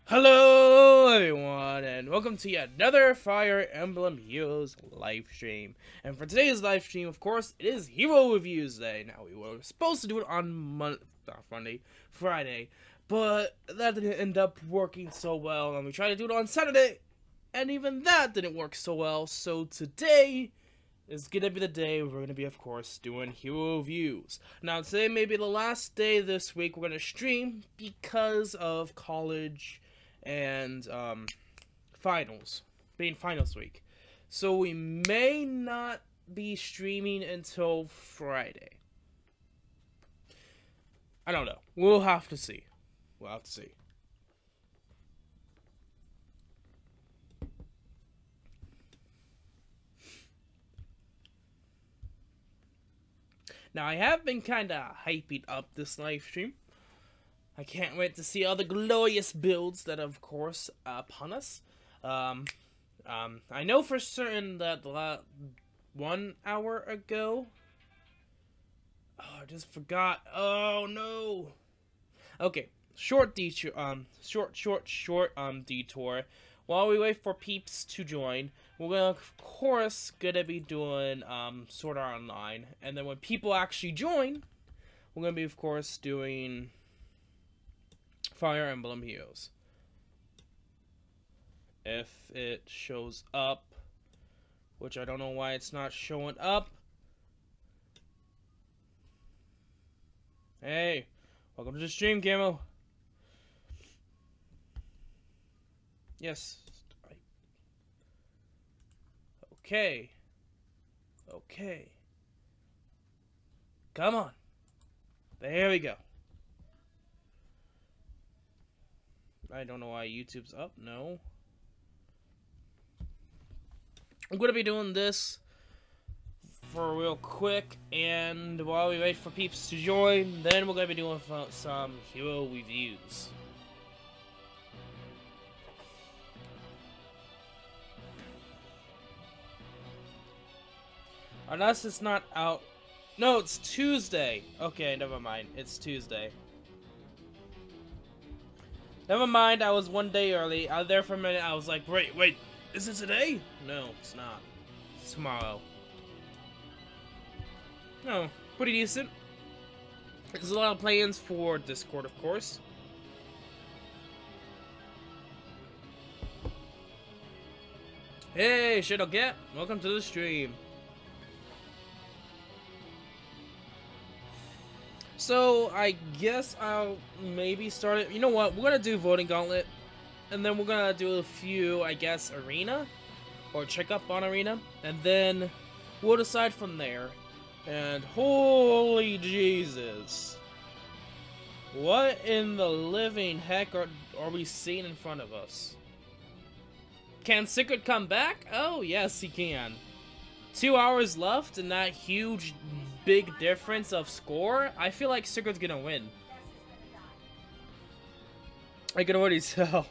Hello everyone, and welcome to yet another Fire Emblem Heroes live stream. And for today's live stream, of course, it is Hero Reviews Day. Now, we were supposed to do it on Friday, but that didn't end up working so well, and we tried to do it on Saturday, and even that didn't work so well. So today is gonna be the day we're gonna be, of course, doing Hero Reviews. Now, today may be the last day this week we're gonna stream because of college and finals being finals week, so we may not be streaming until Friday. I don't know. We'll have to see. Now, I have been kind of hyping up this live stream. I can't wait to see all the glorious builds that, of course, upon us. I know for certain that 1 hour ago. Oh, I just forgot. Oh no. Okay, short detour. Detour. While we wait for peeps to join, we're gonna, of course, be doing Sword Art Online, and then when people actually join, we're gonna be, of course, doing Fire Emblem Heroes. If it shows up, which I don't know why it's not showing up. Hey, welcome to the stream, Camo. Yes. Okay. Okay. Come on. There we go. I don't know why YouTube's up. No. I'm going to be doing this for real quick, and while we wait for peeps to join, then we're going to be doing some hero reviews. Unless it's not out. No, it's Tuesday. Okay, never mind. It's Tuesday. Never mind, I was 1 day early. I was there for a minute. I was like, wait, is it today? No, it's not. It's tomorrow. No, pretty decent. There's a lot of plans for Discord, of course. Hey, Shadowcat, welcome to the stream. So, I guess I'll maybe start it. You know what? We're going to do Voting Gauntlet. And then we're going to do a few, I guess, Arena. Or check up on Arena. And then we'll decide from there. And holy Jesus. What in the living heck are we seeing in front of us? Can Secret come back? Oh, yes, he can. 2 hours left and that huge big difference of score. I feel like Secret's gonna win. I can already tell.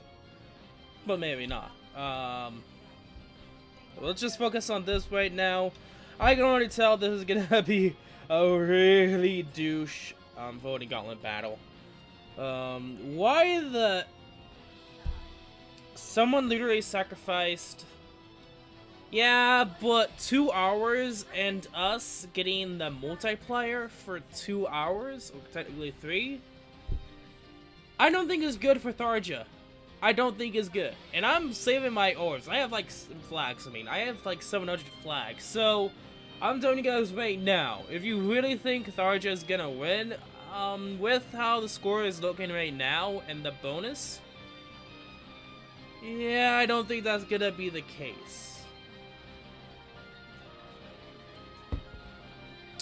But maybe not. Let's just focus on this right now. I can already tell this is gonna be a really douche Voting Gauntlet battle. Why the... Someone literally sacrificed... Yeah, but 2 hours and us getting the multiplier for 2 hours, or technically 3, I don't think is good for Tharja. I don't think is good. And I'm saving my orbs. I have like flags, I have like 700 flags. So, I'm telling you guys right now, if you really think Tharja is gonna win, with how the score is looking right now and the bonus, yeah, I don't think that's gonna be the case.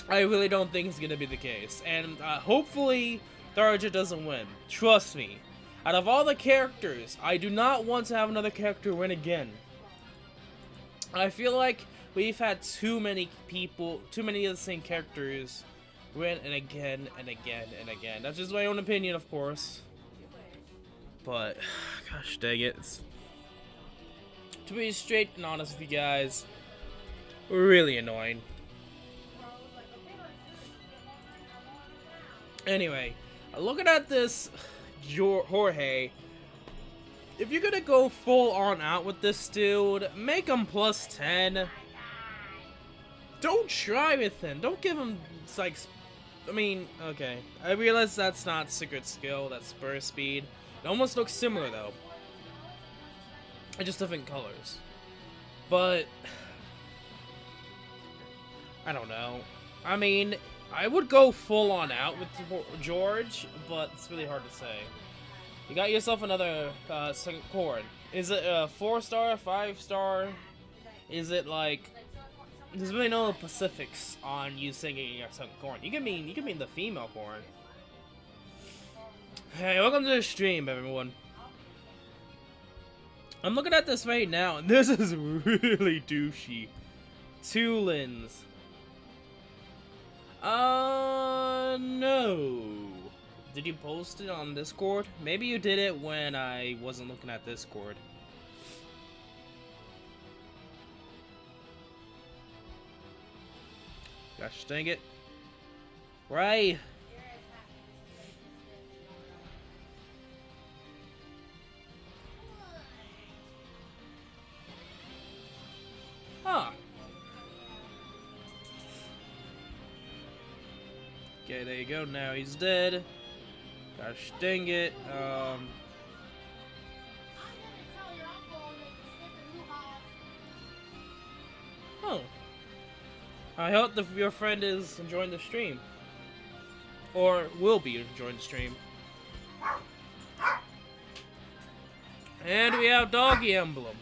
I really don't think it's gonna be the case, and hopefully Tharja doesn't win. Trust me. Out of all the characters, I do not want to have another character win again. I feel like we've had too many people, too many of the same characters win and again and again and again. That's just my own opinion, of course. But, gosh dang it. To be straight and honest with you guys, really annoying. Anyway, looking at this Jorge, if you're gonna go full on out with this dude, make him plus 10. Don't try with him. Don't give him, like, I mean, okay. I realize that's not secret skill, that's burst speed. It almost looks similar, though. It's just different colors. But I don't know. I mean, I would go full on out with George, but it's really hard to say. You got yourself another second chord. Is it a 4-star, 5-star? Is it like... There's really no specifics on you singing your second chord. You can mean the female chord. Hey, welcome to the stream, everyone. I'm looking at this right now, and this is really douchey. Tulins. No. Did you post it on Discord? Maybe you did it when I wasn't looking at Discord. Gosh dang it. Right. Huh. Okay, there you go. Now he's dead. Gosh dang it. Oh. I hope your friend is enjoying the stream. Or will be enjoying the stream. And we have Doggy Emblem.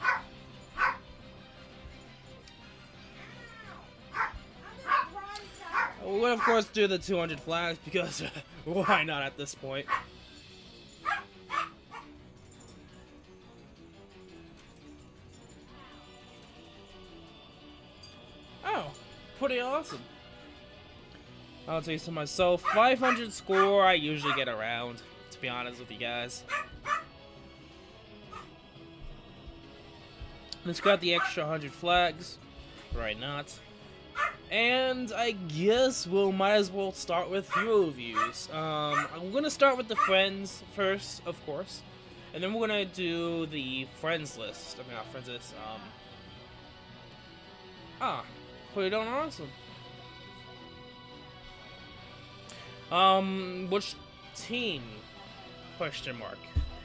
We'll of course do the 200 flags because why not at this point? Oh, pretty awesome. I'll tell you to myself, 500 score I usually get around, to be honest with you guys. Let's got the extra 100 flags. Right, not. And I guess we'll might as well start with hero reviews. I'm gonna start with the friends first, of course, and then we're gonna do the friends list. I mean, not friends list. Pretty darn awesome. Which team? Question mark.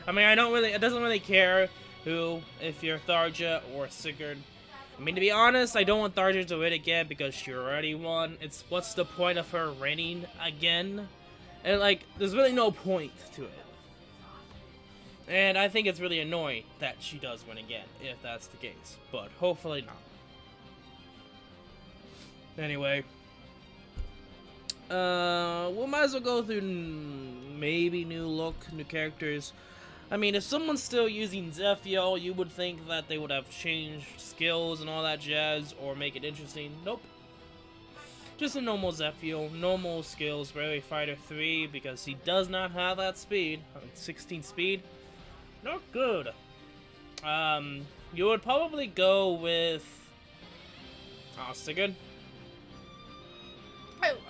I mean, it doesn't really care who, if you're Tharja or Sigurd. I mean, to be honest, I don't want Tharja to win again because she already won. What's the point of her winning again? And, like, there's really no point to it. And I think it's really annoying that she does win again, if that's the case. But hopefully not. Anyway. We might as well go through maybe new look, new characters. I mean, if someone's still using Zephyr, you would think that they would have changed skills and all that jazz, or make it interesting. Nope. Just a normal Zephyr, normal skills, Rally Fighter 3, because he does not have that speed. 16 speed. Not good. You would probably go with... Sigurd.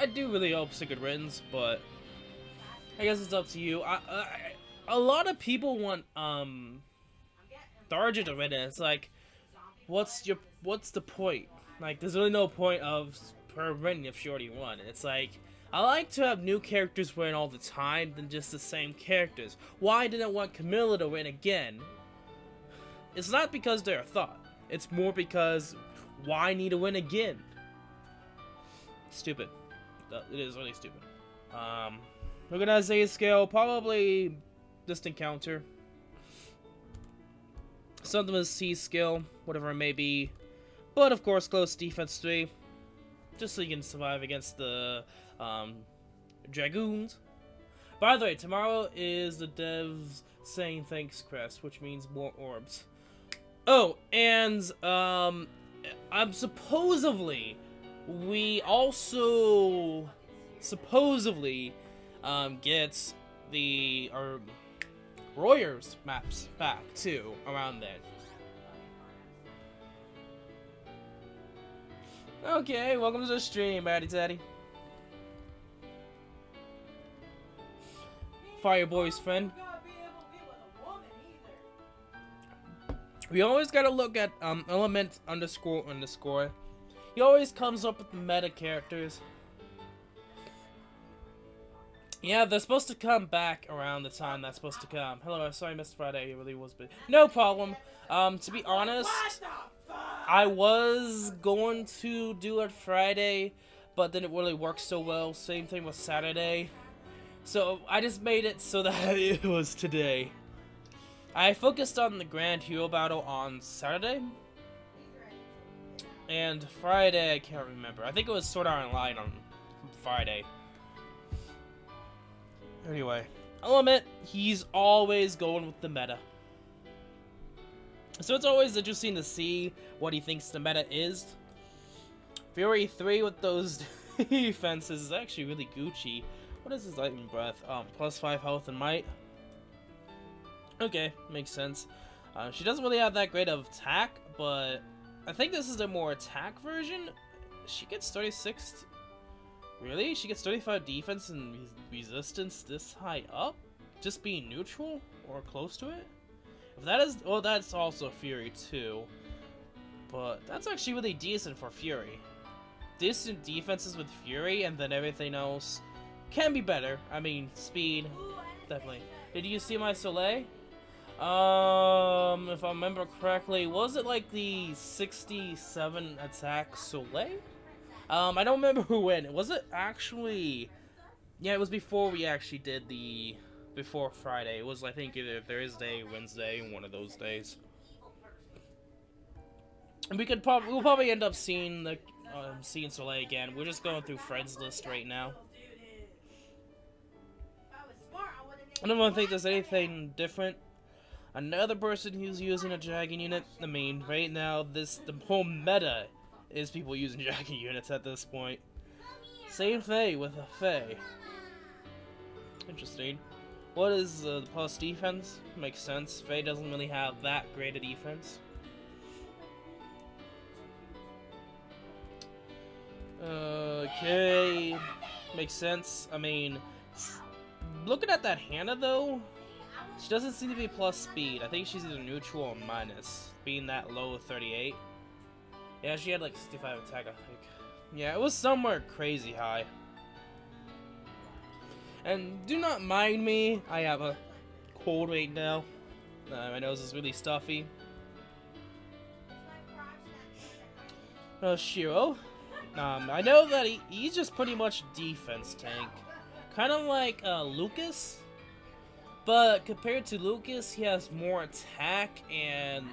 I do really hope Sigurd wins, but... I guess it's up to you. A lot of people want Tharja to win it. It's like, what's the point? Like, there's really no point of her winning if she already won. It's like, I like to have new characters win all the time than just the same characters. Why didn't I want Camilla to win again? It's not because they're a thought. It's more because why need to win again? Stupid. It is really stupid. Look at Isaiah's scale. Probably distant counter. Something with C skill, whatever it may be. But of course, close defense 3. Just so you can survive against the Dragoons. By the way, tomorrow is the devs saying thanks crest, which means more orbs. Oh, and I'm supposedly we also gets the Royers maps back too around then. Okay, welcome to the stream, Matty Taddy. Fireboy's friend. We always gotta look at element underscore. He always comes up with the meta characters. Yeah, they're supposed to come back around the time that's supposed to come. Hello, sorry I missed Friday. It really was big. No problem. To be honest, I was going to do it Friday, but then it really worked so well. Same thing with Saturday. So I just made it so that it was today. I focused on the Grand Hero Battle on Saturday. And Friday, I can't remember. I think it was Sword Art Online on Friday. Anyway, Element, he's always going with the meta. So it's always interesting to see what he thinks the meta is. Fury 3 with those defenses is actually really Gucci. What is his lightning breath? Plus 5 health and might. Okay, makes sense. She doesn't really have that great of attack, but I think this is a more attack version. She gets 36. Really? She gets 35 defense and resistance this high up? Just being neutral or close to it? If that is, well, that's also Fury too. But that's actually really decent for Fury. Decent defenses with Fury, and then everything else can be better. I mean, speed, definitely. Did you see my Soleil? If I remember correctly, was it like the 67 attack Soleil? I don't remember who won. Was it actually... Yeah, it was before we actually did the... Before Friday. It was, I think, either Thursday, Wednesday, one of those days. And we'll probably end up seeing the... seeing Soleil again. We're just going through Freind's list right now. I don't think there's anything different. Another person who's using a dragon unit. I mean, right now, the whole meta is people using dragon units at this point. Same thing with a Fae. Interesting. What is the plus defense? Makes sense. Fae doesn't really have that great a defense. Okay. Makes sense. I mean, looking at that Hannah though, she doesn't seem to be plus speed. I think she's either neutral or minus, being that low of 38. Yeah, she had like 65 attack, I think. Yeah, it was somewhere crazy high. And do not mind me, I have a cold right now. My nose is really stuffy. Shiro. I know that he's just pretty much defense tank. Kind of like Lucas. But compared to Lucas, he has more attack, and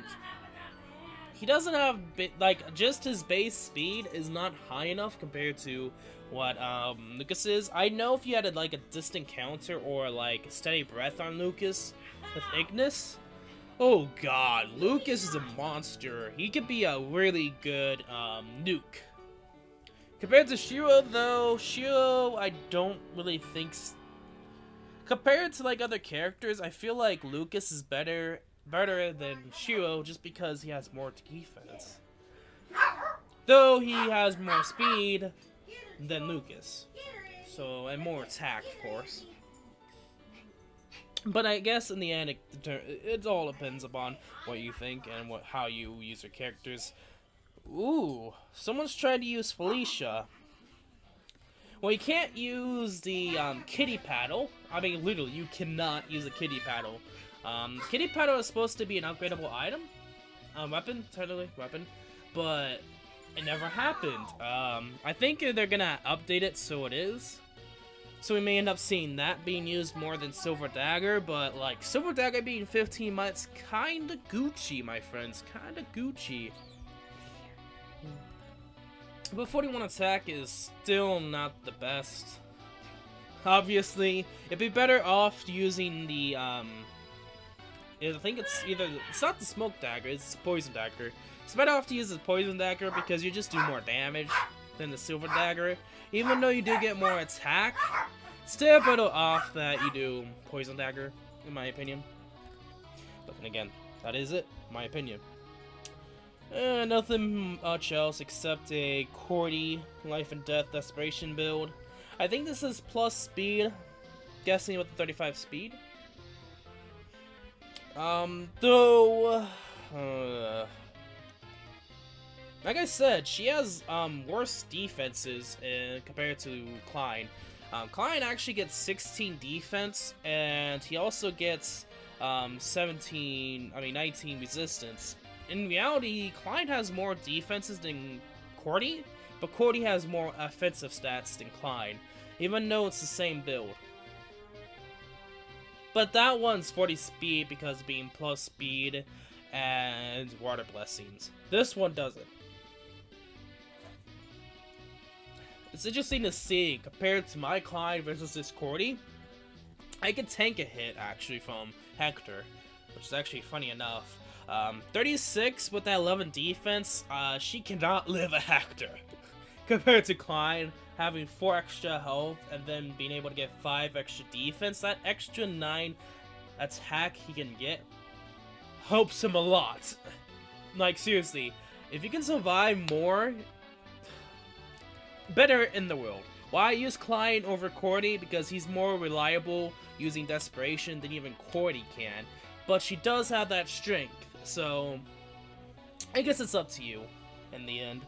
he doesn't have, like, just his base speed is not high enough compared to what Lucas is. I know if you had like a distant counter or like steady breath on Lucas with Ignis, oh god, Lucas is a monster. He could be a really good nuke. Compared to Shiro though, Shiro I don't really think... Compared to like other characters, I feel like Lucas is better than Shiro just because he has more defense. Though he has more speed than Lucas. So, and more attack, of course. But I guess in the end, it all depends upon what you think and how you use your characters. Ooh, someone's trying to use Felicia. Well, you can't use the kitty paddle. I mean, literally, you cannot use a kitty paddle. Kitty paddle is supposed to be an upgradable item, weapon, technically weapon, but it never happened. I think they're gonna update it so it is. So we may end up seeing that being used more than Silver Dagger, but like Silver Dagger being 15 months, kinda Gucci, my friends, kinda Gucci. But 41 attack is still not the best. Obviously, it'd be better off using the, I think it's not the Smoke Dagger, it's the Poison Dagger. It's better off to use the Poison Dagger because you just do more damage than the Silver Dagger. Even though you do get more attack, still better off that you do Poison Dagger, in my opinion. But then again, that is it, my opinion. Nothing much else except a Cordy Life and Death Desperation build. I think this is plus speed, guessing with the 35 speed. Though, Like I said, she has worse defenses compared to Klein. Klein actually gets 16 defense, and he also gets 19 resistance. In reality, Klein has more defenses than Cordy, but Cordy has more offensive stats than Klein, even though it's the same build. But that one's 40 speed because of being plus speed and water blessings. This one doesn't. It's interesting to see, compared to my Klein versus this Cordy, I could tank a hit, actually, from Hector, which is actually funny enough. 36 with that 11 defense, she cannot live a Hector. Compared to Klein, having 4 extra health and then being able to get 5 extra defense, that extra 9 attack he can get helps him a lot. Like, seriously, if you can survive more, better in the world. Why use Klein over Cordy? Because he's more reliable using Desperation than even Cordy can. But she does have that strength, so I guess it's up to you in the end.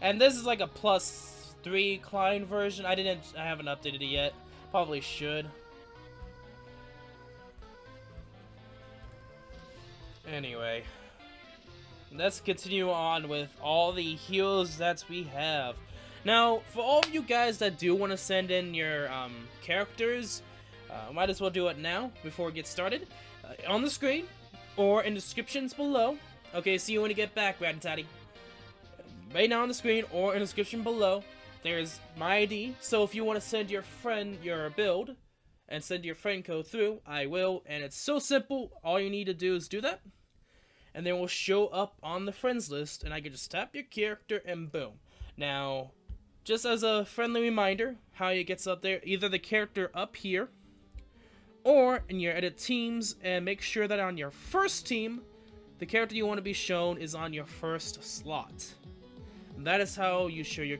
And this is like a +3 Klein version. I haven't updated it yet. Probably should. Anyway, let's continue on with all the heroes that we have. Now, for all of you guys that do want to send in your characters, might as well do it now before we get started. On the screen, or in the descriptions below. Okay, see you when you get back, Ratty. Right now on the screen, or in the description below, there's my ID. So if you want to send your friend your build, and send your friend code through, I will. And it's so simple, all you need to do is do that. And then we'll show up on the friends list, and I can just tap your character, and boom. Now, just as a friendly reminder, how it gets up there, either the character up here, or in your edit teams, and make sure that on your first team, the character you want to be shown is on your first slot. And that is how you show your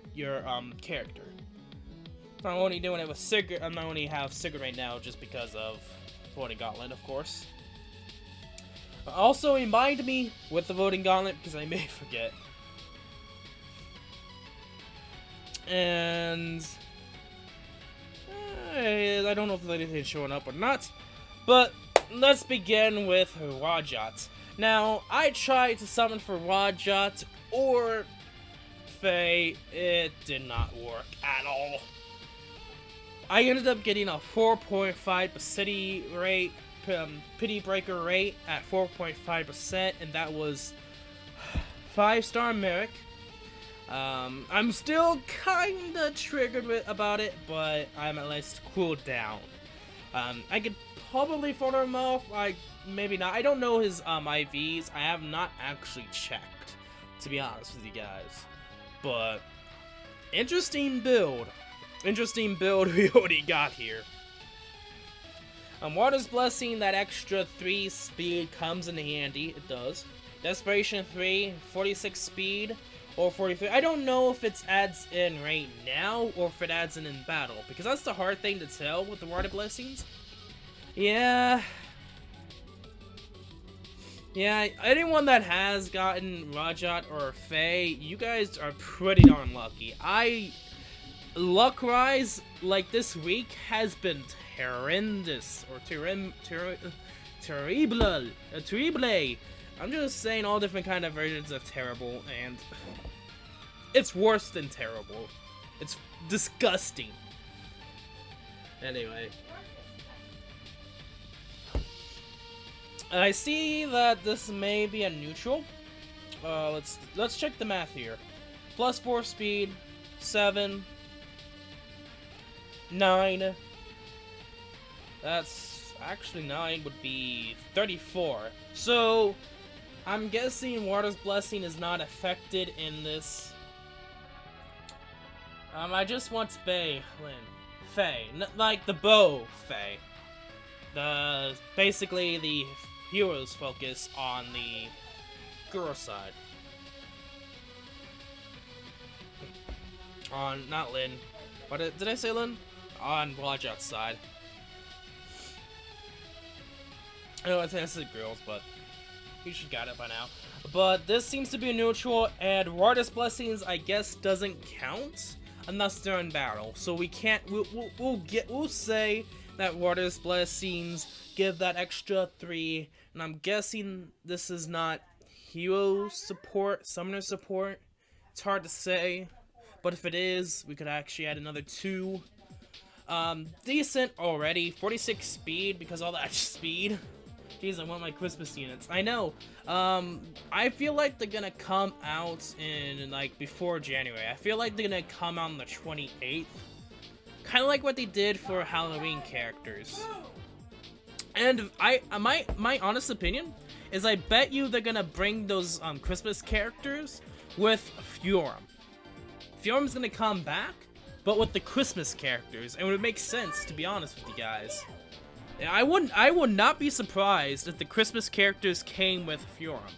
character. I'm only doing it with Sigurd. I'm not only have Sigurd right now just because of Voting Gauntlet, of course. Also remind me with the Voting Gauntlet because I may forget. And I don't know if anything's showing up or not, but let's begin with Rajat. Now, I tried to summon for Rajat or Faye. It did not work at all. I ended up getting a 4.5 city rate, pity breaker rate at 4.5%, and that was 5-star Merrick. I'm still kinda triggered about it, but I'm at least cooled down. I could probably photo him off, maybe not. I don't know his IVs. I have not actually checked, to be honest with you guys. But interesting build. Interesting build we already got here. Water's Blessing, that extra 3 speed comes in handy. It does. Desperation 3, 46 speed, or 43. I don't know if it adds in right now, or if it adds in battle, because that's the hard thing to tell with the Water Blessings. Yeah, anyone that has gotten Rajat or Faye, you guys are pretty darn lucky. Luck rise, like this week, has been horrendous, or terrible. I'm just saying all different kind of versions of terrible, and it's worse than terrible. It's disgusting. Anyway. I see that this may be a neutral. Let's check the math here. +4 speed, 7, 9. That's actually 9 would be 34. So I'm guessing Water's Blessing is not affected in this. I just want Faye, like the bow Faye. Basically the heroes focus on the girl side. Not Lynn. What did I say, Lynn? On Rajat's side. Oh, I think I said girls, but You should got it by now. But this seems to be a neutral, and Warder's Blessings, I guess, doesn't count unless they're in battle. So we can't. We'll say that Warder's Blessings give that extra 3, and I'm guessing this is not hero support, summoner support. It's hard to say, but if it is, we could actually add another 2. Decent already. 46 speed because all that speed. Jeez, I want my Christmas units. I know. I feel like they're gonna come out in, like, before January. I feel like they're gonna come out on the 28th. Kind of like what they did for Halloween characters. And my honest opinion is I bet you they're gonna bring those Christmas characters with Fiorum. Fiorum's gonna come back, but with the Christmas characters, and it would make sense, to be honest with you guys. I would not be surprised if the Christmas characters came with Fiorum.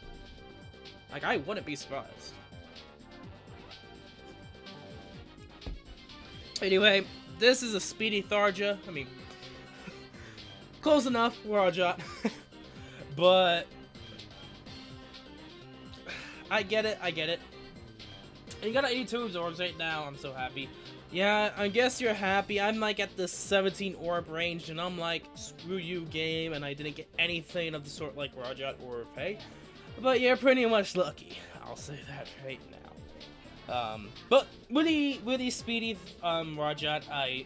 Like, I wouldn't be surprised. Anyway, this is a speedy Tharja. I mean, close enough, Rajat. But I get it. And you got 82 absorbs right now. I'm so happy. Yeah, I guess you're happy. I'm like at the 17 orb range, and I'm like, screw you, game, and I didn't get anything of the sort like Rajat or Faye. But you're pretty much lucky. I'll say that right now. But really speedy Rajat,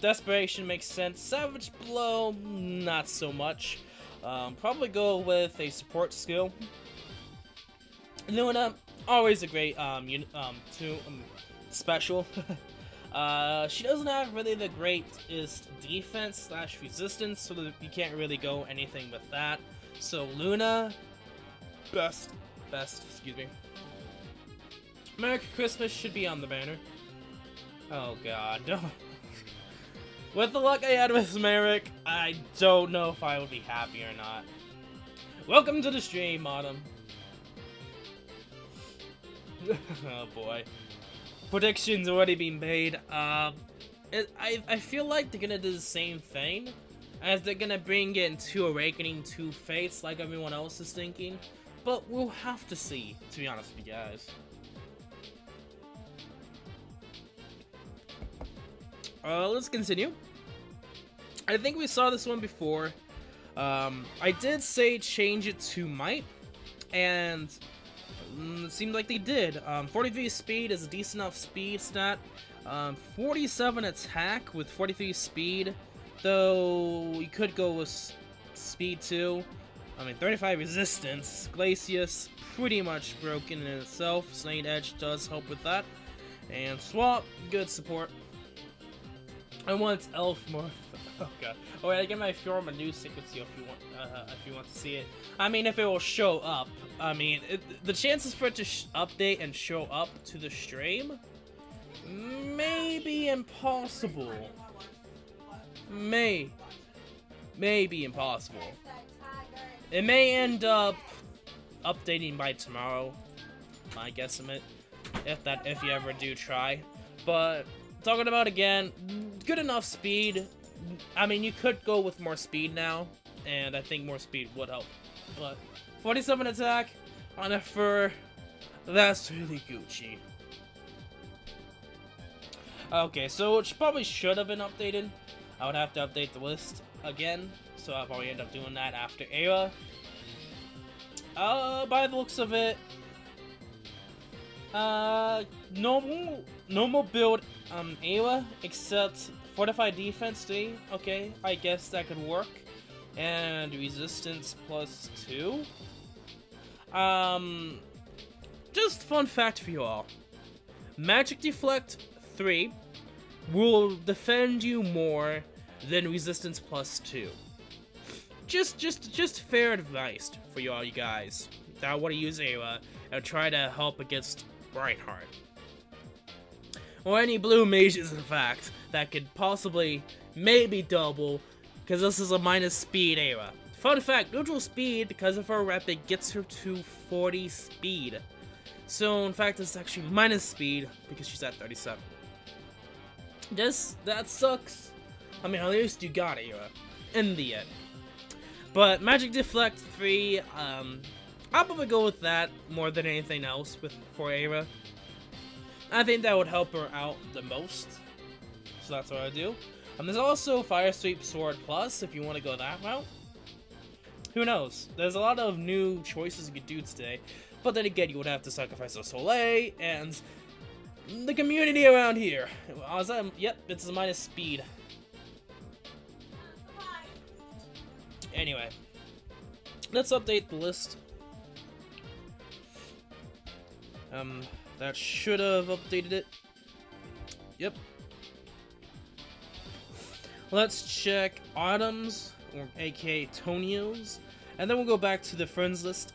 Desperation makes sense. Savage Blow, not so much. Probably go with a support skill. Luna, always a great special. She doesn't have really the greatest defense / resistance, so that you can't really go anything with that. So Luna, best, excuse me. Merry Christmas should be on the banner. Oh god, no. With the luck I had with Merrick, I don't know if I would be happy or not. Welcome to the stream, Autumn. Oh boy. Predictions already being made. I feel like they're gonna do the same thing, as they're gonna bring in 2 Awakening, 2 Fates, like everyone else is thinking. But we'll have to see, to be honest with you guys. Let's continue. I think we saw this one before. I did say change it to Might, and it seemed like they did. 43 speed is a decent enough speed stat. 47 attack with 43 speed, though you could go with speed too. I mean, 35 resistance. Glacius, pretty much broken in itself. Slain Edge does help with that. And Swap, good support. I want Elf more. Oh god. Oh wait, I get my Fiorum a new sequence if you want to see it. I mean, if it will show up. I mean, the chances for it to update and show up to the stream may be impossible. May be impossible. It may end up updating by tomorrow, my guesstimate, if you ever do try. But talking about again, good enough speed. I mean, you could go with more speed now, and I think more speed would help. But 47 attack on a fur, that's really Gucci. Okay, so it probably should have been updated. I would have to update the list again, so I'll probably end up doing that after Era. By the looks of it, normal build Era, except Fortified Defense 3, okay, I guess that could work. And Resistance +2. Just fun fact for you all. Magic Deflect 3 will defend you more than Resistance +2. Just fair advice for you all, you guys that want to use Era and try to help against Reinhardt. Or any blue mages, in fact, that could possibly, maybe double, because this is a minus speed Era. Fun fact, neutral speed, because of her rep, it gets her to 40 speed. So, in fact, it's actually minus speed, because she's at 37. That sucks. I mean, at least you got Era, in the end. But Magic Deflect 3, I'll probably go with that more than anything else for Aira. I think that would help her out the most. So that's what I do. There's also Fire Sweep Sword Plus if you want to go that route. Who knows? There's a lot of new choices you could do today. But then again, you would have to sacrifice a Soleil and the community around here. Yep, it's a minus speed. Anyway, let's update the list. That should have updated it. Yep. Let's check Autumn's, or aka Tonio's, and then we'll go back to the friends list.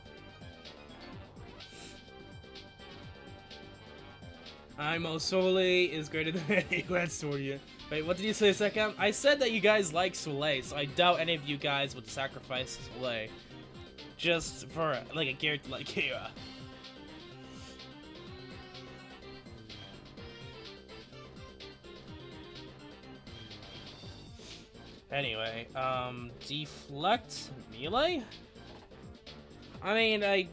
Imo Soleil is greater than any Red Soria. Wait, what did you say a second? I said that you guys like Soleil, so I doubt any of you guys would sacrifice Soleil. Just for, like, a character like Kira. Anyway, deflect melee? I mean, I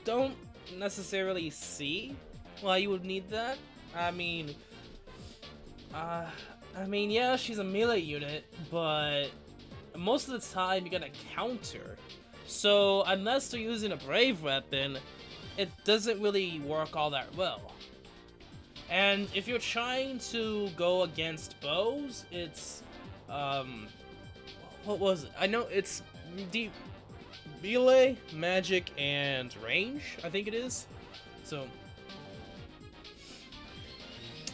don't necessarily see why you would need that. I mean, yeah, she's a melee unit, but most of the time you're gonna counter. So, unless they're using a brave weapon, it doesn't really work all that well. And if you're trying to go against bows, it's what was it? I know it's deep melee, magic, and range, I think it is. So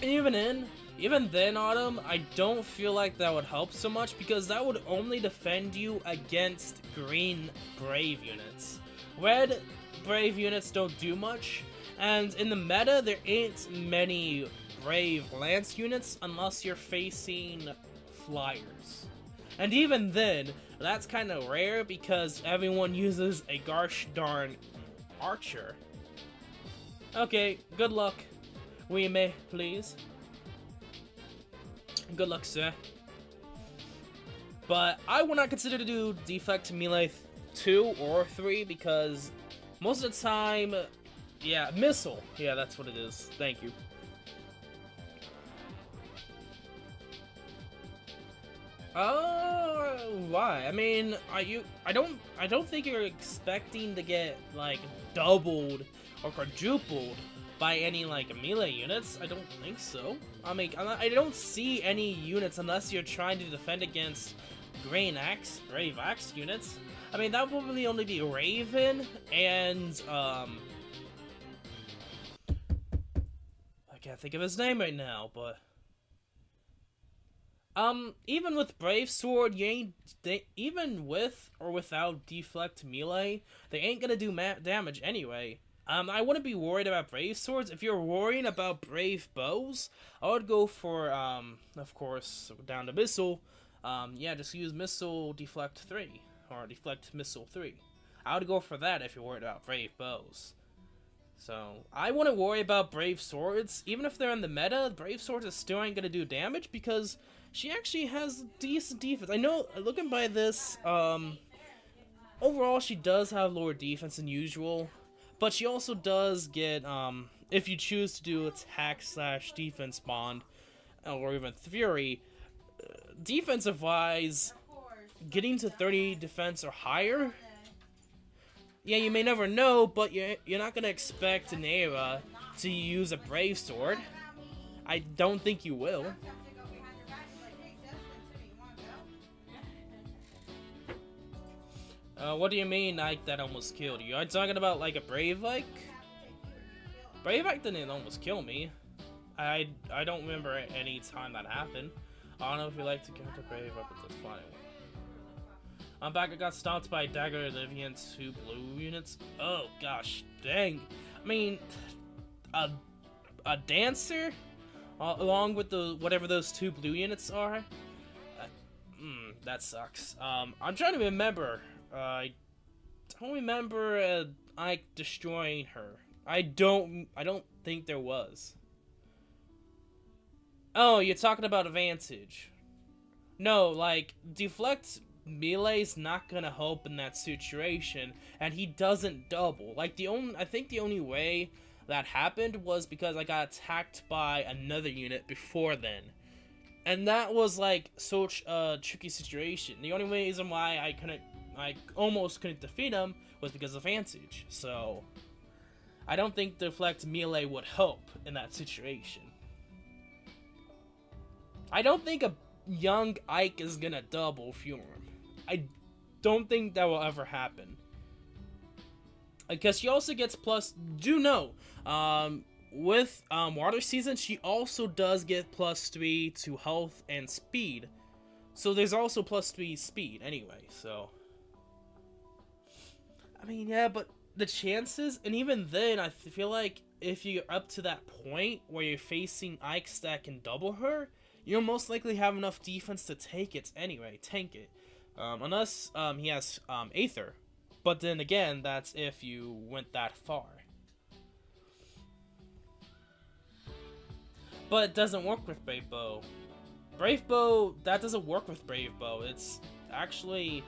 even then, Autumn, I don't feel like that would help so much because that would only defend you against green brave units. Red brave units don't do much, and in the meta there ain't many brave lance units unless you're facing flyers. And even then, that's kind of rare because everyone uses a gosh darn archer. Okay, good luck. We may, please. Good luck, sir. But I would not consider to do deflect melee 2 or 3 because most of the time, yeah, missile. Yeah, that's what it is. Thank you. Why? I mean, I don't think you're expecting to get, like, doubled or quadrupled by any, like, melee units. I don't think so. I mean, I don't see any units unless you're trying to defend against Green Axe, Brave Axe units. I mean, that will really only be Raven and, I can't think of his name right now, but even with Brave Sword, even with or without deflect melee, they ain't gonna do damage anyway. I wouldn't be worried about Brave Swords. If you're worrying about Brave Bows, I would go for, of course, down to Missile. Yeah, just use Missile Deflect 3, or Deflect Missile 3. I would go for that if you're worried about Brave Bows. So, I wouldn't worry about Brave Swords. Even if they're in the meta, Brave Swords is still ain't gonna do damage because she actually has decent defense. I know, looking by this, overall she does have lower defense than usual, but she also does get, if you choose to do attack/defense bond, or even Fury, defensive-wise, getting to 30 defense or higher, yeah, you may never know, but you're not gonna expect an Aira to use a Brave Sword. I don't think you will. What do you mean, Ike, that almost killed you? Are you talking about, like, a Brave Ike? Brave Ike didn't almost kill me. I don't remember any time that happened. I don't know if you like to counter Brave weapons, that's fine. I'm back, I got stomped by Dagger, Olivia, and 2 blue units. Oh, gosh, dang. I mean, a Dancer? Along with the whatever those 2 blue units are? That sucks. I'm trying to remember. I don't remember Ike destroying her. I don't think there was. Oh, you're talking about Advantage. No, like, Deflect melee's not gonna help in that situation, and he doesn't double. Like, I think the only way that happened was because I got attacked by another unit before then. And that was, like, such a tricky situation. The only reason why I almost couldn't defeat him was because of Vantage. So, I don't think Deflect melee would help in that situation. I don't think a young Ike is gonna double Fume. I don't think that will ever happen. Because she also gets plus, with Water Season, she also does get +3 to health and speed. So there's also +3 speed anyway, so. I mean, yeah, but the chances, and even then, I feel like if you're up to that point where you're facing Ikes that can double her, you'll most likely have enough defense to take it anyway, tank it. Unless he has Aether. But then again, that's if you went that far. But it doesn't work with Brave Bow. Brave Bow, that doesn't work with Brave Bow. It's actually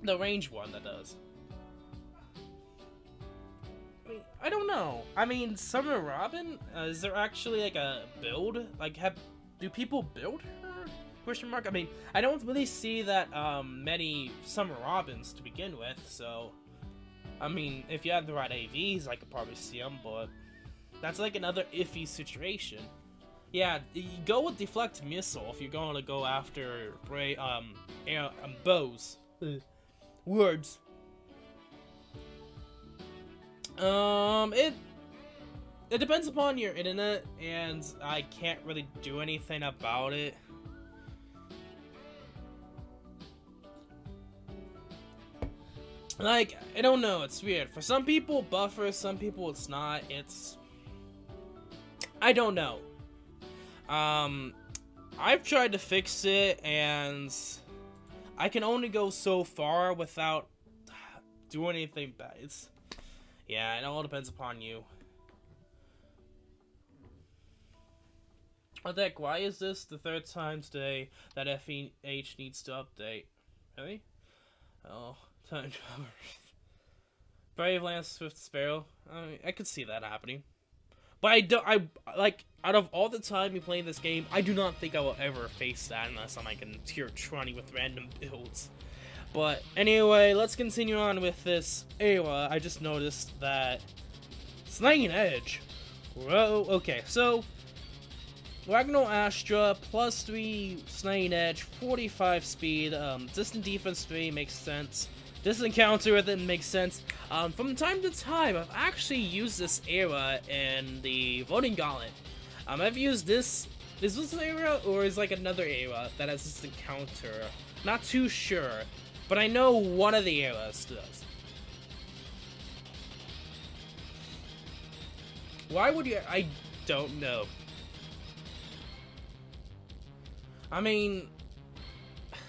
the range one that does. I don't know. I mean, Summer Robin, is there actually like a build? Like, do people build her? Question mark. I mean, I don't really see that many Summer Robins to begin with. So, I mean, if you had the right AVs, I could probably see them, but that's like another iffy situation. Yeah, you go with Deflect Missile if you're going to go after bows. Words. It depends upon your internet, and I can't really do anything about it. Like, I don't know, it's weird. For some people, buffer, some people it's not. I don't know. I've tried to fix it, and I can only go so far without doing anything bad. Yeah, it all depends upon you. Oh, Deck, why is this the third time today that FEH needs to update? Really? Oh, time travel. Brave Lance Swift Sparrow. I could see that happening. But like, out of all the time you playing this game, I do not think I will ever face that unless I'm like in tier 20 with random builds. But anyway, let's continue on with this era. I just noticed that Slaying Edge. Whoa, okay, so Ragnarok Astra, +3 Slaying Edge, 45 speed, distant defense 3 makes sense. Distant counter with it makes sense. From time to time, I've actually used this era in the Voting Gauntlet. I've used this. Is this an era or is like another era that has distant counter? Not too sure, but I know one of the eras does. Why would you? I don't know. I mean,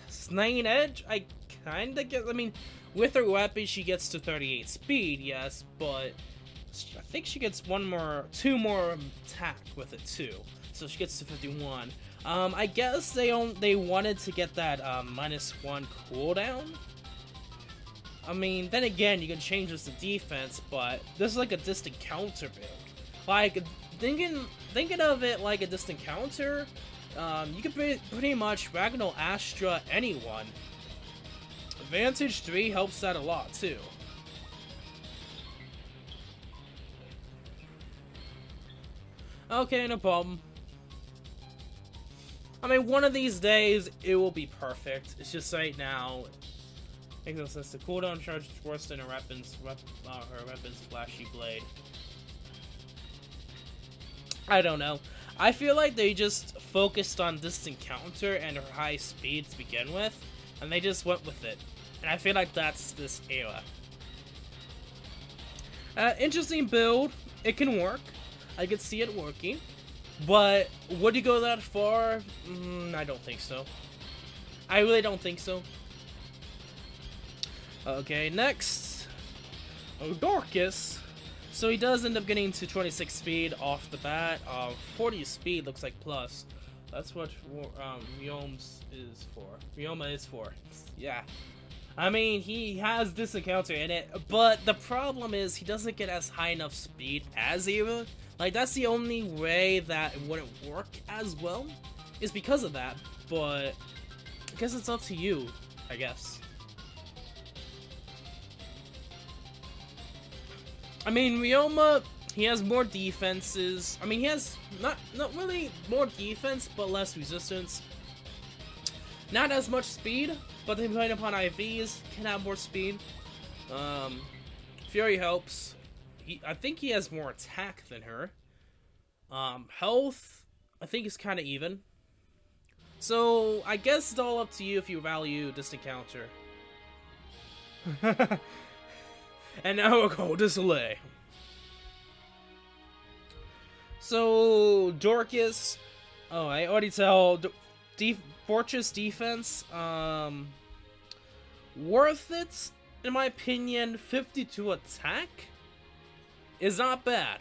Slaying Edge, I kinda get. I mean, with her weapon, she gets to 38 speed, yes, but I think she gets two more attack with it too, so she gets to 51. I guess they wanted to get that -1 cooldown. I mean, then again, you can change this to defense, but this is like a distant counter build. Like, thinking of it like a distant counter, you can pretty much Ragnarok Astra anyone. Vantage 3 helps that a lot too. Okay, no problem. I mean, one of these days, it will be perfect. It's just right now, makes no sense. The cooldown charge is worse than her weapon's flashy blade. I don't know. I feel like they just focused on distant counter and her high speed to begin with, and they just went with it. And I feel like that's this era. Interesting build. It can work. I could see it working. But would you go that far? I don't think so. I really don't think so. Okay, next. Dorcas. So he does end up getting to 26 speed off the bat. 40 speed looks like plus. That's what Ryoma is for. Yeah. I mean, he has this encounter in it, but the problem is he doesn't get as high enough speed as Eva. Like, that's the only way that it wouldn't work as well, is because of that, but I guess it's up to you, I guess. I mean, Ryoma, he has more defenses. I mean, he has not really more defense, but less resistance. Not as much speed, but depending upon IVs, can have more speed. Fury helps. I think he has more attack than her. Health, I think is kind of even. So, I guess it's all up to you if you value this encounter. And now we'll go to Soleil. So, Dorcas. Oh, I already tell. Fortress defense. Worth it, in my opinion. 52 attack is not bad.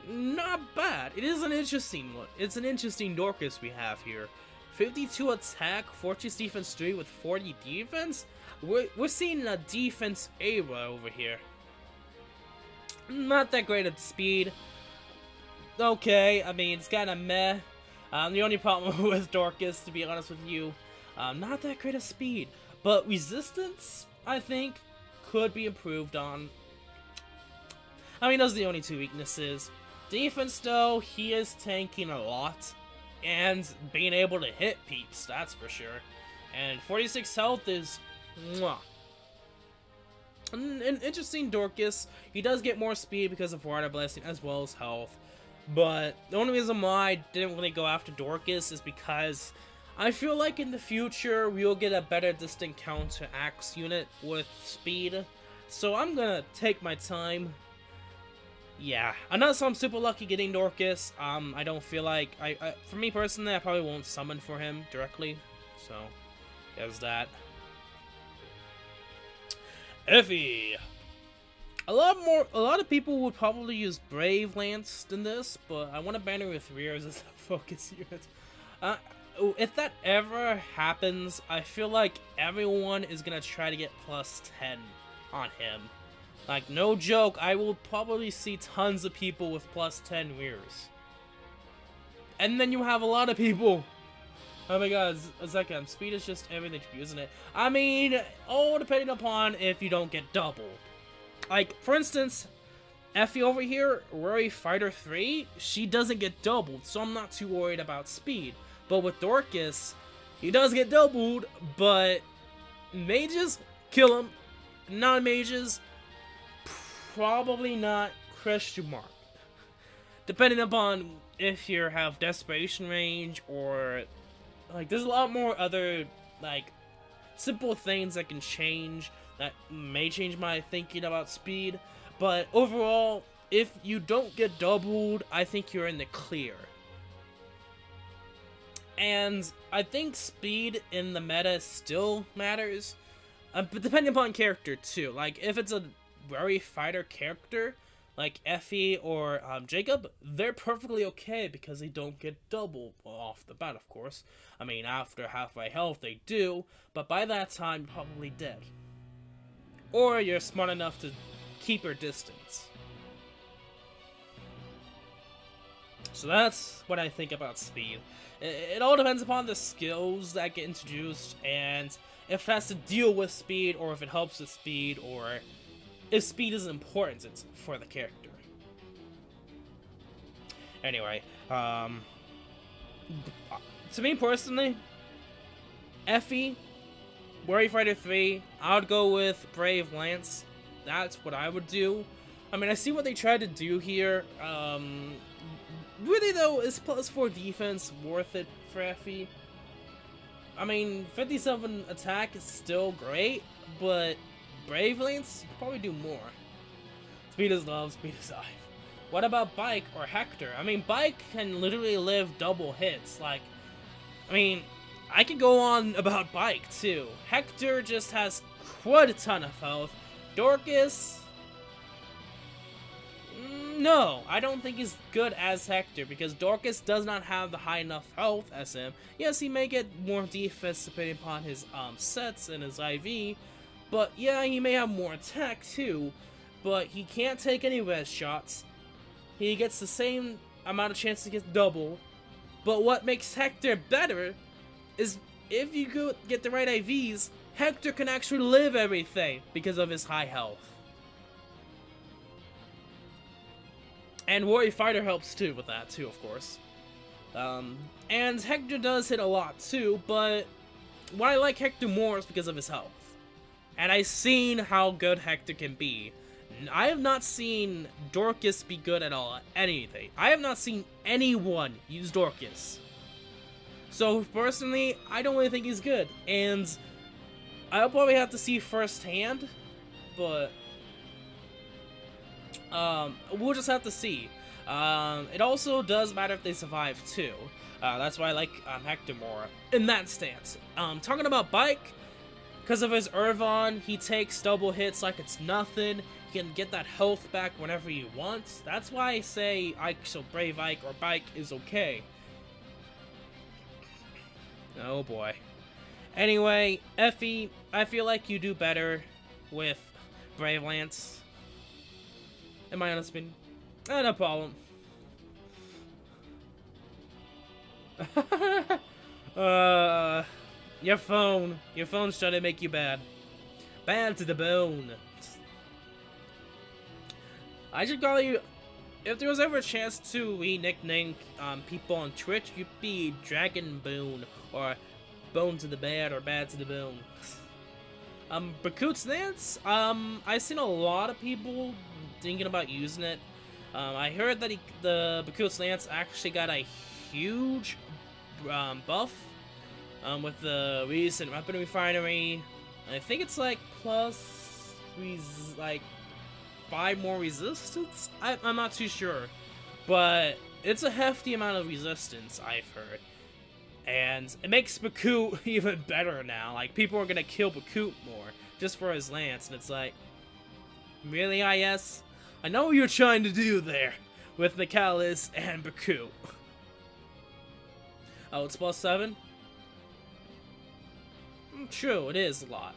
Not bad. It is an interesting one. It's an interesting Dorcas we have here. 52 attack, Fortress defense 3 with 40 defense. We're seeing a defense era over here. Not that great at speed. Okay, I mean, it's kind of meh. The only problem with Dorcas, to be honest with you, not that great at speed. But resistance, I think, could be improved on. I mean, those are the only two weaknesses. Defense, though, he is tanking a lot. And being able to hit peeps, that's for sure. And 46 health is... mwah. An interesting Dorcas. He does get more speed because of Water Blessing as well as health. But the only reason why I didn't really go after Dorcas is because I feel like in the future we'll get a better distant counter axe unit with speed. So I'm gonna take my time. Yeah, unless I'm super lucky getting Dorcas, I don't feel like for me personally, I probably won't summon for him directly. So there's that. Effie. A lot of people would probably use Brave Lance than this, but I want to banner with Rears as a focus unit. If that ever happens, I feel like everyone is gonna try to get plus 10 on him. Like, no joke, I will probably see tons of people with plus 10 Rears. And then you have a lot of people. Oh my god, Zekam, speed is just everything to you, isn't it? I mean, all depending upon if you don't get doubled. Like, for instance, Effie over here, Rory Fighter 3, she doesn't get doubled, so I'm not too worried about speed. But with Dorcas, he does get doubled, but mages, kill him. Non-mages, probably not, question mark. Depending upon if you have Desperation range, or, like, there's a lot more other, like, simple things that can change, that may change my thinking about speed. But overall, if you don't get doubled, I think you're in the clear. And I think speed in the meta still matters, but depending upon character too. Like, if it's a very fighter character, like Effie or Jacob, they're perfectly okay because they don't get doubled off the bat, of course. I mean, after halfway health they do, but by that time you're probably dead. Or you're smart enough to keep your distance. So that's what I think about speed. It all depends upon the skills that get introduced, and if it has to deal with speed, or if it helps with speed, or if speed is important for the character. Anyway, to me personally, Effie, Warrior Fighter 3, I would go with Brave Lance. That's what I would do. I mean, I see what they tried to do here. Really though, is plus 4 defense worth it for Effie? I mean, 57 attack is still great, but Brave Lance, you could probably do more. Speed is love, speed is life. What about Bike or Hector? I mean, Bike can literally live double hits. Like, I mean, I could go on about Bike too. Hector just has quite a ton of health. Dorcas, No, I don't think he's good as Hector, because Dorcas does not have the high enough health as him. Yes, he may get more defense depending upon his sets and his IV, but yeah, he may have more attack too, but he can't take any res shots. He gets the same amount of chance to get double, but what makes Hector better is if you get the right IVs, Hector can actually live everything because of his high health. And Warrior Fighter helps too with that too, of course. And Hector does hit a lot too, but why I like Hector more is because of his health. And I've seen how good Hector can be. I have not seen Dorcas be good at all at anything. I have not seen anyone use Dorcas. So personally, I don't really think he's good. And I'll probably have to see firsthand, but we'll just have to see. It also does matter if they survive too. That's why I like Hector more in that stance. Talking about Bike, because of his Irvon, he takes double hits like it's nothing. He can get that health back whenever he wants. That's why I say Ike, so Brave Ike or Bike is okay. Oh boy. Anyway, Effie, I feel like you do better with Brave Lance. Am I on a spin? No problem. Your phone's trying to make you bad. Bad to the bone. I should call you, if there was ever a chance to re-nickname people on Twitch, you'd be Dragon Bone, or Bone to the Bad, or Bad to the Bone. Bakut's Lance, I've seen a lot of people thinking about using it. I heard that the Bakut's Lance actually got a huge buff with the recent weapon refinery. I think it's like plus like 5 more resistance? I'm not too sure, but it's a hefty amount of resistance, I've heard. And it makes Bakut even better now. Like, people are gonna kill Bakut more just for his lance, and it's like, really, IS? I know what you're trying to do there with Nicalis and Bakut. Oh, it's plus 7? True, it is a lot.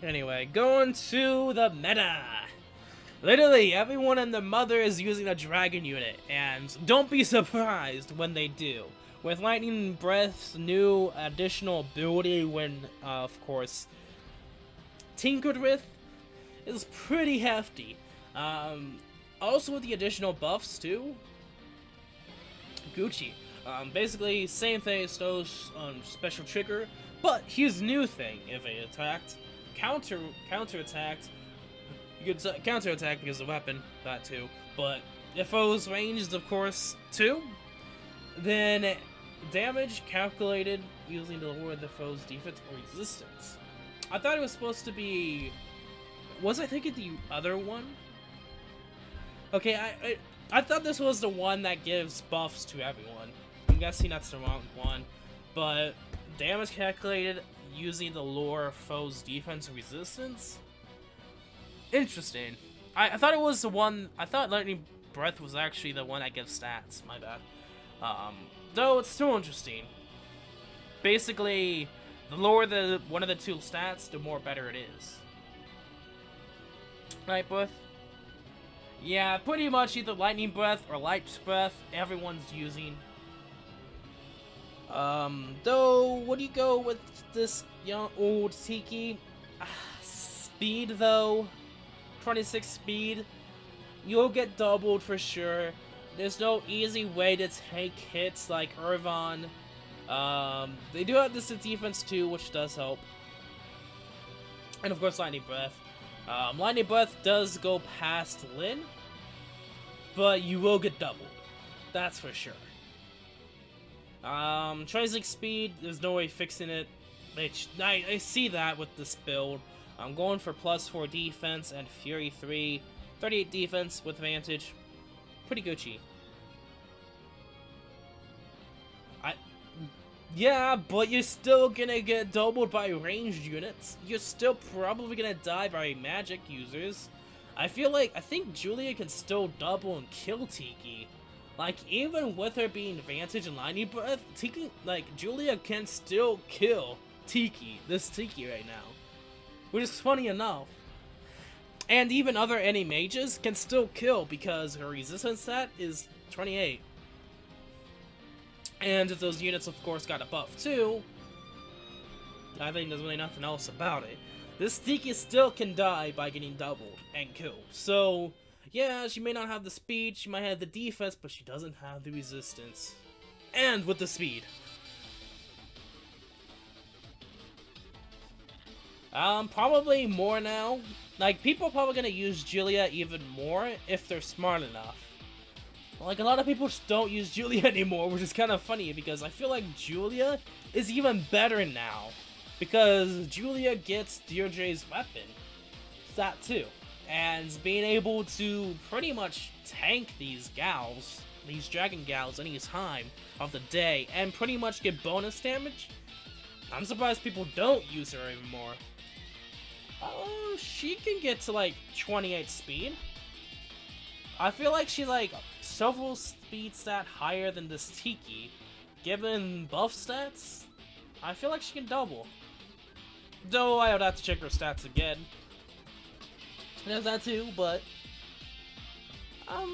Anyway, going to the meta. Literally, everyone and their mother is using a dragon unit, and don't be surprised when they do. With Lightning Breath's new additional ability when, of course, tinkered with, is pretty hefty. Also with the additional buffs, too. Gucci. Basically, same thing as those special trigger, but here's a new thing. If it attacked, counter-attacked, you could counter-attack because of the weapon, that too. But if foes ranged, of course, too, then damage calculated using the lower the foe's defense or resistance. I thought it was supposed to be... Was I thinking the other one? Okay, I thought this was the one that gives buffs to everyone. I'm guessing that's the wrong one. But damage calculated using the lower foe's defense or resistance? Interesting. I thought it was the one... I thought Lightning Breath was actually the one that gives stats. My bad. Though it's still interesting. Basically, the lower the one of the two stats, the more better it is. Right, Breath? Yeah, pretty much either Lightning Breath or Light Breath everyone's using. Though, what do you go with this young old Tiki? Speed, though. 26 speed. You'll get doubled for sure. There's no easy way to take hits like Irvon. They do have this defense too, which does help. And of course, Lightning Breath. Lightning Breath does go past Lin, but you will get doubled. That's for sure. 26 speed, there's no way fixing it. I see that with this build. I'm going for plus 4 defense and Fury 3. 38 defense with advantage. Pretty Gucci. Yeah, but you're still gonna get doubled by ranged units. You're still probably gonna die by magic users. I think Julia can still double and kill Tiki. Like, even with her being advantage and lightning breath, Tiki, like, Julia can still kill this Tiki right now. Which is funny enough. And even other any mages can still kill because her resistance stat is 28. And if those units, of course, got a buff too, I think there's really nothing else about it. This Tiki still can die by getting doubled and killed. So, yeah, she may not have the speed, she might have the defense, but she doesn't have the resistance. And with the speed. Probably more now. Like, people are probably gonna use Julia even more if they're smart enough. Like, a lot of people just don't use Julia anymore, which is kind of funny, because I feel like Julia is even better now. Because Julia gets Deirdre's weapon. That too. And being able to pretty much tank these gals, these dragon gals, any time of the day, and pretty much get bonus damage. I'm surprised people don't use her anymore. Oh, she can get to like 28 speed. I feel like she's like several speed stat higher than this Tiki. Given buff stats, I feel like she can double. Though I would have to check her stats again. There's that too, but I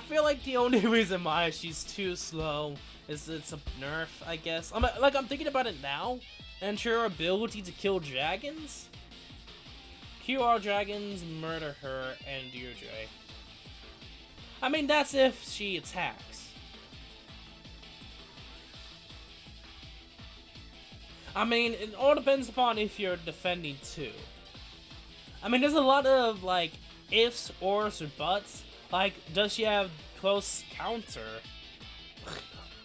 feel like the only reason why she's too slow is it's a nerf, I guess. I'm thinking about it now, and her ability to kill dragons. QR dragons, murder her, and Deirdre. I mean, that's if she attacks. I mean, it all depends upon if you're defending too. I mean, there's a lot of, like, ifs, ors, or buts. Like, does she have close counter?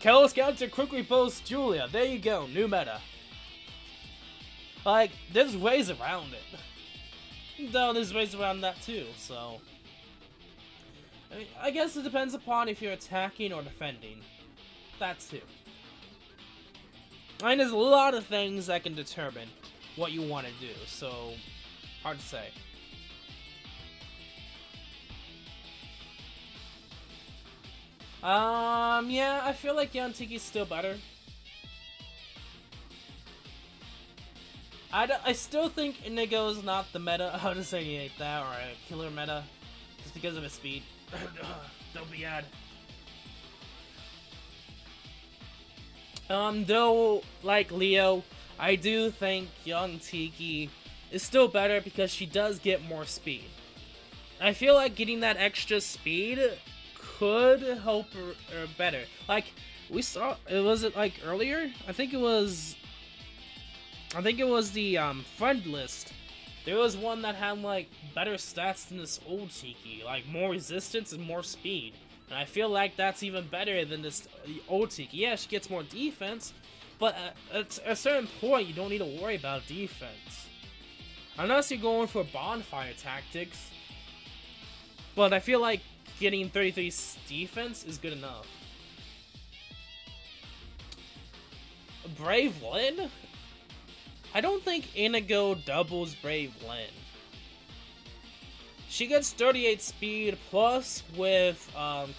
Close counter quickly post Julia. There you go, new meta. Like, there's ways around it. Though there's ways around that too, so... I mean, I guess it depends upon if you're attacking or defending. That too. I mean, there's a lot of things that can determine what you want to do, so... hard to say. Yeah, I feel like Young Tiki's still better. I still think Inigo's not the meta. I'll just say that, or a killer meta. Just because of his speed. Don't be ad. Though, like Leo, I do think Young Tiki is still better because she does get more speed. I feel like getting that extra speed could help her better. Like, we saw, was it like earlier? I think it was the friend list. There was one that had like better stats than this old Tiki, like more resistance and more speed. And I feel like that's even better than this old Tiki. Yeah, she gets more defense, but at a certain point, you don't need to worry about defense. Unless you're going for bonfire tactics. But I feel like getting 33 defense is good enough. Brave Lyn? I don't think Inigo doubles Brave Lyn. She gets 38 speed plus with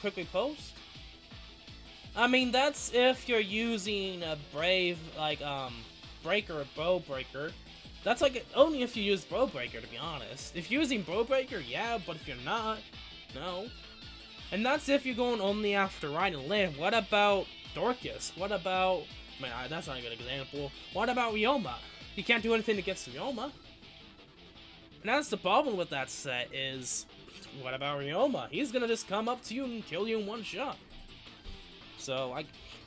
quickly post. I mean, that's if you're using a Brave, like, breaker or bow breaker. That's like only if you use bow breaker, to be honest. If you're using bow breaker, yeah, but if you're not, no. And that's if you're going only after Ryan and Lyn. What about Dorcas? What about, I mean, that's not a good example. What about Ryoma? You can't do anything against Ryoma. And that's the problem with that set is, what about Ryoma? He's gonna just come up to you and kill you in one shot. So,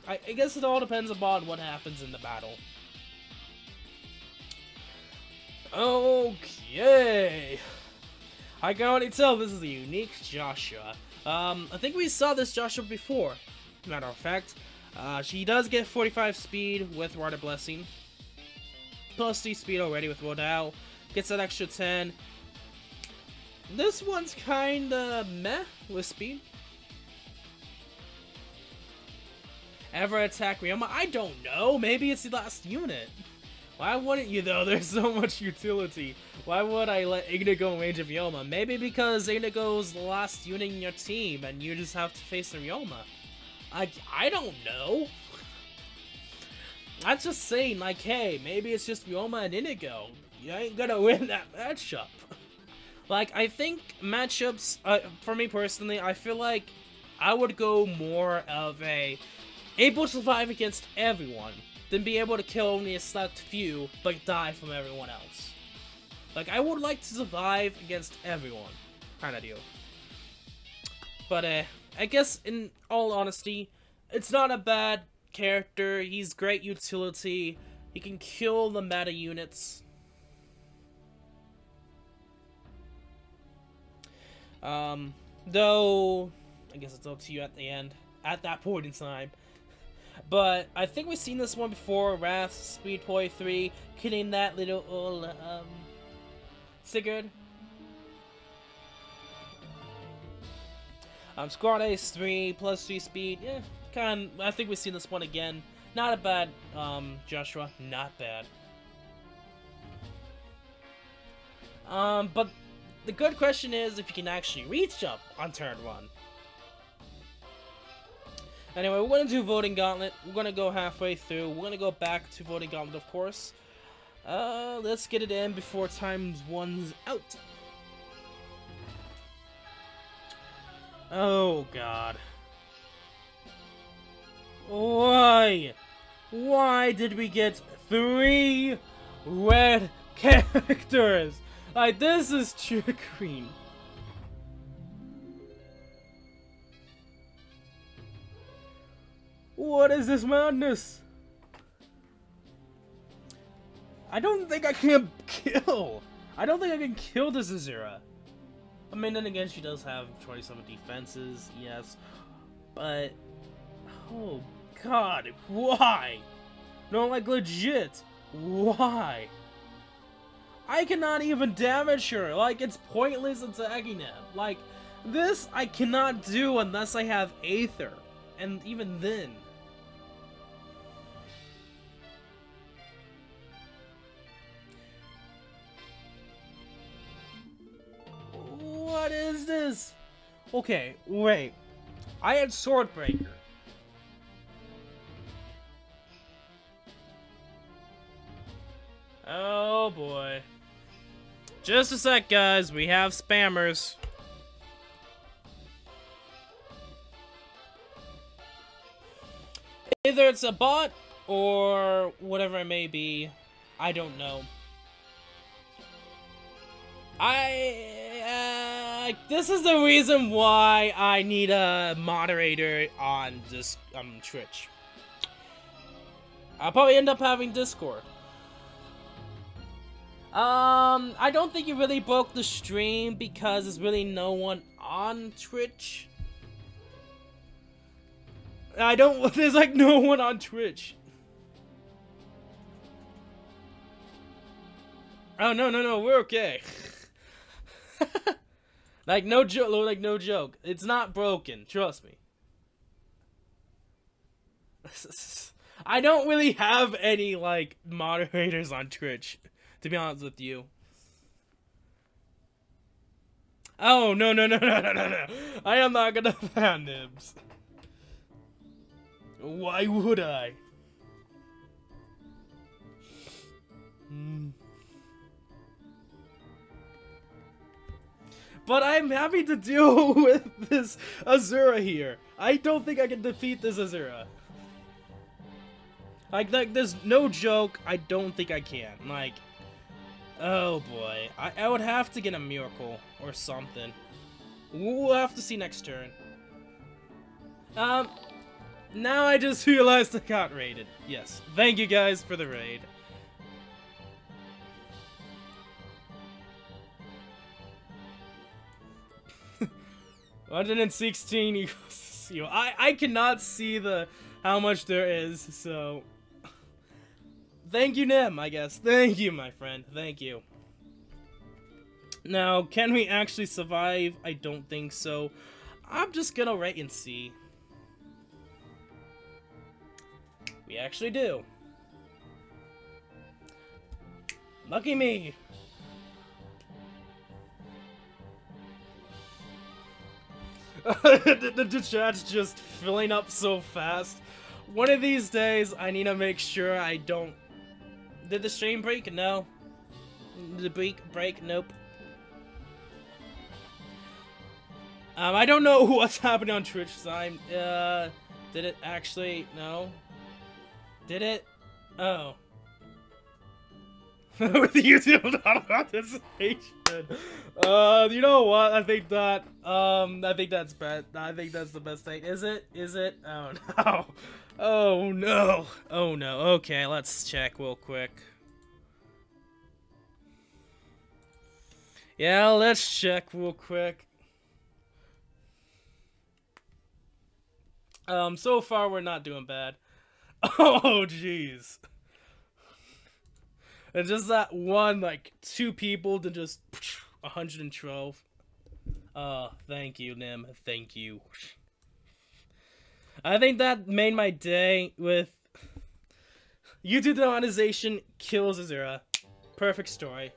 I guess it all depends upon what happens in the battle. Okay. I can already tell this is a unique Joshua. I think we saw this Joshua before, matter of fact. She does get 45 speed with Water Blessing. Plus 3 speed already with Rodao. Gets that extra 10. This one's kinda meh with speed. Ever attack Ryoma? I don't know. Maybe it's the last unit. Why wouldn't you though? There's so much utility. Why would I let Igna go in range of Ryoma? Maybe because Igna goes the last unit in your team and you just have to face the Ryoma. I don't know. I'm just saying, like, hey, maybe it's just Ryoma and Inigo. You ain't gonna win that matchup. Like, I think matchups, for me personally, I feel like I would go more of able to survive against everyone than be able to kill only a select few, but die from everyone else. Like, I would like to survive against everyone, kind of deal. But, I guess, in all honesty, it's not a bad character. He's great utility. He can kill the meta units. Though, I guess it's up to you at the end, at that point in time. But I think we've seen this one before. Wrath, Speed Poi 3, killing that little Sigurd. Squad Ace 3 plus 3 speed. Yeah, I think we've seen this one again. Not a bad Joshua, not bad. But the good question is if you can actually reach up on turn 1. Anyway, we're going to do Voting Gauntlet. We're going to go halfway through. We're going to go back to Voting Gauntlet, of course. Let's get it in before times 1's out. Oh, God. Why? Why did we get 3 red characters? Like, this is trickery. What is this madness? I don't think I can kill. I don't think I can kill this Azura. I mean, then again, she does have 27 defenses, yes. But, oh God, why? No, like legit, why? I cannot even damage her. Like, it's pointless attacking him. Like, this I cannot do unless I have Aether. And even then. What is this? Okay, wait. I had Swordbreaker. Oh boy. Just a sec, guys. We have spammers. Either it's a bot or whatever it may be. I don't know. This is the reason why I need a moderator on this Twitch. I'll probably end up having Discord. I don't think you really broke the stream because there's really no one on Twitch. There's like no one on Twitch. Oh, no, we're okay. Like, no joke. It's not broken, trust me. I don't really have any, like, moderators on Twitch, to be honest with you. Oh, no. I am not gonna ban Nibs. Why would I? But I'm happy to deal with this Azura here. I don't think I can defeat this Azura. Like, there's no joke, I don't think I can. Like, oh boy. I would have to get a miracle or something. We'll have to see next turn. Now I just realized I got raided. Yes. Thank you guys for the raid. $116 equals 0. I cannot see how much there is, so thank you, Nim, I guess. Thank you, my friend. Thank you. Now, can we actually survive? I don't think so. I'm just gonna wait and see. We actually do. Lucky me. the chat's just filling up so fast. One of these days, I need to make sure I don't... Did the stream break? No. Did the break? Nope. I don't know what's happening on Twitch time. Did it actually? No. Did it? Oh. With the YouTube monetization. You know what? I think that's bad. I think that's the best thing. Is it? Is it? Oh no. Oh no. Oh no. Okay, let's check real quick. Yeah, let's check real quick. So far we're not doing bad. Oh jeez. And just that one, like, 2 people to just 112. Thank you, Nim. Thank you. I think that made my day with YouTube demonetization kills Azura. Perfect story.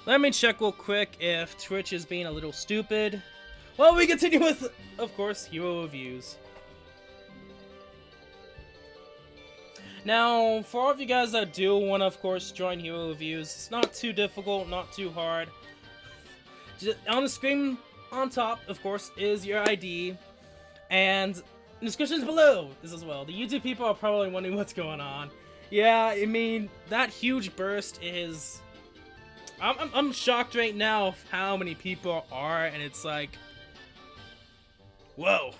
Let me check real quick if Twitch is being a little stupid. Well, we continue with, of course, Hero Reviews. Now, for all of you guys that do want to, of course, join Hero Reviews, it's not too difficult, not too hard. Just on the screen on top, of course, is your ID, and in the descriptions below is as well. The YouTube people are probably wondering what's going on. Yeah, I mean, that huge burst is... I'm shocked right now of how many people are, and it's like... Whoa.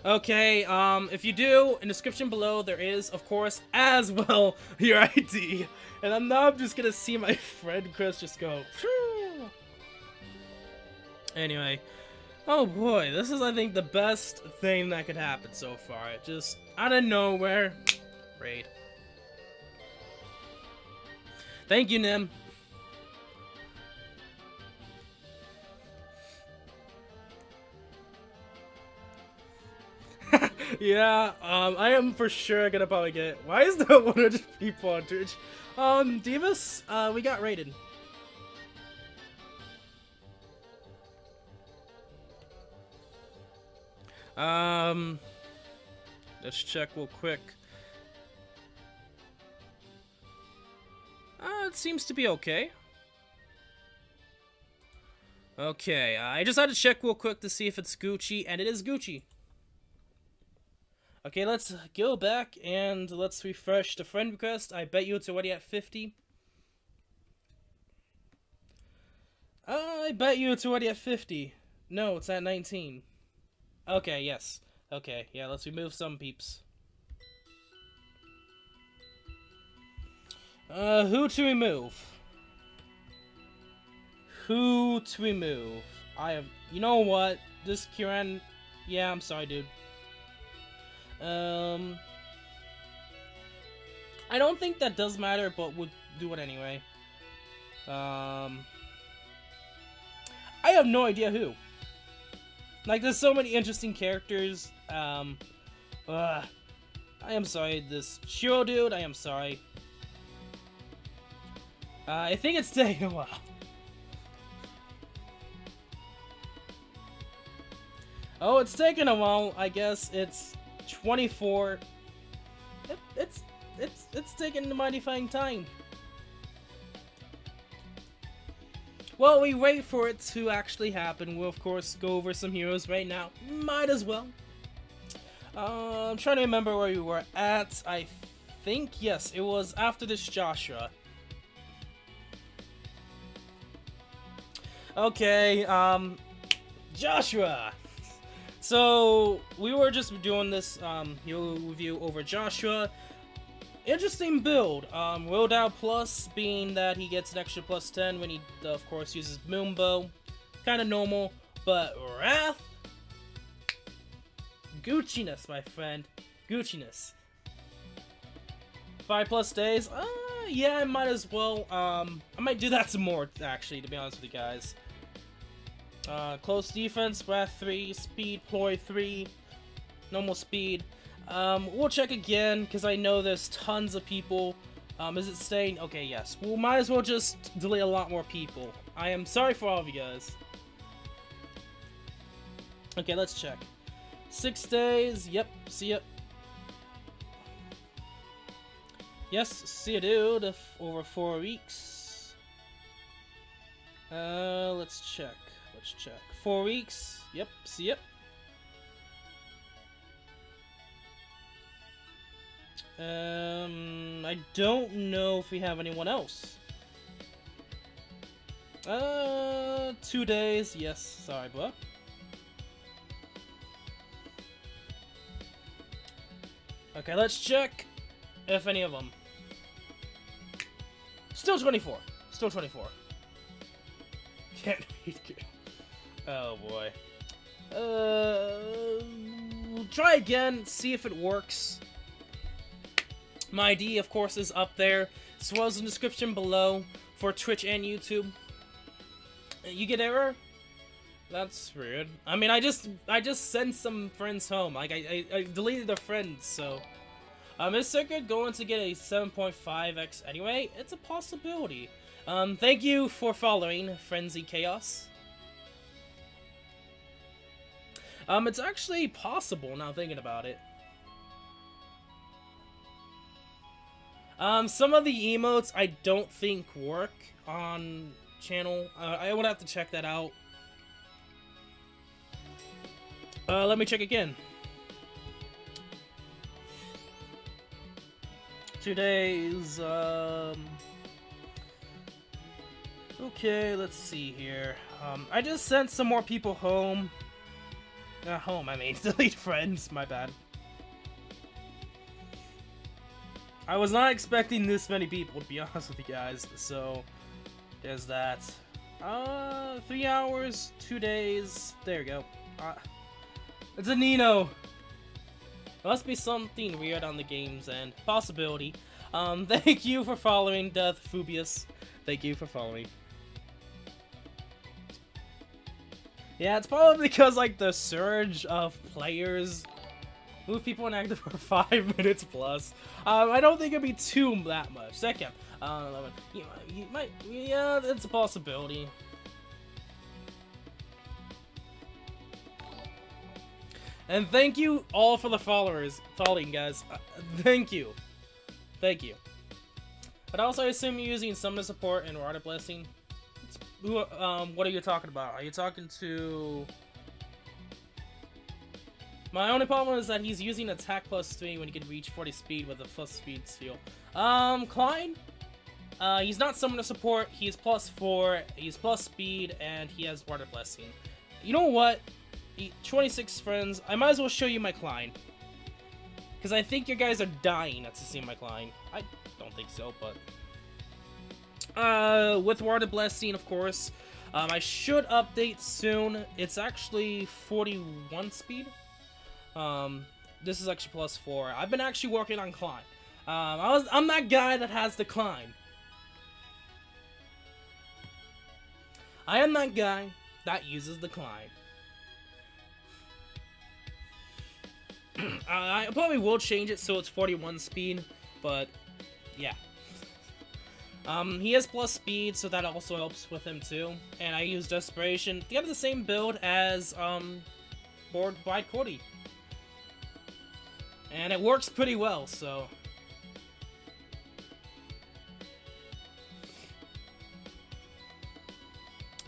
Okay, if you do, in the description below, there is, of course, as well, your ID. And now I'm just gonna see my friend Chris just go, phew. Anyway. Oh boy, this is, I think, the best thing that could happen so far. Just, out of nowhere, raid. Thank you, Nim. Yeah, I am for sure gonna probably get... Why is there 100 people on Twitch? Divas, we got raided. Let's check real quick. It seems to be okay. Okay, I just had to check real quick to see if it's Gucci, and it is Gucci. Okay, let's go back and let's refresh the friend request. I bet you it's already at 50. I bet you it's already at 50. No, it's at 19. Okay, yes. Okay, yeah, let's remove some peeps. Who to remove? Who to remove? You know what? This Kiran... Yeah, I'm sorry, dude. I don't think that does matter, but we'll do it anyway. I have no idea who. Like, there's so many interesting characters. I am sorry, this Shiro dude, I am sorry. I think it's taking a while. Oh, it's taking a while, I guess. It's 24. It's taking the mighty fine time. Well, we wait for it to actually happen. We'll of course go over some heroes right now. Might as well. I'm trying to remember where we were at. I think, yes, it was after this Joshua. Okay, Joshua! So, we were just doing this hero review over Joshua. Interesting build. Rolled out plus, being that he gets an extra plus 10 when he, of course, uses Moonbow. Kind of normal, but Wrath? Gucci-ness, my friend. Gucci-ness. 5+ days? Yeah, I might as well. I might do that some more, actually, to be honest with you guys. Close defense, breath 3, speed, ploy 3, normal speed. We'll check again, because I know there's tons of people. Is it staying? Okay, yes. We might as well just delete a lot more people. I am sorry for all of you guys. Okay, let's check. 6 days, yep, see ya. Yes, see ya, dude, over 4 weeks. Let's check. 4 weeks, yep, see ya. I don't know if we have anyone else. 2 days, yes, sorry, bro. Okay, let's check if any of them. Still 24. Still 24. Can't beat it. Oh boy. We'll try again, see if it works. My ID, of course, is up there, as well as in the description below for Twitch and YouTube. You get error? That's weird. I mean, I just sent some friends home. Like, I deleted their friends, so... is Circuit going to get a 7.5x anyway? It's a possibility. Thank you for following Frenzy Chaos. It's actually possible, now thinking about it. Some of the emotes I don't think work on channel. I would have to check that out. Let me check again. Today's, okay, let's see here. I just sent some more people home. Home, I mean, delete friends, my bad. I was not expecting this many people, to be honest with you guys, so there's that. 3 hours, 2 days, there you go. It's a Nino! Must be something weird on the game's end. Possibility. Thank you for following, Death Phobius. Thank you for following. Yeah, it's probably because, like, the surge of players move people inactive for 5 minutes plus. I don't think it'd be that much. Second, 11. You might, yeah, it's a possibility. And thank you all for the following, guys. Thank you. Thank you. But also, I assume you're using Summon Support and Water Blessing. What are you talking about? Are you talking to... My only problem is that he's using attack plus 3 when he can reach 40 speed with a plus speed steal. Klein? He's not Summoner Support, he's plus 4, he's plus speed, and he has Water Blessing. You know what? 26 friends, I might as well show you my Klein. Because I think you guys are dying to see my Klein. I don't think so, but... with Water Blessing, of course. I should update soon. It's actually 41 speed. This is actually plus 4. I've been actually working on Climb. I'm that guy that has the Climb. I am that guy that uses the Climb. I probably will change it so it's 41 speed, but yeah. He has plus speed, so that also helps with him too. And I use Desperation. They have the same build as Board by Cody. And it works pretty well, so...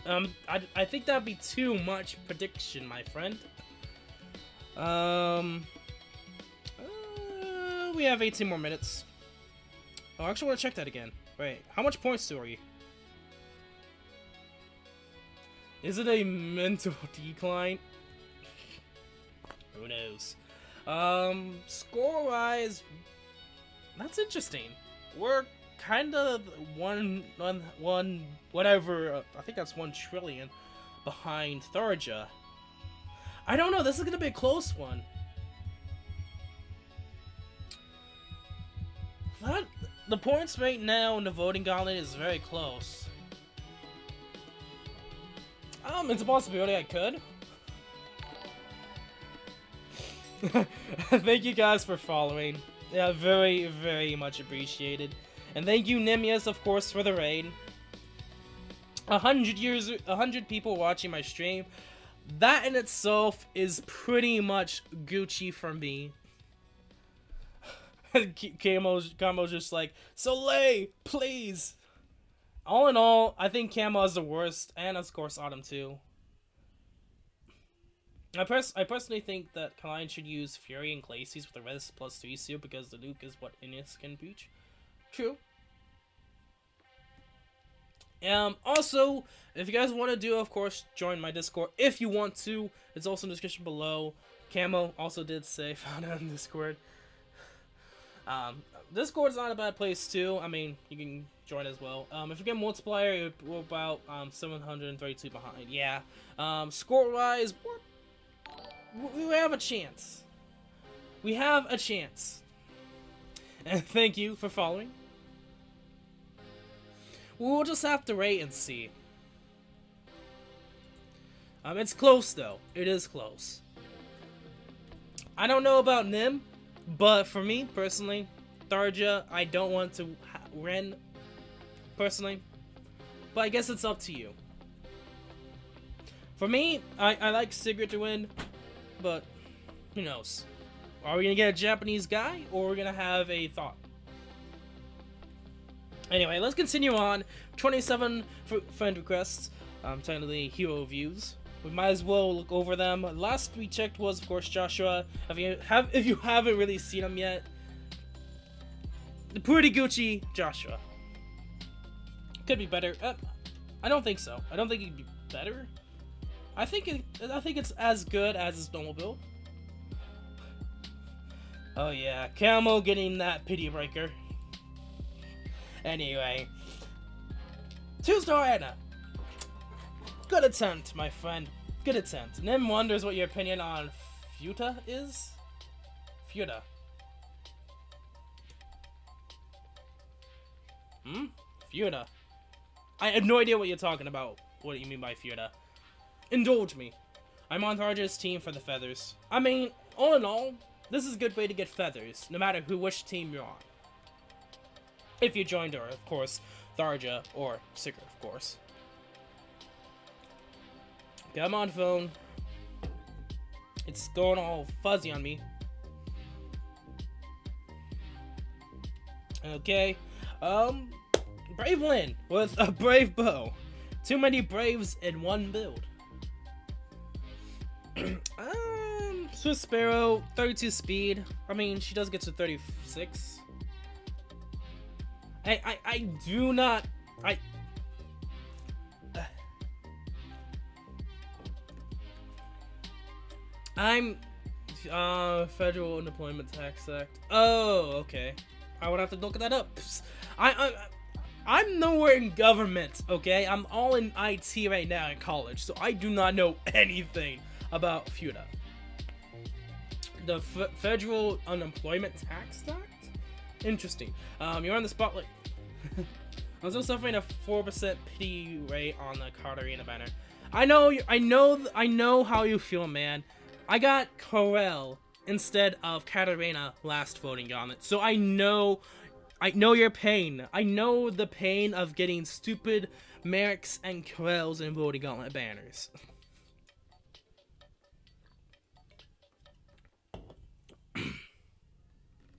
I think that'd be too much prediction, my friend. We have 18 more minutes. Oh, I actually want to check that again. Wait, how much points do we? Is it a mental decline? Who knows? Score-wise, that's interesting. We're kind of whatever, I think that's 1 trillion behind Thorja. I don't know, this is gonna be a close one. The points right now in the voting gauntlet is very close. It's a possibility I could. Thank you guys for following. Yeah, very, very much appreciated. And thank you, Nimius, of course, for the raid. 100 people watching my stream. That in itself is pretty much Gucci for me. Camo's just like, Soleil, please. All in all, I think Camo is the worst, and of course Autumn too. I personally think that Kalyan should use Fury and Glacies with the res plus 3 seal because the nuke is what Innis can reach. True. Also, if you guys want to do, of course, join my Discord. If you want to, it's also in the description below. Camo also did say found out in Discord. Discord's not a bad place too. I mean, you can join as well. If you get multiplier, we're about 732 behind. Yeah. Score-wise, we have a chance. We have a chance. And thank you for following. We'll just have to wait and see. It's close though. It is close. I don't know about Nim, but for me personally, Tharja, I don't want to Ren personally, but I guess it's up to you. For me, I like Sigrid to win, but who knows? Are we gonna get a Japanese guy, or are we gonna have a Thought? Anyway, let's continue on. 27 friend requests, technically hero reviews. We might as well look over them. Last we checked was, of course, Joshua. If you haven't really seen him yet, the pretty Gucci Joshua. Could be better. I don't think so. I don't think it'd be better. I think it's as good as his normal build. Oh yeah, Camo getting that pity breaker. Anyway, 2-star Anna. Good attempt, my friend. Good attempt. Nim wonders what your opinion on Futa is. Futa. Futa. I have no idea what you're talking about. What do you mean by Futa? Indulge me. I'm on Tharja's team for the feathers. I mean, all in all, this is a good way to get feathers, no matter which team you're on. If you joined her, of course, Tharja or Sigurd, of course. Okay, I'm on phone. It's going all fuzzy on me. Okay. Brave Lyn with a brave bow. Too many braves in one build. Swift Sparrow, 32 speed. I mean, she does get to 36. I do not. I'm Federal Unemployment Tax Act. Oh, okay. I would have to look that up. I'm nowhere in government, okay? I'm all in IT right now in college, so I do not know anything about Futa. The Federal Unemployment Tax Act? Interesting. You're on the spotlight. I'm still suffering a 4% pity rate on the Katarina banner. I know how you feel, man. I got Corel instead of Katarina last voting gauntlet, so I know your pain. I know the pain of getting stupid Merrick's and Corels in voting gauntlet banners.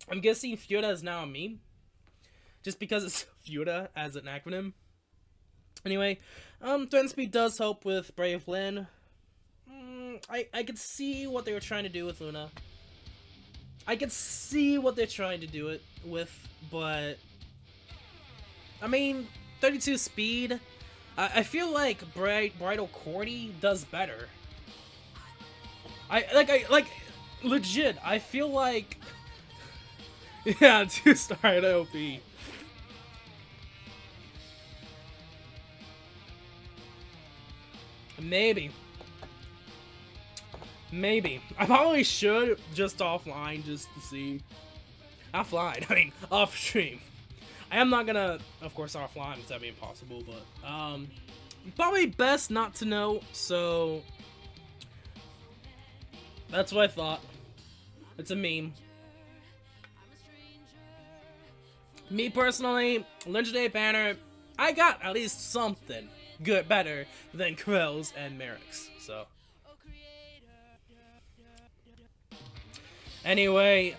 I'm guessing Futa is now a meme, just because it's Futa as an acronym. Anyway, Threat Speed does help with Brave Lyn. I could see what they were trying to do with Luna. I could see what they're trying to do it with, but I mean, 32 speed. I feel like Bridal Cordy does better. I legit. I feel like yeah, 2-star at OP. Maybe. I probably should just offline just to see. Offline, I mean, off stream. I am not gonna, of course, offline because that'd be impossible, but, probably best not to know, so that's what I thought. It's a meme. Me personally, Legendary Banner, I got at least something good, better than Krell's and Merrick's, so. Anyway,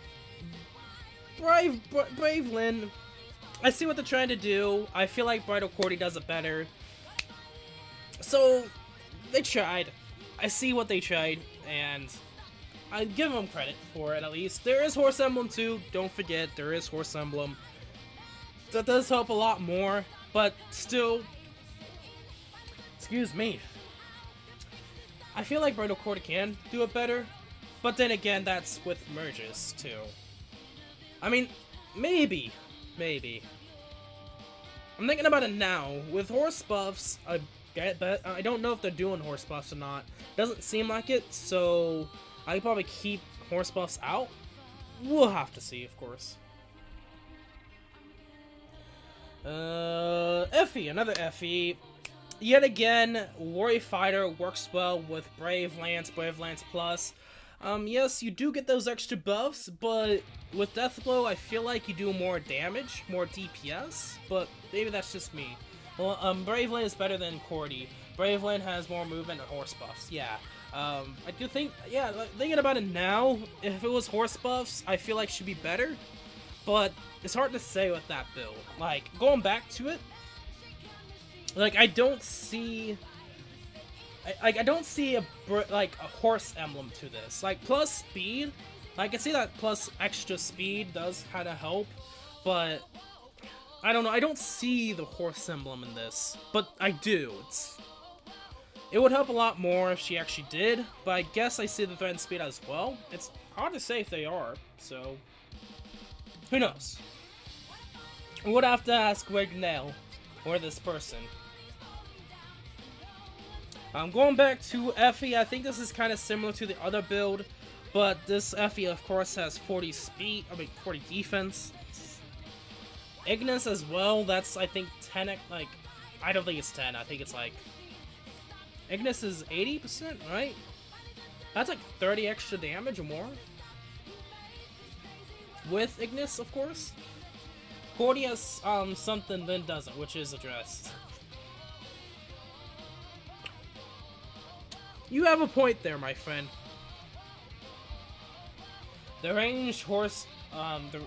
Brave Lynn, I see what they're trying to do. I feel like Bridal Cordy does it better. So, they tried. I see what they tried, and I give them credit for it at least. There is Horse Emblem too, don't forget, there is Horse Emblem. That does help a lot more, but still, excuse me. I feel like Bridal Cordy can do it better, but then again, that's with merges too. I mean, maybe. I'm thinking about it now. With horse buffs, I don't know if they're doing horse buffs or not. Doesn't seem like it, so I probably keep horse buffs out. We'll have to see, of course. Effie, another Effie. Yet again, Warrior Fighter works well with Brave Lance Plus. Yes, you do get those extra buffs, but with Deathblow, I feel like you do more damage, more DPS, but maybe that's just me. Well, Brave Lane is better than Cordy. Brave Lane has more movement and horse buffs, yeah. I do think, yeah, thinking about it now, if it was horse buffs, I feel like should be better, but it's hard to say with that build. Like, going back to it, like, I don't see... I don't see a horse emblem to this. Like, plus speed, I can see that plus extra speed does kind of help, but I don't know, I don't see the horse emblem in this, but I do. It would help a lot more if she actually did, but I guess I see the threat and speed as well. It's hard to say if they are, so who knows? We would have to ask Wignell or this person. Going back to Effie, I think this is kind of similar to the other build, but this Effie, of course, has 40 speed, 40 defense. Ignis as well, that's, I think, 10, like, I don't think it's 10, I think it's like, Ignis is 80%, right? That's like 30 extra damage or more. With Ignis, of course. Cordy has, something then doesn't, which is addressed. You have a point there, my friend. The ranged horse, the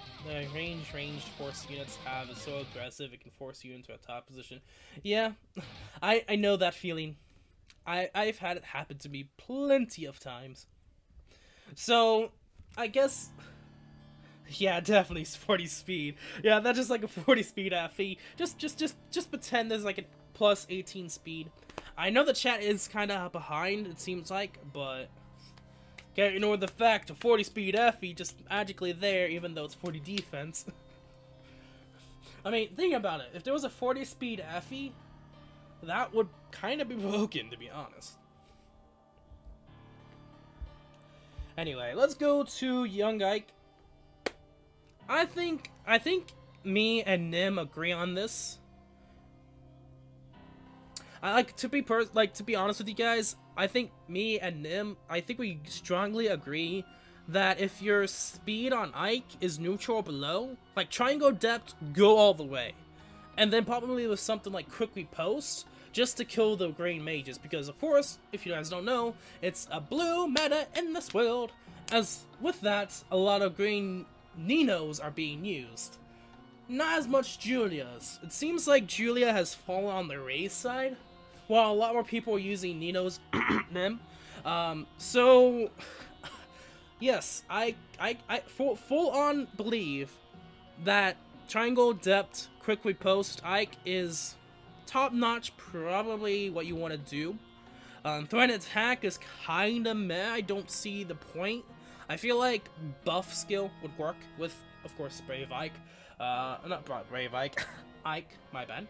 ranged horse units have is so aggressive it can force you into a top position. Yeah, I know that feeling. I've had it happen to me plenty of times. So, I guess, yeah, definitely 40 speed. Yeah, that's just like a 40 speed Effie. Just pretend there's like a plus 18 speed. I know the chat is kind of behind, it seems like, but can't ignore the fact of 40 speed Effie just magically there, even though it's 40 defense. I mean, think about it. If there was a 40 speed Effie, that would kind of be broken, to be honest. Anyway, let's go to Young Ike. I think me and Nim agree on this. To be honest with you guys, I think me and Nim, I think we strongly agree that if your speed on Ike is neutral or below, like Triangle Depth, go all the way. And then probably with something like Quick Riposte, just to kill the green mages, because of course, if you guys don't know, it's a blue meta in this world. As with that, a lot of green Ninos are being used. Not as much Julia's. It seems like Julia has fallen on the Raze side, while a lot more people are using Nino's Nim. So yes, I full on believe that Triangle Depth Quick Riposte Ike is top notch, probably what you want to do. Threat Attack is kinda meh, I don't see the point. I feel like buff skill would work with, of course, Brave Ike. Not Brave Ike, Ike, my bad.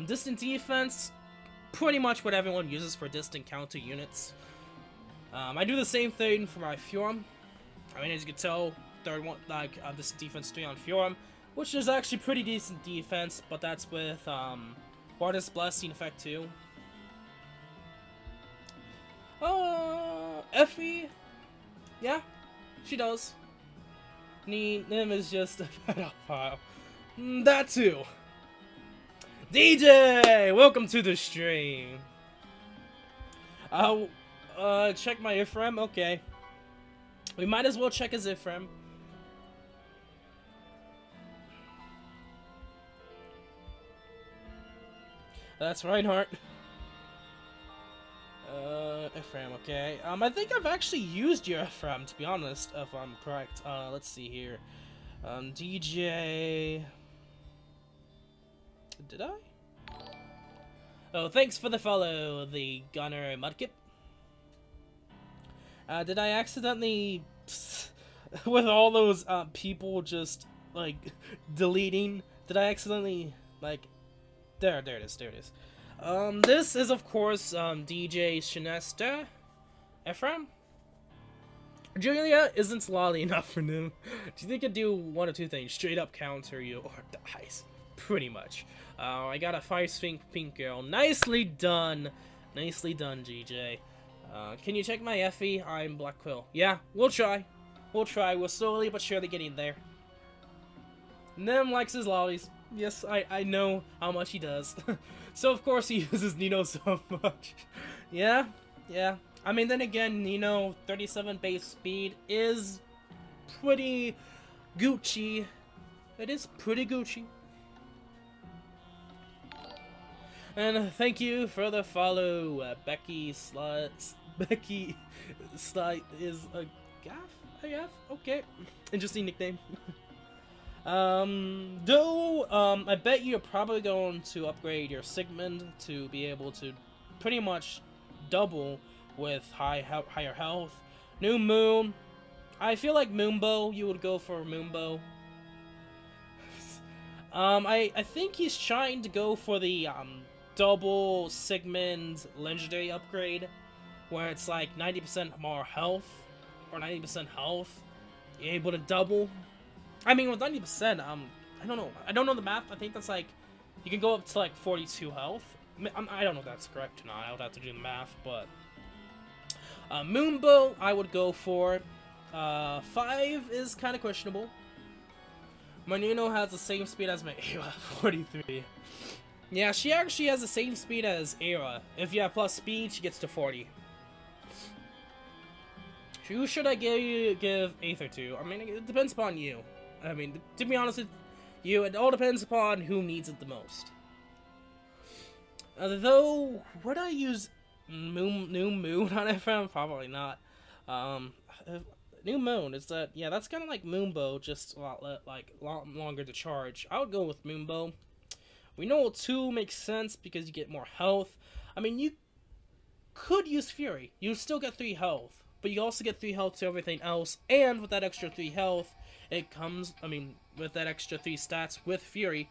Distant defense, pretty much what everyone uses for distant counter units. I do the same thing for my Furum. I mean, as you can tell, third one, like, this defense 3 on Furum, which is actually pretty decent defense, but that's with, well, Bardic Blessing effect too. Effie, yeah, she does. Nim is just a pedophile. That too. DJ, welcome to the stream. Check my Ifrem. Okay, we might as well check his Ifrem. That's Reinhardt. Ephraim, okay. I think I've actually used your Ephraim, to be honest, if I'm correct. Let's see here. DJ... Did I? Oh, thanks for the follow, the Gunner Mudkip. Did I accidentally... with all those, people just, like, deleting, did I accidentally, like... There it is. This is, of course, DJ Shinesta Ephraim. Julia isn't lolly enough for Nim. Do you think I'd do one or two things? Straight up counter you or dies. Pretty much. I got a Fire Sphinx Pink Girl. Nicely done. Nicely done, GJ. Can you check my Effie? I'm Black Quill. Yeah, we'll try. We'll try. We're slowly but surely getting there. Nim likes his lollies. Yes, I know how much he does. So, of course, he uses Nino so much. Yeah. I mean, then again, Nino, 37 base speed is pretty Gucci. It is pretty Gucci. And thank you for the follow, Becky Sluts. Becky Slut is a gaff, I guess? Okay. Interesting nickname. I bet you're probably going to upgrade your Sigmund to be able to pretty much double with higher health. New Moon. I feel like Moonbow, you would go for Moonbow. I think he's trying to go for the, double Sigmund legendary upgrade, where it's like 90% more health, or 90% health, you're able to double. I mean, with 90%, I don't know. I don't know the math. I think that's like, you can go up to like 42 health. I don't know if that's correct or not. I would have to do the math, but... Moonbow, I would go for. 5 is kind of questionable. My Nino has the same speed as my Era, 43. Yeah, she actually has the same speed as Era. If you have plus speed, she gets to 40. Who should I give Aether to? I mean, it depends upon you. I mean, to be honest with you, it all depends upon who needs it the most. Though, would I use New Moon on FM? Probably not. New Moon is that, yeah, that's kind of like Moonbow, just a lot longer to charge. I would go with Moonbow. We know 2 makes sense because you get more health. I mean, you could use Fury. You still get 3 health, but you also get 3 health to everything else, and with that extra 3 health, it comes, I mean, with that extra 3 stats with Fury,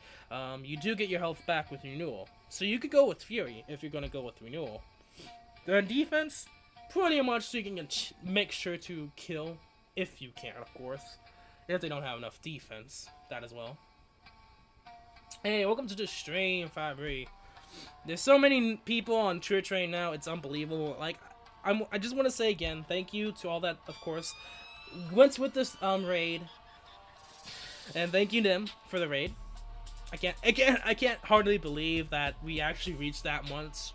you do get your health back with Renewal. So you could go with Fury if you're going to go with Renewal. Then defense, pretty much so you can make sure to kill, if you can, of course. If they don't have enough defense, that as well. Hey, welcome to the stream, Fabry. There's so many people on Twitch right now, it's unbelievable. Like, I just want to say again, thank you to all that, of course, went with this raid. And thank you to them for the raid. I can't hardly believe that we actually reached that once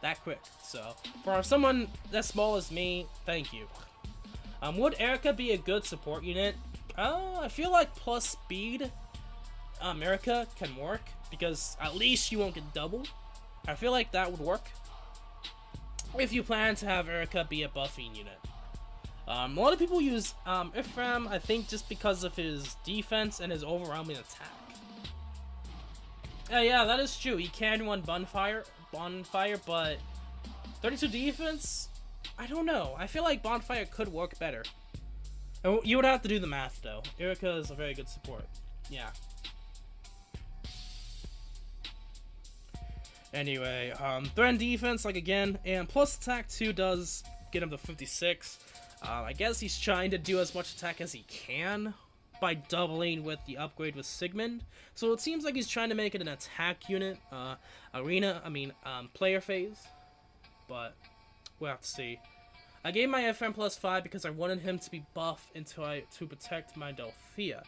that quick. So for someone as small as me, thank you. Would Erica be a good support unit? I feel like plus speed, Erica can work because at least you won't get double. I feel like that would work if you plan to have Erica be a buffing unit. A lot of people use Ephraim, I think, just because of his defense and his overwhelming attack. Yeah, that is true. He can run bonfire, but 32 defense? I don't know. I feel like bonfire could work better. You would have to do the math, though. Erica is a very good support. Yeah. Anyway, threat and defense, like, again, and plus attack 2 does get him to 56. I guess he's trying to do as much attack as he can. by doubling with the upgrade with Sigmund. So it seems like he's trying to make it an attack unit, player phase. But we'll have to see. I gave my FM +5 because I wanted him to be buff to protect my Delphia.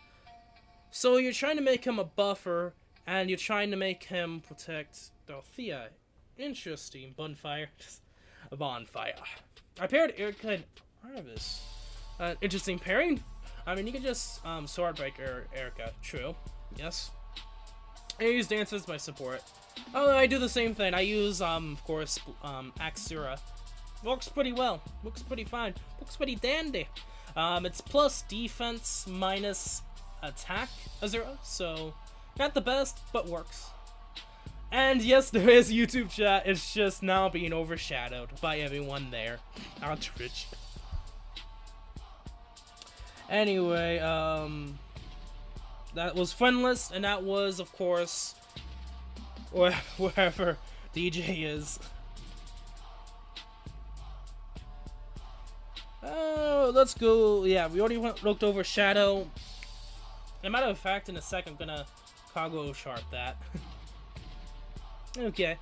So you're trying to make him a buffer, and you're trying to make him protect Delphia. Interesting. Bonfire. A bonfire. I paired Erica and Arvis. Interesting pairing. I mean, you can just sword break Erica. True. Yes. I use Dance as my support. Oh, I do the same thing. I use, of course, Axura. Works pretty well. Looks pretty fine. Looks pretty dandy. It's plus defense minus attack Azura, so not the best, but works. And yes, there is YouTube chat. It's just now being overshadowed by everyone there on Twitch. Anyway, that was Friendless, and that was, of course, wherever DJ is. Oh, let's go. Yeah, we already looked over Shadow. As a matter of fact, in a sec, I'm gonna cargo sharp that. Okay.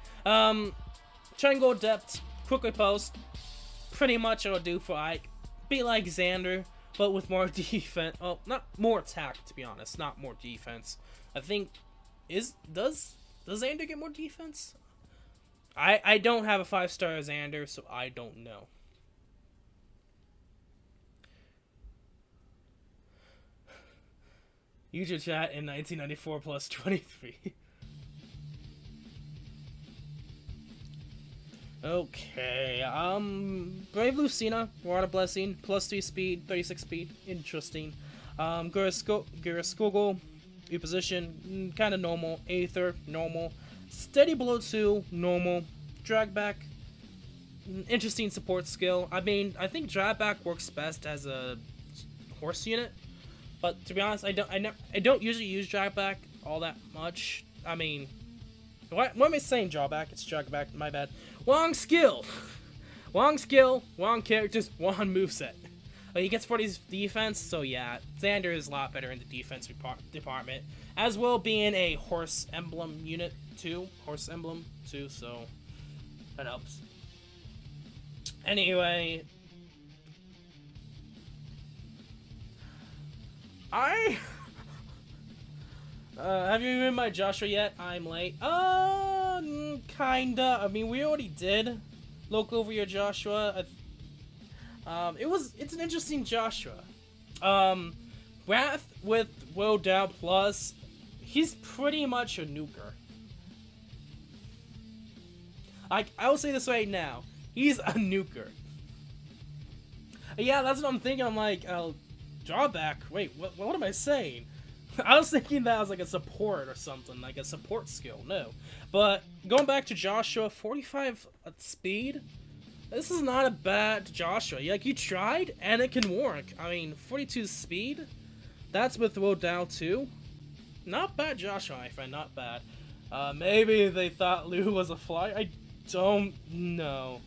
Triangle depth, quickly post. Pretty much it'll do for Ike. Be like Xander, but with more defense. Oh, not more attack, to be honest. Not more defense. I think does Xander get more defense? I don't have a 5-star Xander, so I don't know. YouTube chat in 1994 plus 23. Okay, Brave Lucina, Water Blessing, +3 speed, 36 speed, interesting. Giraskogel, Reposition, kinda normal. Aether, normal. Steady below 2, normal. Drag back, interesting support skill. I mean, I think drag back works best as a horse unit. But to be honest, I don't usually use drag back all that much. I mean, what am I saying? Drawback? It's drag back. My bad. Wrong skill. Wrong skill. Wrong characters. Wrong moveset. He gets 40 defense, so yeah, Xander is a lot better in the defense department, as well being a horse emblem unit too. Horse emblem too, so that helps. Anyway. Have you been by Joshua yet? I'm late. Kinda. I mean, we already did look over your Joshua. It's an interesting Joshua. Wrath with Will Down Plus, he's pretty much a nuker. I will say this right now. He's a nuker. Yeah, that's what I'm thinking. I'm like, drawback. Wait, what am I saying? I was thinking that was like a support or something, like a support skill. No. But going back to Joshua, 45 speed. This is not a bad Joshua. Like, you tried and it can work. I mean, 42 speed. That's with Will Down too. Not bad Joshua, my friend, not bad. Maybe they thought Lou was a fly. I don't know.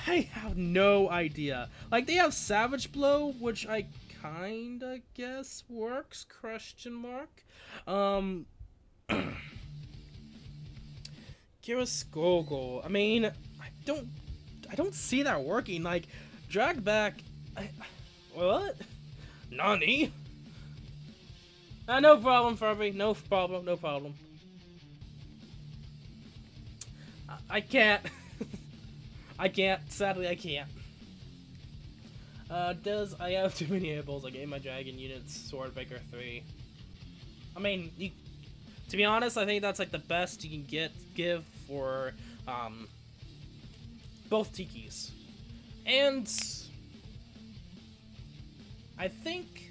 I have no idea. Like, they have Savage Blow, which I kinda guess works, question mark. Giraskogel. I mean, I don't see that working. Like, drag back. What? Nani? No problem, Furby. No problem. No problem. I can't. I can't. Sadly, I can't. I have too many apples. I gave my dragon units Swordbreaker 3. I mean, to be honest, I think that's like the best you can give for both Tikis. And I think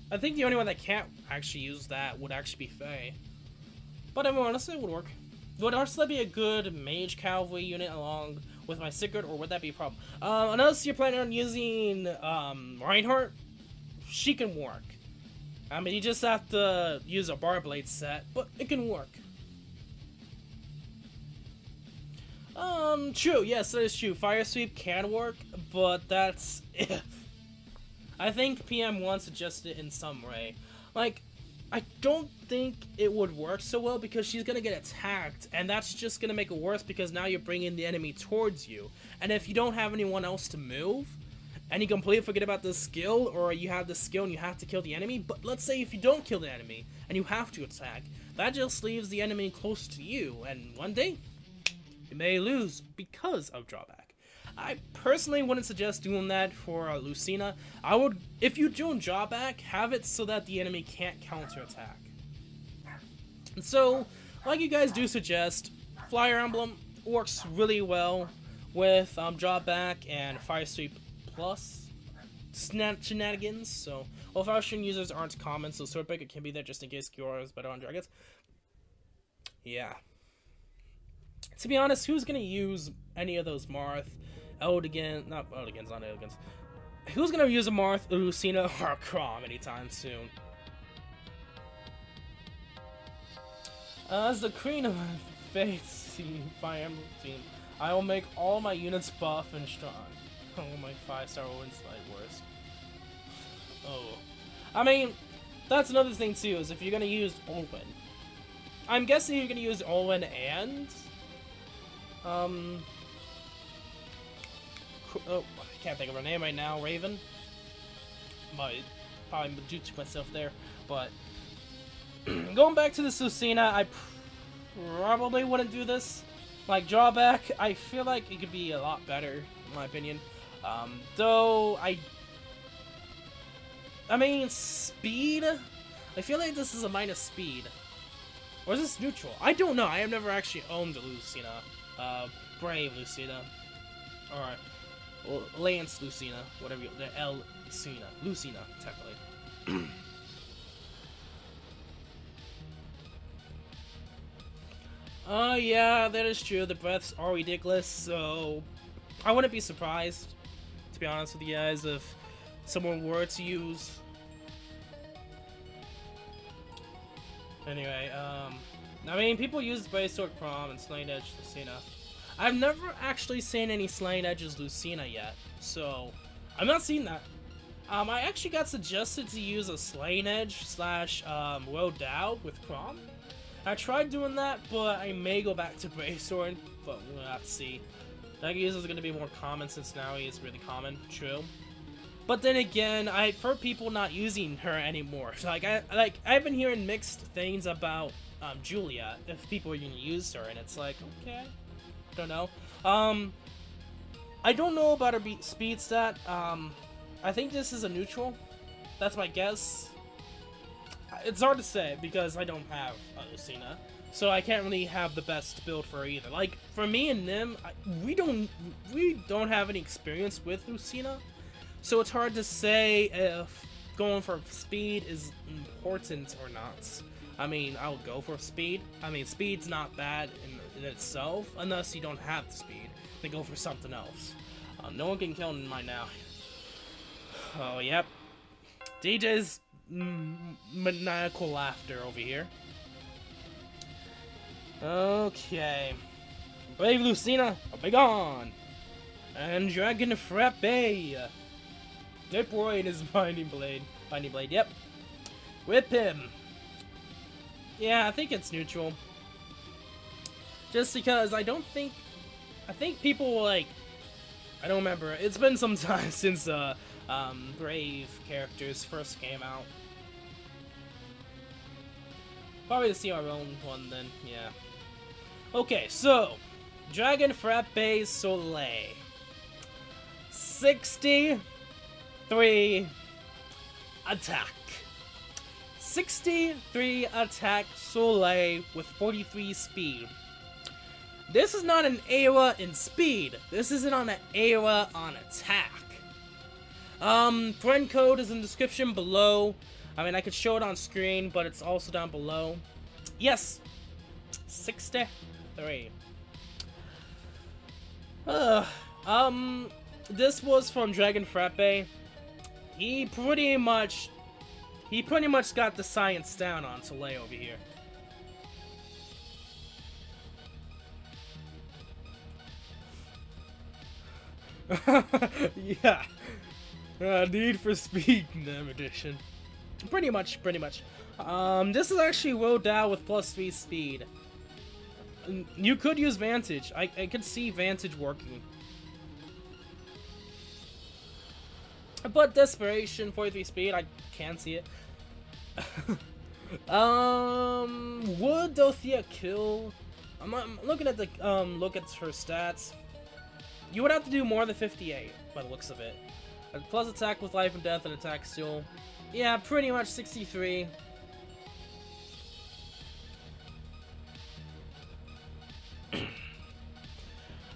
the only one that can't actually use that would actually be Faye. But I mean, honestly, it would work. Would honestly be a good mage cavalry unit along with my Sigurd, or would that be a problem? Unless you're planning on using Reinhardt, she can work. I mean, you just have to use a bar blade set, but it can work. True, yes, that is true. Fire Sweep can work, but that's if. I think PM1 suggested it in some way. Like, I don't think it would work so well because she's gonna get attacked, and that's just gonna make it worse because now you're bringing the enemy towards you. And if you don't have anyone else to move, and you completely forget about the skill, or you have the skill and you have to kill the enemy, but let's say if you don't kill the enemy, and you have to attack, that just leaves the enemy close to you, and one day, you may lose because of drawback. I personally wouldn't suggest doing that for Lucina. I would, if you do drawback, have it so that the enemy can't counterattack. And so, like you guys do suggest, Flyer Emblem works really well with drawback and Fire Sweep Plus shenanigans. So, well, Fire Stream users aren't common, so Sword Breaker can be there just in case Kiora is better on dragons. Yeah. To be honest, who's gonna use any of those Marth? Not Elegans. Who's gonna use a Marth, a Lucina, or a Chrom anytime soon? As the Queen of Faith Fire Emblem team, I will make all my units buff and strong. Oh, my 5-star win slide worst. Oh. I mean, that's another thing too, is if you're gonna use Olwen. I'm guessing you're gonna use Olwen and oh, I can't think of her name right now. Raven. Might probably do to myself there, but going back to this Lucina, I probably wouldn't do this. Like drawback, I feel like it could be a lot better, in my opinion. Though I mean, speed. I feel like this is a minus speed, or is this neutral? I don't know. I have never actually owned a Lucina. Brave Lucina, or Lance Lucina, whatever you, the L Lucina, technically. Yeah, that is true. The breaths are ridiculous, so I wouldn't be surprised, to be honest with you guys, if someone were to use. Anyway, I mean, people use Brave Sword Chrom and Slaying Edge Lucina. I've never actually seen any Slaying Edges Lucina yet, so I'm not seeing that. I actually got suggested to use a Slaying Edge slash Rodao with Chrom. I tried doing that, but I may go back to Brave Sword, but we'll have to see. That user is going to be more common since now he is really common, true. But then again, I've heard people not using her anymore. So I've been hearing mixed things about Julia, if people are going to use her, and it's like, okay, don't know. I don't know about her speed stat. I think this is a neutral. That's my guess. It's hard to say because I don't have Lucina, so I can't really have the best build for her either. Like for me and Nim, we don't have any experience with Lucina, so it's hard to say if going for speed is important or not. I mean, I'll go for speed. I mean, speed's not bad in itself, unless you don't have the speed. Then go for something else. No one can kill mine now. Oh, yep. DJ's maniacal laughter over here. Okay. Brave Lucina, be gone! And Dragon Frappe! Deploy his Binding Blade. Binding Blade, yep. Whip him! Yeah, I think it's neutral. Just because I think people will, like, I don't remember. It's been some time since Brave characters first came out. Probably to see our own one then, yeah. Okay, so Dragon Frappe Soleil. 63 attack. 63 attack Soleil with 43 speed. This is not an era in speed. This isn't on an era on attack. Friend code is in the description below. I mean, I could show it on screen, but it's also down below. Yes, 63. This was from Dragon Frappe. He pretty much got the science down on Soleil over here. Yeah. Need for Speed Nem edition. Pretty much. This is actually rolled out with +3 speed. You could use Vantage. I could see Vantage working. But Desperation, 43 speed, I can't see it. Would Dorothea kill? I'm looking at the look at her stats. You would have to do more than 58 by the looks of it. Plus attack with life and death and attack steal. Yeah, pretty much 63.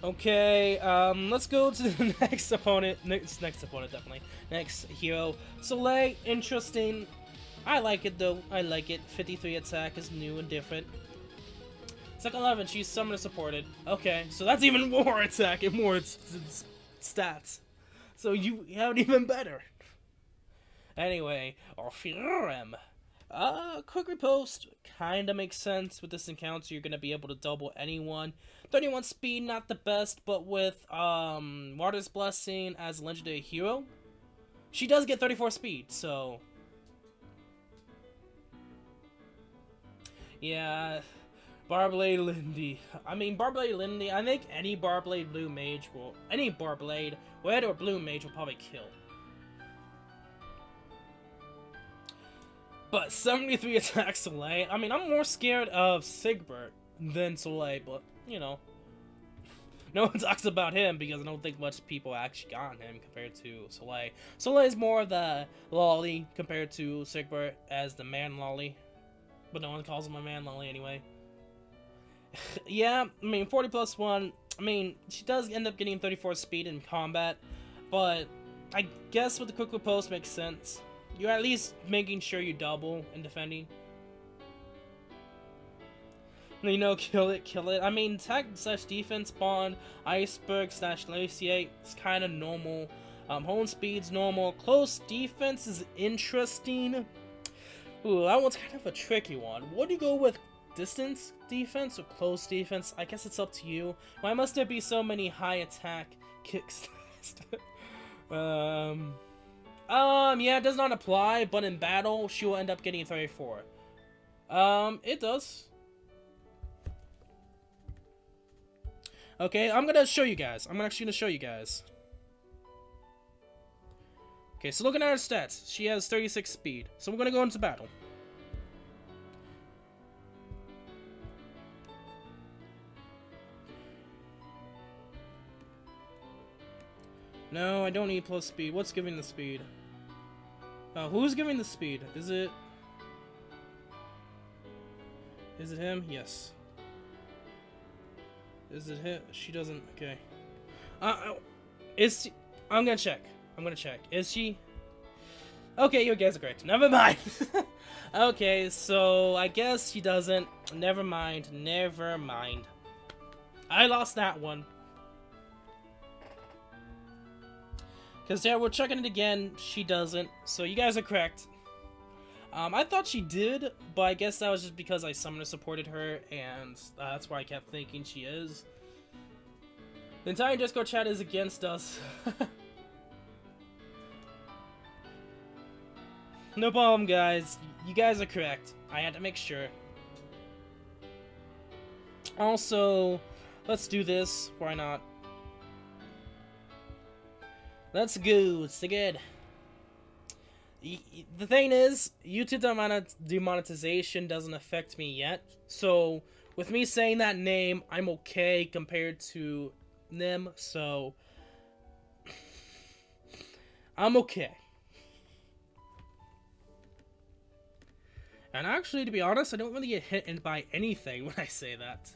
Okay, let's go to the next opponent. Next opponent, definitely. Next hero. Soleil, interesting. I like it though. I like it. 53 attack is new and different. Second 11, she's summoner supported. Okay, so that's even more attack and more stats. So you have it even better. Anyway, Orpheum. Quick riposte kinda makes sense with this encounter. You're gonna be able to double anyone. 31 speed, not the best, but with Martyr's Blessing as a legendary hero, she does get 34 speed. So yeah, Barbblade Lindy. I mean, Barbblade Lindy. I think any Barbblade blue mage will, any Barbblade red or blue mage will probably kill. But 73 attack Soleil. I mean, I'm more scared of Sigbert than Soleil, but, you know. No one talks about him because I don't think much people actually got him compared to Soleil. Soleil is more of the lolly compared to Sigbert as the man lolly. But no one calls him a man lolly anyway. Yeah, I mean, 40+1. I mean, she does end up getting 34 speed in combat. But I guess with the quick riposte makes sense. You're at least making sure you double in defending. You know, kill it. I mean, attack / defense bond, iceberg / glaciate is kind of normal. Home speed's normal. Close defense is interesting. Ooh, that one's kind of a tricky one. What do you go with? Distance defense or close defense? I guess it's up to you. Why must there be so many high attack kicks? Yeah, it does not apply, but in battle, she will end up getting 34. It does. Okay, I'm gonna show you guys. I'm actually gonna show you guys. Okay, so looking at her stats, she has 36 speed. So we're gonna go into battle. No, I don't need plus speed. What's giving the speed? Who's giving the speed? Is it him? Yes. Is it him? She doesn't. Okay. Is she? I'm gonna check. Is she? Okay, you guys are great. Never mind. Okay, so I guess she doesn't. Never mind. I lost that one. Because, yeah, we're checking it again. She doesn't. So, you guys are correct. I thought she did, but I guess that was just because I summoner supported her, and that's why I kept thinking she is. The entire Discord chat is against us. No problem, guys. You guys are correct. I had to make sure. Also, let's do this. Why not? Let's go. It's good. The thing is, YouTube demonetization doesn't affect me yet. So, with me saying that name, I'm okay compared to them. So, I'm okay. And actually, to be honest, I don't really get hit by anything when I say that.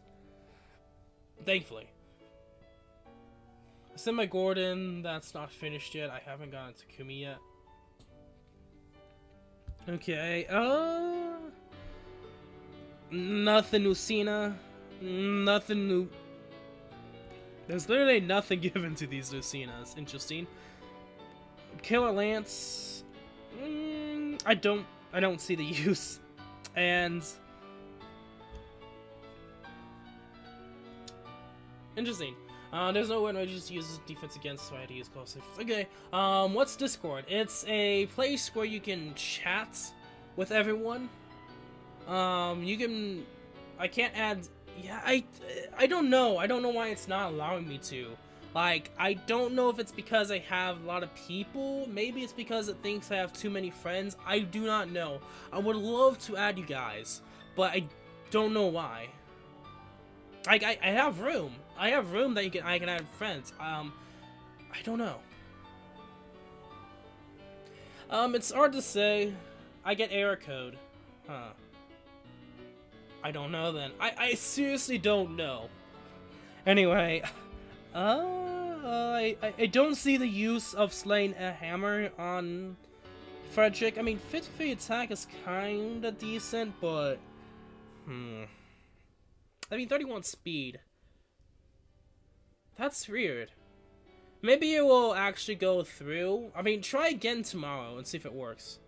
Thankfully. Semi-Gordon, that's not finished yet. I haven't gotten to Kumi yet. Okay, nothing new Lucina. Nothing new. There's literally nothing given to these Lucinas. Interesting. Killer Lance. I don't see the use. And interesting. There's no way I just use defense against, so I had to use close defense. Okay, what's Discord? It's a place where you can chat with everyone. You can... I can't add... Yeah, I don't know. I don't know why it's not allowing me to. Like, I don't know if it's because I have a lot of people. Maybe it's because it thinks I have too many friends. I do not know. I would love to add you guys, but I don't know why. I have room. I have room that I can add friends. I don't know. It's hard to say. I get error code. Huh. I don't know then. I seriously don't know. Anyway, I don't see the use of slaying a hammer on Frederick. I mean, 53 attack is kinda decent, but I mean, 31 speed. That's weird. Maybe it will actually go through. I mean, try again tomorrow and see if it works.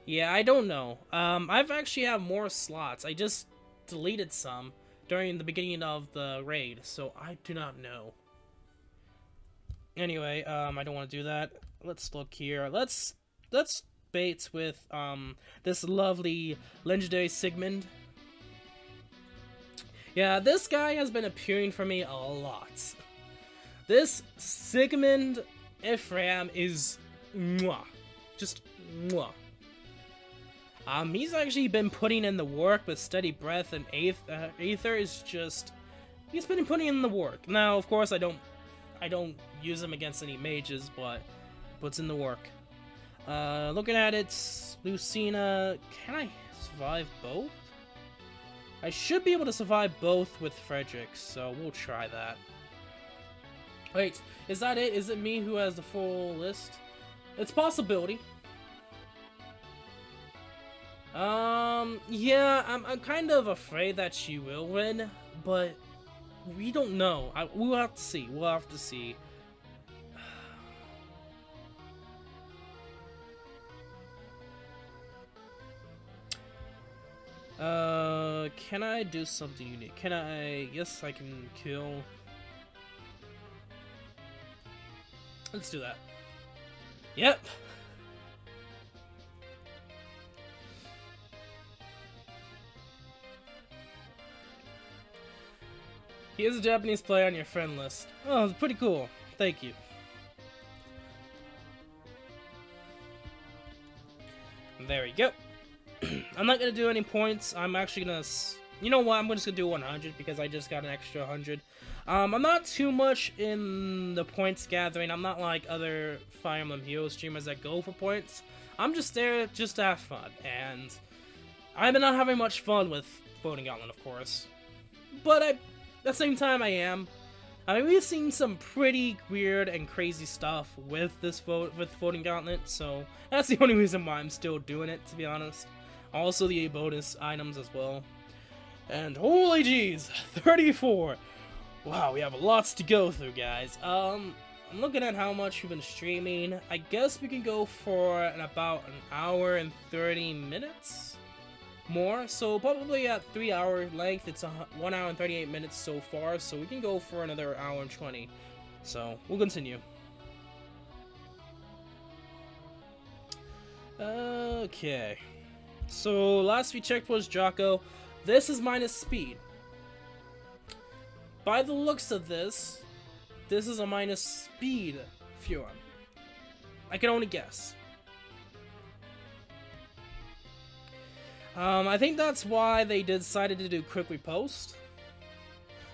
Yeah, I don't know. I've actually have more slots. I just deleted some during the beginning of the raid, so I do not know. Anyway, I don't want to do that. Let's look here. Let's bait with this lovely legendary Sigmund. Yeah, this guy has been appearing for me a lot. This Sigmund Ephraim is mwah. Just mwah. He's actually been putting in the work with Steady Breath, and Aether is just... He's been putting in the work. Now, of course, I don't use him against any mages, but puts in the work. Looking at it, Lucina, can I survive both? I should be able to survive both with Frederick, so we'll try that. Wait, is that it? Is it me who has the full list? It's a possibility. Yeah, I'm kind of afraid that she will win, but we don't know. We'll have to see. We'll have to see. Can I do something unique? Can I... Yes, I can kill... Let's do that. Yep! He is a Japanese player on your friend list. Oh, it's pretty cool. Thank you. There we go. I'm not gonna do any points. I'm actually gonna... You know what? I'm just gonna do 100 because I just got an extra 100. I'm not too much in the points gathering. I'm not like other Fire Emblem Heroes streamers that go for points. I'm just there just to have fun. And I've been not having much fun with Voting Gauntlet, of course. But at the same time, I am. I mean, we've seen some pretty weird and crazy stuff with this Voting Gauntlet, so that's the only reason why I'm still doing it, to be honest. Also the bonus items as well. And holy jeez, 34! Wow, we have lots to go through, guys. I'm looking at how much we've been streaming. I guess we can go for about an hour and 30 minutes? More, so probably at 3-hour length. It's 1 hour and 38 minutes so far, so we can go for another hour and 20. So, we'll continue. Okay. So, last we checked was Jocko. This is minus speed. By the looks of this is a minus speed Furon. I can only guess. I think that's why they decided to do quick repost.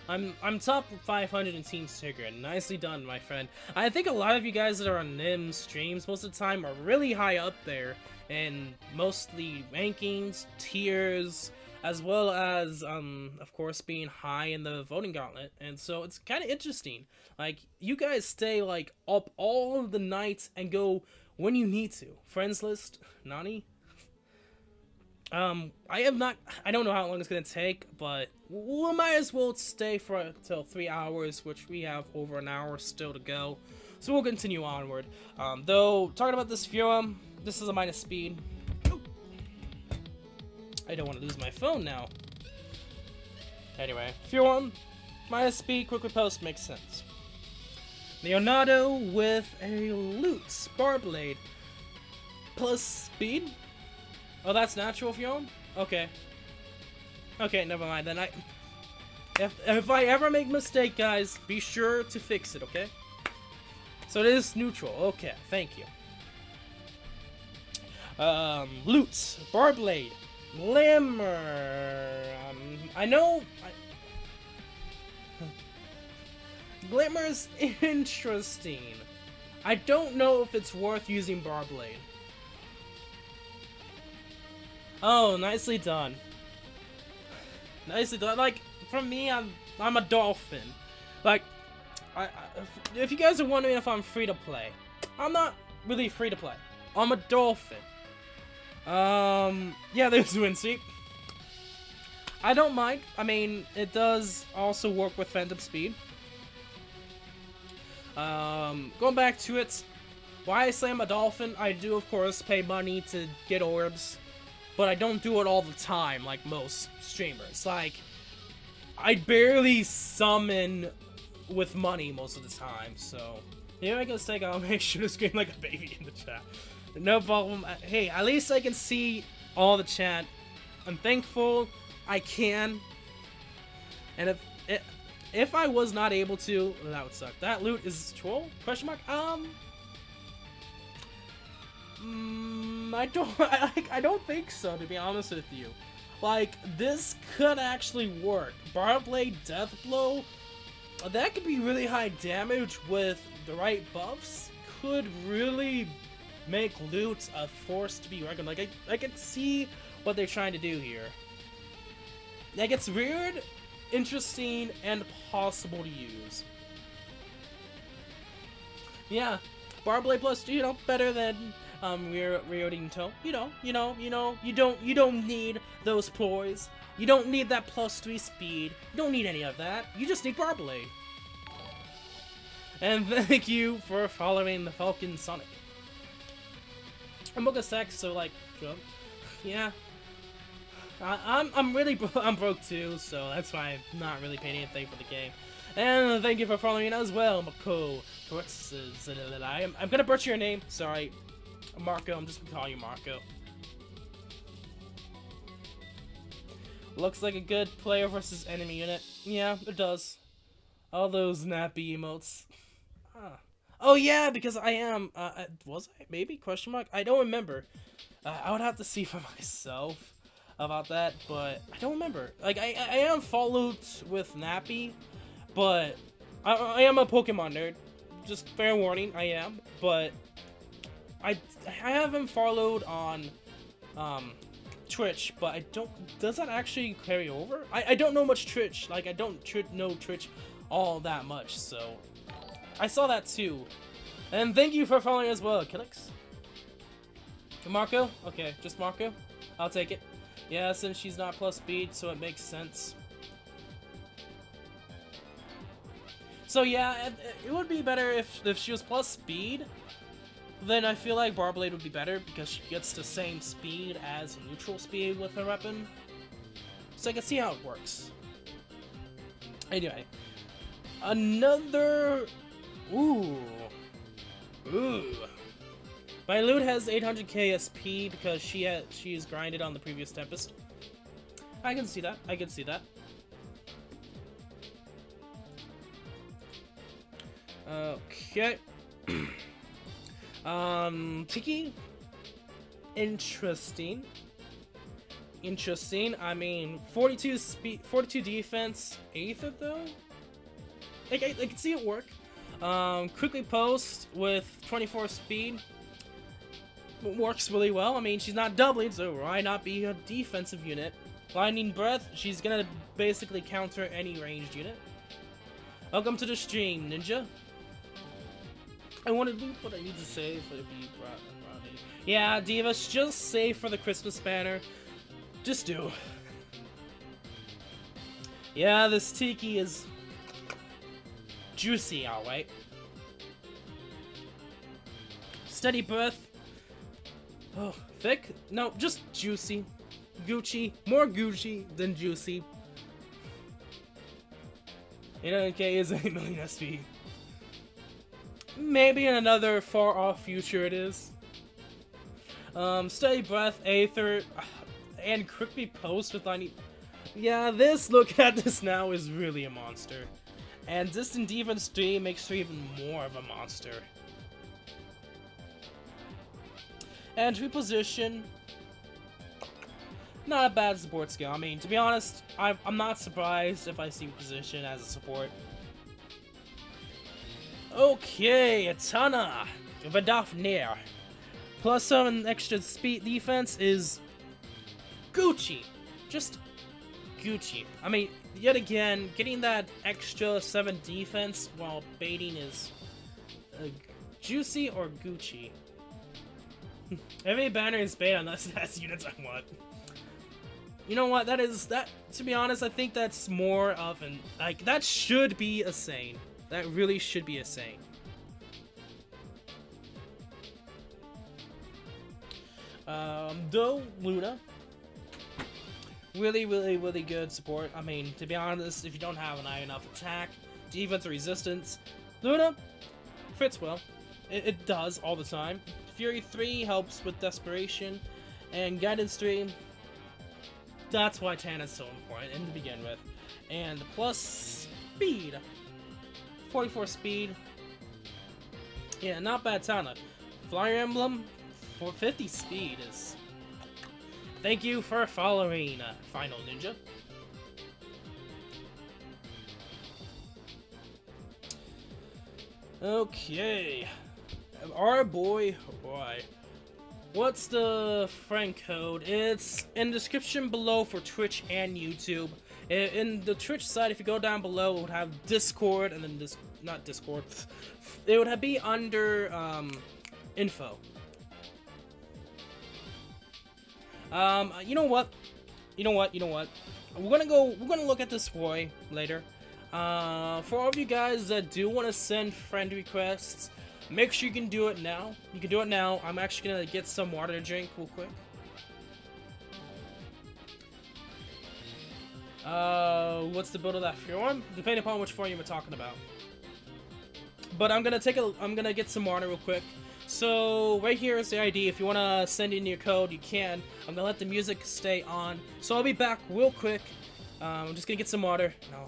I'm top 500 in Team Sticker. Nicely done, my friend. I think a lot of you guys that are on NIM streams most of the time are really high up there in mostly rankings, tiers, as well as, of course, being high in the Voting Gauntlet. And so it's kind of interesting. Like, you guys stay, like, up all of the nights and go when you need to. Friends list, Nani? I don't know how long it's gonna take, but we might as well stay for till 3 hours, which we have over an hour still to go. So we'll continue onward. Though, talking about this Furon, this is a minus speed. I don't want to lose my phone now. Anyway, Furon, minus speed, quick riposte makes sense. Leonardo with a loot, Barblade, plus speed. Oh, that's natural for you? Okay. Okay, never mind then. If I ever make a mistake, guys, be sure to fix it, okay? So it is neutral. Okay, thank you. Loots, Barblade, Glimmer. I know. Glimmer's interesting. I don't know if it's worth using Barblade. Oh, nicely done. Nicely done. Like, for me, I'm a dolphin. Like, if you guys are wondering if I'm free to play, I'm not really free to play. I'm a dolphin. Yeah, there's wind sweep. I don't mind. I mean, it does also work with phantom speed. Going back to it, why I say I'm a dolphin, I do of course pay money to get orbs, but I don't do it all the time like most streamers. Like, I barely summon with money most of the time, so if you make a mistake, I'll make sure to scream like a baby in the chat. No problem. Hey, at least I can see all the chat. I'm thankful I can, and if I was not able to, that would suck. That loot is troll? Question mark? I don't think so, to be honest with you. Like, this could actually work. Barblade Death Blow, that could be really high damage with the right buffs. Could really make loot a force to be reckoned. Like, I can see what they're trying to do here. Like, it's weird, interesting, and possible to use. Yeah, Barblade plus, you know, better than reloading toe. You don't need those ploys. You don't need that +3 speed. You don't need any of that. You just need Barblade. And thank you for following the Falcon Sonic. I'm Mogasek, so like, yeah. I'm broke too, so that's why I'm not really paying anything for the game. And thank you for following as well, Mako. I'm gonna butcher your name. Sorry, Marco. I'm just gonna call you Marco. Looks like a good player versus enemy unit. Yeah, it does. All those nappy emotes. Oh yeah, because I am. Was I? Maybe? Question mark. I don't remember. I would have to see for myself about that, but I don't remember. Like, I am followed with Nappy, but I am a Pokemon nerd. Just fair warning, I am. But I haven't followed on Twitch, but I don't. Does that actually carry over? I don't know much Twitch. Like, I don't know Twitch all that much, so I saw that too. And thank you for following as well, Killix. Marco? Okay, just Marco. I'll take it. Yeah, since she's not plus speed, so it makes sense. So yeah, it would be better if she was plus speed. Then I feel like Barblade would be better because she gets the same speed as neutral speed with her weapon. So I can see how it works. Anyway, another. Ooh. My loot has 800k SP because she's grinded on the previous Tempest. I can see that. I can see that. Okay. Tiki. Interesting. I mean, 42 speed, 42 defense, Aether though. I can see it work. Quickly post with 24 speed. Works really well. I mean, she's not doubling, so why not be a defensive unit? Blinding Breath, she's gonna basically counter any ranged unit. Welcome to the stream, Ninja. I wanted to do what I need to say for the Yeah, Divas, just say for the Christmas banner. Just do. Yeah, this Tiki is juicy, alright. Steady Breath. Oh, thick? No, just juicy. Gucci. More Gucci than juicy. 800k is 8 million SP. Maybe in another far off future it is. Steady Breath, Aether, and Quickly Post with 90. Yeah, look at this now is really a monster. And Distant Defense 3 makes her even more of a monster. And Reposition, not a bad support skill. I mean, to be honest, I'm not surprised if I see Reposition as a support. Okay, Tana, Vidafnir. Plus 7 extra speed defense is Gucci. Just Gucci. I mean, yet again, getting that extra 7 defense while baiting is juicy or Gucci. Every banner is bait unless it has units I want. You know what? To be honest, I think that's more of an that should be a saying. That really should be a saying. Though Luna, really good support. I mean, to be honest, if you don't have an high enough attack, defense, or resistance, Luna fits well. It does all the time. Fury 3 helps with Desperation, and Guidance 3, that's why Tana's so important to begin with. And plus speed, 44 speed, yeah, not bad Tana. Flyer Emblem, 450 speed is... Thank you for following, Final Ninja. Okay. Our boy, what's the Freind code? It's in the description below for Twitch and YouTube. In the Twitch side, if you go down below, it would have Discord, and then not Discord. It would be under info. You know what? We're gonna look at this boy later. For all of you guys that do want to send friend requests, make sure you can do it now. You can do it now. I'm actually gonna get some water to drink real quick. What's the build of that form? Depending upon which form you were talking about. But I'm gonna get some water real quick. So right here is the ID. If you wanna send in your code, you can. I'm gonna let the music stay on. So I'll be back real quick. I'm just gonna get some water. No,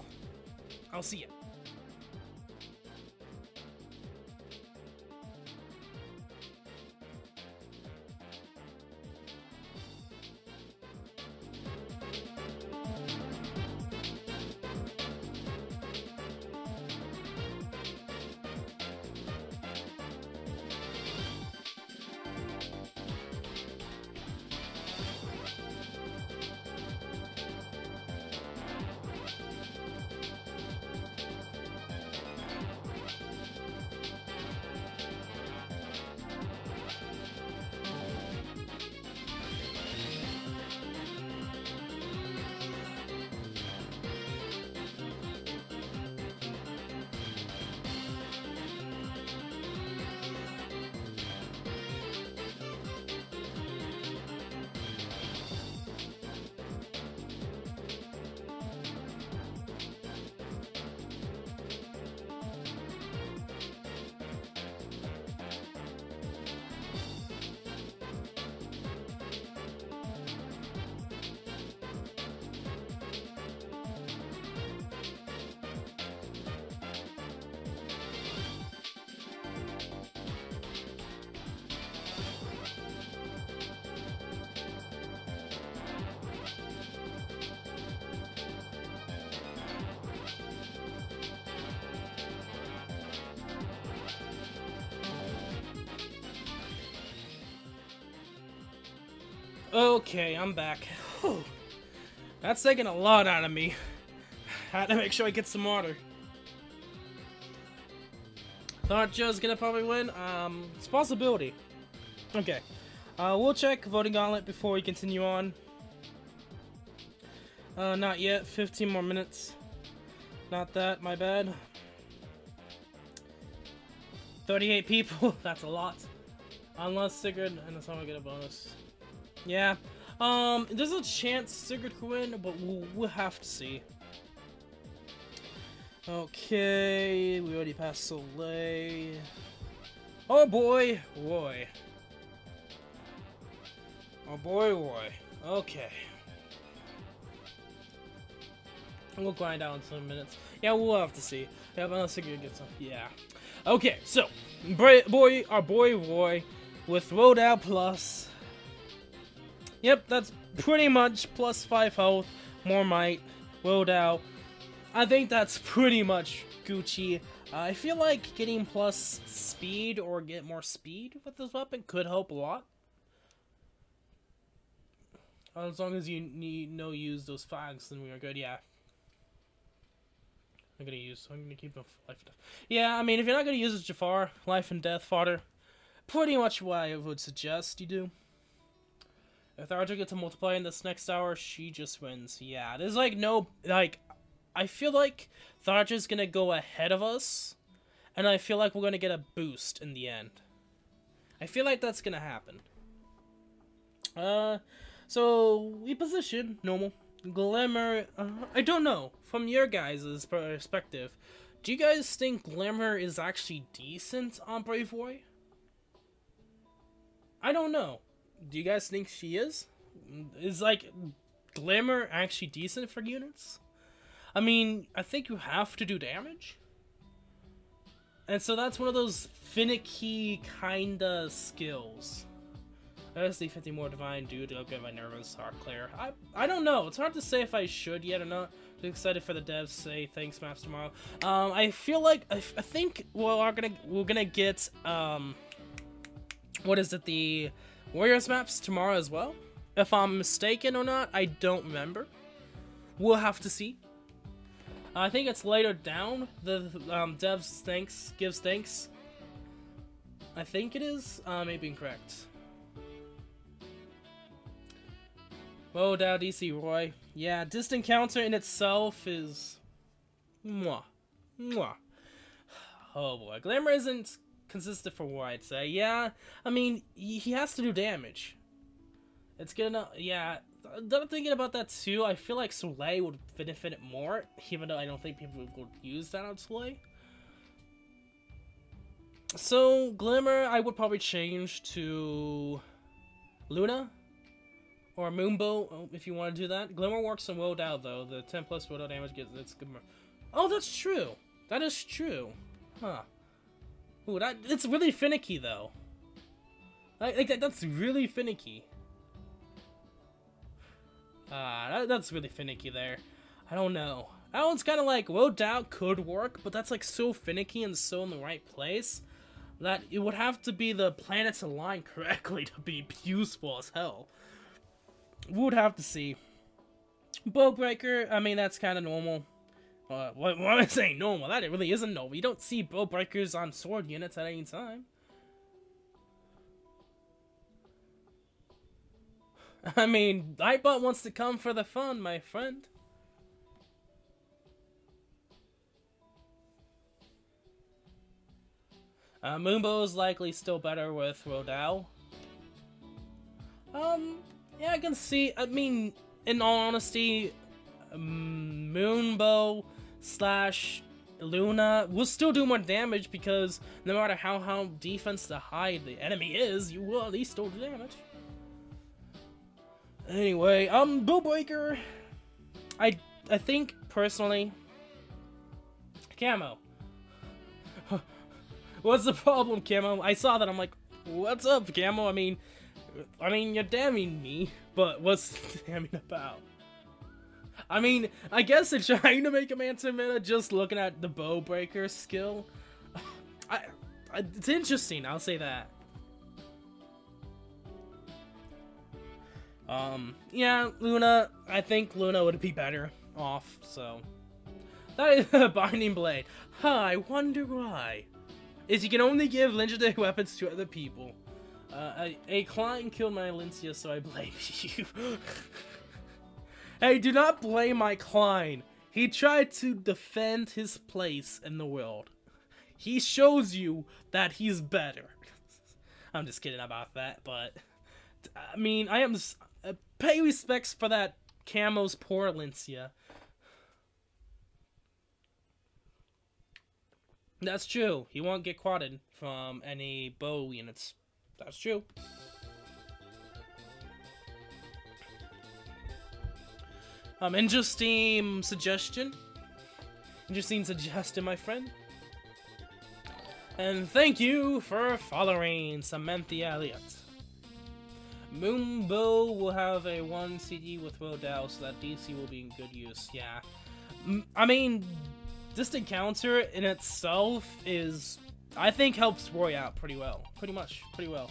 I'll see you. Okay, I'm back. Whew. That's taking a lot out of me. Had to make sure I get some water. Thought Joe's gonna probably win. It's a possibility. Okay. We'll check voting gauntlet before we continue on. Not yet. 15 more minutes. Not that, my bad. 38 people. That's a lot. Unless Sigurd and someone get a bonus. Yeah, there's a chance Sigurd could win, but we'll have to see. Okay, we already passed Soleil. Oh boy, boy. Oh boy, boy. Okay. We'll grind out in some minutes. Yeah, we'll have to see. Yeah, but unless I can get some. Yeah. Okay, so our boy Roy with Rodao plus. Yep, that's pretty much plus 5 health, more might, Rodao. I think that's pretty much Gucci. I feel like getting plus speed or get more speed with this weapon could help a lot. As long as you use those fags, then we are good. Yeah. I'm gonna keep him life and death. Yeah, I mean, if you're not gonna use it, Jafar, life and death fodder, pretty much what I would suggest you do. If Archer gets a multiplier in this next hour, she just wins. Yeah, there's like no, like, I feel like Tharja's gonna go ahead of us, and I feel like we're gonna get a boost in the end. I feel like that's gonna happen. So we position normal. Glimmer, I don't know. From your guys' perspective, do you guys think Glimmer is actually decent on Brave Boy? I don't know. Do you guys think she is? Is, like, Glimmer actually decent for units? I mean, I think you have to do damage. And so that's one of those finicky kinda skills. I just need 50 more divine due to get my nervous heart clear. I don't know. It's hard to say if I should yet or not. I'm excited for the devs say thanks maps tomorrow. I feel like I think we're gonna get what is it, the Warriors maps tomorrow as well? If I'm mistaken or not, I don't remember. We'll have to see. I think it's later down. The devs gives thanks. I think it is. Maybe incorrect. Whoa, down DC Roy. Yeah, distant counter in itself is mwah. Mwah. Oh boy. Glamour isn't consistent for what I'd say. Yeah, I mean, he has to do damage. It's gonna, yeah. I'm thinking about that too. I feel like Soleil would benefit it more, even though I don't think people would use that on Soleil. So, Glimmer, I would probably change to Luna. Or Moonbow, if you want to do that. Glimmer works on Rodao, though. The 10 plus Rodao damage gets it's good. Oh, that's true. That is true. Huh. Ooh, it's really finicky, though. That's really finicky. That's really finicky there. I don't know. That one's kind of like, Rodao could work, but that's like so finicky and so in the right place that it would have to be the planets aligned correctly to be useful as hell. We would have to see. Bowbreaker, I mean, that's kind of normal. What am I saying normal? That really isn't normal. You don't see Bowbreakers on sword units at any time. I mean, Nightbot wants to come for the fun, my friend. Moonbow is likely still better with Rodao. Yeah, I can see, I mean, in all honesty, Moonbow / Luna will still do more damage because no matter how defense to high the enemy is, you will at least still do damage. Anyway, Bowbreaker, I think, personally, Camo. What's the problem, Camo? I saw that, I'm like, what's up, Camo? I mean, you're damning me, but what's damning about? I mean, I guess they're trying to make a meta just looking at the Bowbreaker skill. It's interesting, I'll say that. Yeah, Luna, I think Luna would be better off, so. That is a Binding Blade. Huh, I wonder why. Is you can only give legendary weapons to other people. A client killed my Alincia, so I blame you. Hey, do not blame my Klein. He tried to defend his place in the world. He shows you that he's better. I'm just kidding about that, but I mean, I am pay respects for that Camo's poor Alincia. That's true. He won't get quadded from any bow units. That's true. Interesting suggestion. Interesting suggestion, my friend. And thank you for following Samantha Elliott. Moonbow will have a 1 CD with Rodell, so that DC will be in good use. Yeah. I mean, this encounter in itself is, I think, helps Roy out pretty well. Pretty well.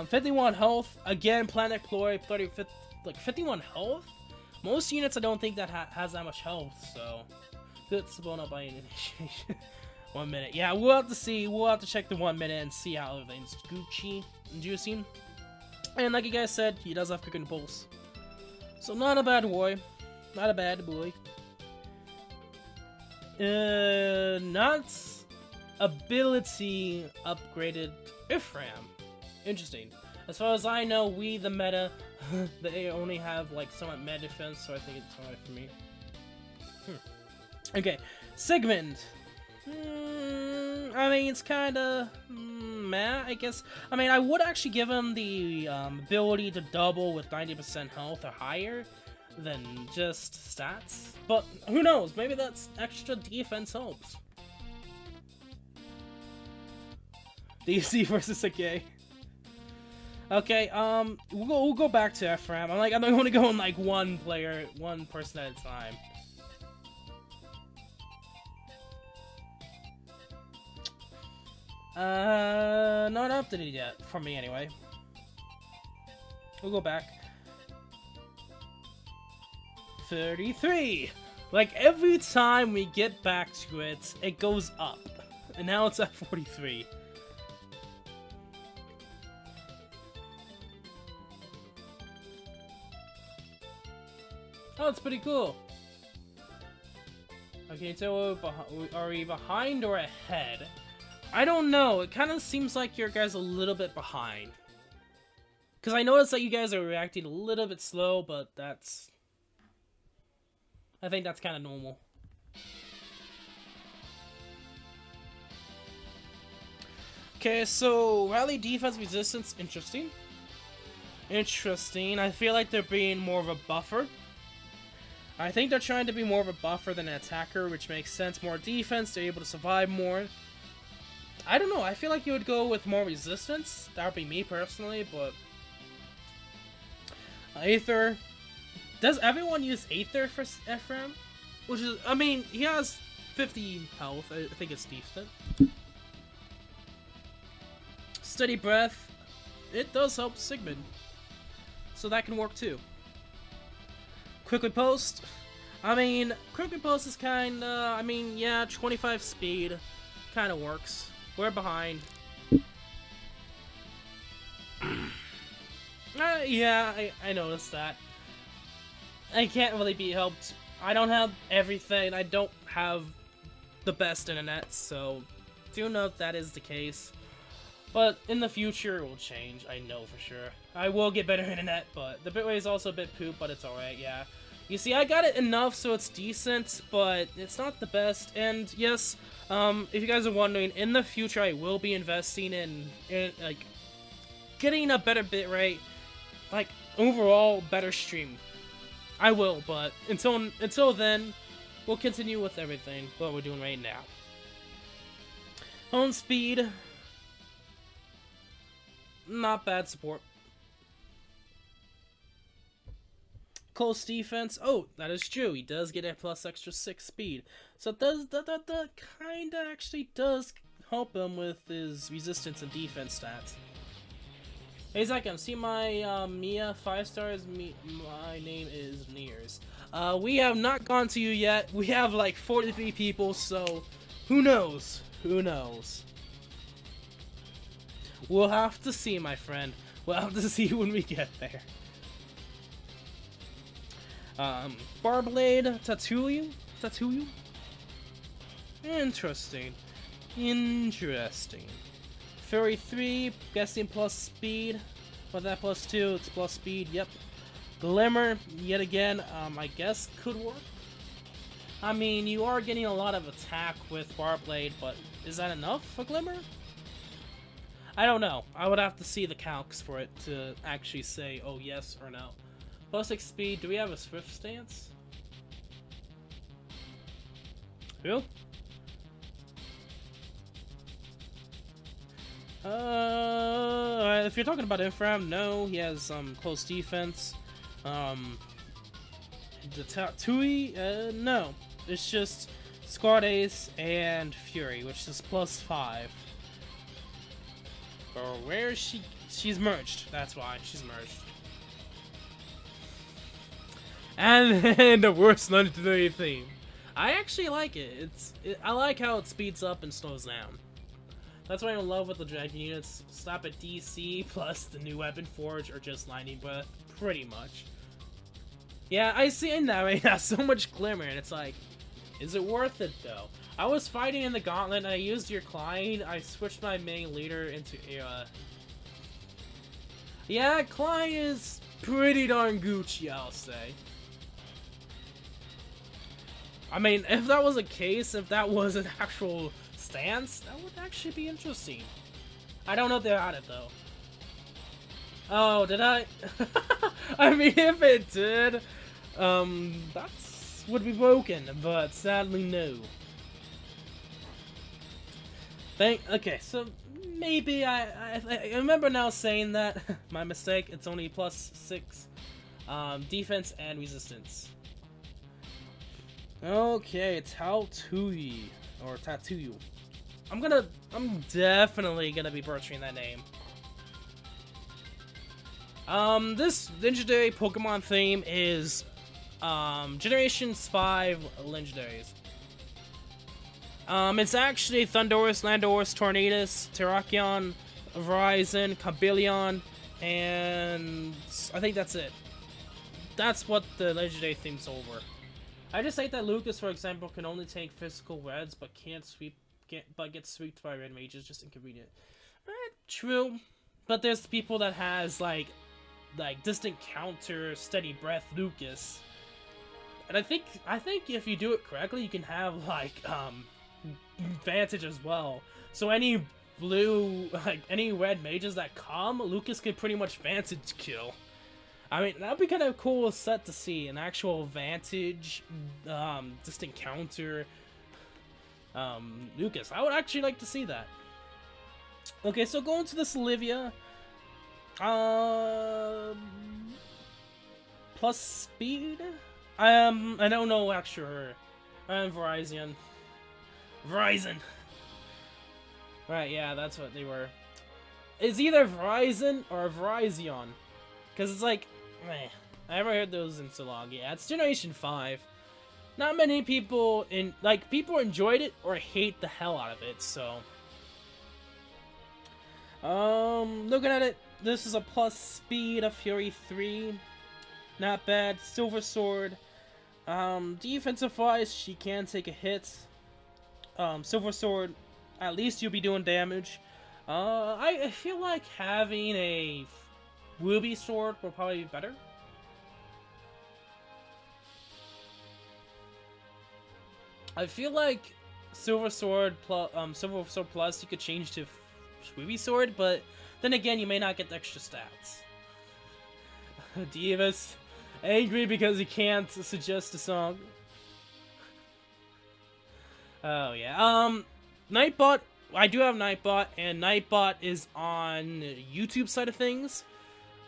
51 health. Again, Planet Ploy, 51 health? Most units I don't think that has that much health, so good to blown up by initiation. 1 minute. Yeah, we'll have to see. We'll have to check the 1 minute and see how everything's Gucci and juicy. And like you guys said, he does have Quick Pulse. So not a bad boy. Not a bad boy. Not ability upgraded Ifram. Interesting. As far as I know, we the meta, they only have like somewhat meta defense, so I think it's alright for me. Okay, Sigmund. I mean, it's kinda meh, I guess. I mean, I would actually give him the ability to double with 90% health or higher than just stats. But who knows? Maybe that's extra defense helps. DC versus a K. Okay, we'll go back to Ephraim. I'm only going like one person at a time. Not updated yet, for me anyway. We'll go back. 33! Like, every time we get back to it, it goes up. And now it's at 43. Oh, it's pretty cool. Okay, so are we behind or ahead? I don't know. It kind of seems like your guys a little bit behind. Because I noticed that you guys are reacting a little bit slow, but that's... I think that's kind of normal. Okay, so rally defense resistance, interesting. Interesting. I feel like they're being more of a buffer. I think they're trying to be more of a buffer than an attacker, which makes sense. More defense, they're able to survive more. I don't know, I feel like you would go with more resistance. That would be me personally, but... Aether. Does everyone use Aether for Ephraim? Which is, I mean, he has 50 health. I think it's decent. Steady Breath. It does help Sigmund. So that can work too. Quick Riposte. I mean, Quick Riposte is kinda, I mean, yeah, 25 speed. Kinda works. We're behind. Yeah, I noticed that. I can't really be helped. I don't have everything. I don't have the best internet, so do note that is the case. But in the future, it will change. I know for sure. I will get better internet, but the bitrate is also a bit poop, but it's alright, yeah. You see, I got it enough so it's decent, but it's not the best. And yes, if you guys are wondering, in the future I will be investing in like getting a better bitrate, like overall better stream. I will, but until then, we'll continue with everything what we're doing right now. Own speed, not bad support. Close defense. Oh, that is true. He does get a plus extra 6 speed. So that kinda actually does help him with his resistance and defense stats. Hey Zach, see my Mia 5 stars. My name is Nears. We have not gone to you yet. We have like 43 people, so who knows? Who knows? We'll have to see, my friend. We'll have to see when we get there. Barblade, Tatooine? Interesting. Interesting. 33, guessing plus speed. But that plus 2, it's plus speed, yep. Glimmer, yet again, I guess could work. I mean, you are getting a lot of attack with Barblade, but is that enough for Glimmer? I don't know. I would have to see the calcs for it to actually say, oh, yes or no. Plus 6 speed. Do we have a Swift stance? Who? If you're talking about Infram, no, he has close defense. The Tui, no, it's just Squad Ace and Fury, which is +5. Or where is she? She's merged. That's why she's merged. And then the worst legendary theme. I actually like it. I like how it speeds up and slows down. That's why I'm in love with the dragon units. Stop at DC plus the new weapon forge or just lightning breath, pretty much. Yeah, I see in that right now so much glimmer, and it's like, is it worth it though? I was fighting in the gauntlet and I used your Klein. I switched my main leader into yeah, Klein is pretty darn Gucci, I'll say. I mean, if that was a case, if that was an actual stance, that would actually be interesting. I don't know if they're at it though. Oh, did I? I mean, if it did, that's would be broken, but sadly no. Okay, so maybe I remember now saying that my mistake. It's only +6 defense and resistance. Okay, Taotui or Tatuyu. I'm definitely gonna be butchering that name. This legendary Pokemon theme is Generations 5 legendaries. It's actually Thundoros, Landorus, Tornadus, Terrakion, Verizon, Combeleon, and I think that's it. That's what the legendary theme's over. I just hate that Lucas, for example, can only take physical reds, but but gets swept by red mages. Just inconvenient. True, but there's people that has like distant counter, steady breath Lucas, and I think if you do it correctly, you can have like Vantage as well. So any blue, any red mages that come, Lucas can pretty much Vantage kill. I mean, that'd be kind of a cool set to see, an actual Vantage, distant counter, Lucas. I would actually like to see that. Okay, so going to this Olivia, plus speed? I don't know actually. Verizon. Right, yeah, that's what they were. It's either Verizon or Verizon. Because it's like, I haven't heard those in so long. Yeah, it's Generation 5. Not many people people enjoyed it or hate the hell out of it, so. Looking at it, this is a plus speed of Fury 3. Not bad. Silver Sword. Defensive wise, she can take a hit. Silver Sword, at least you'll be doing damage. I feel like having a Ruby Sword will probably be better. I feel like Silver Sword Plus you could change to Ruby Sword, but then again you may not get the extra stats. Divas angry because he can't suggest a song. Oh yeah. Nightbot. I do have Nightbot, and Nightbot is on YouTube side of things.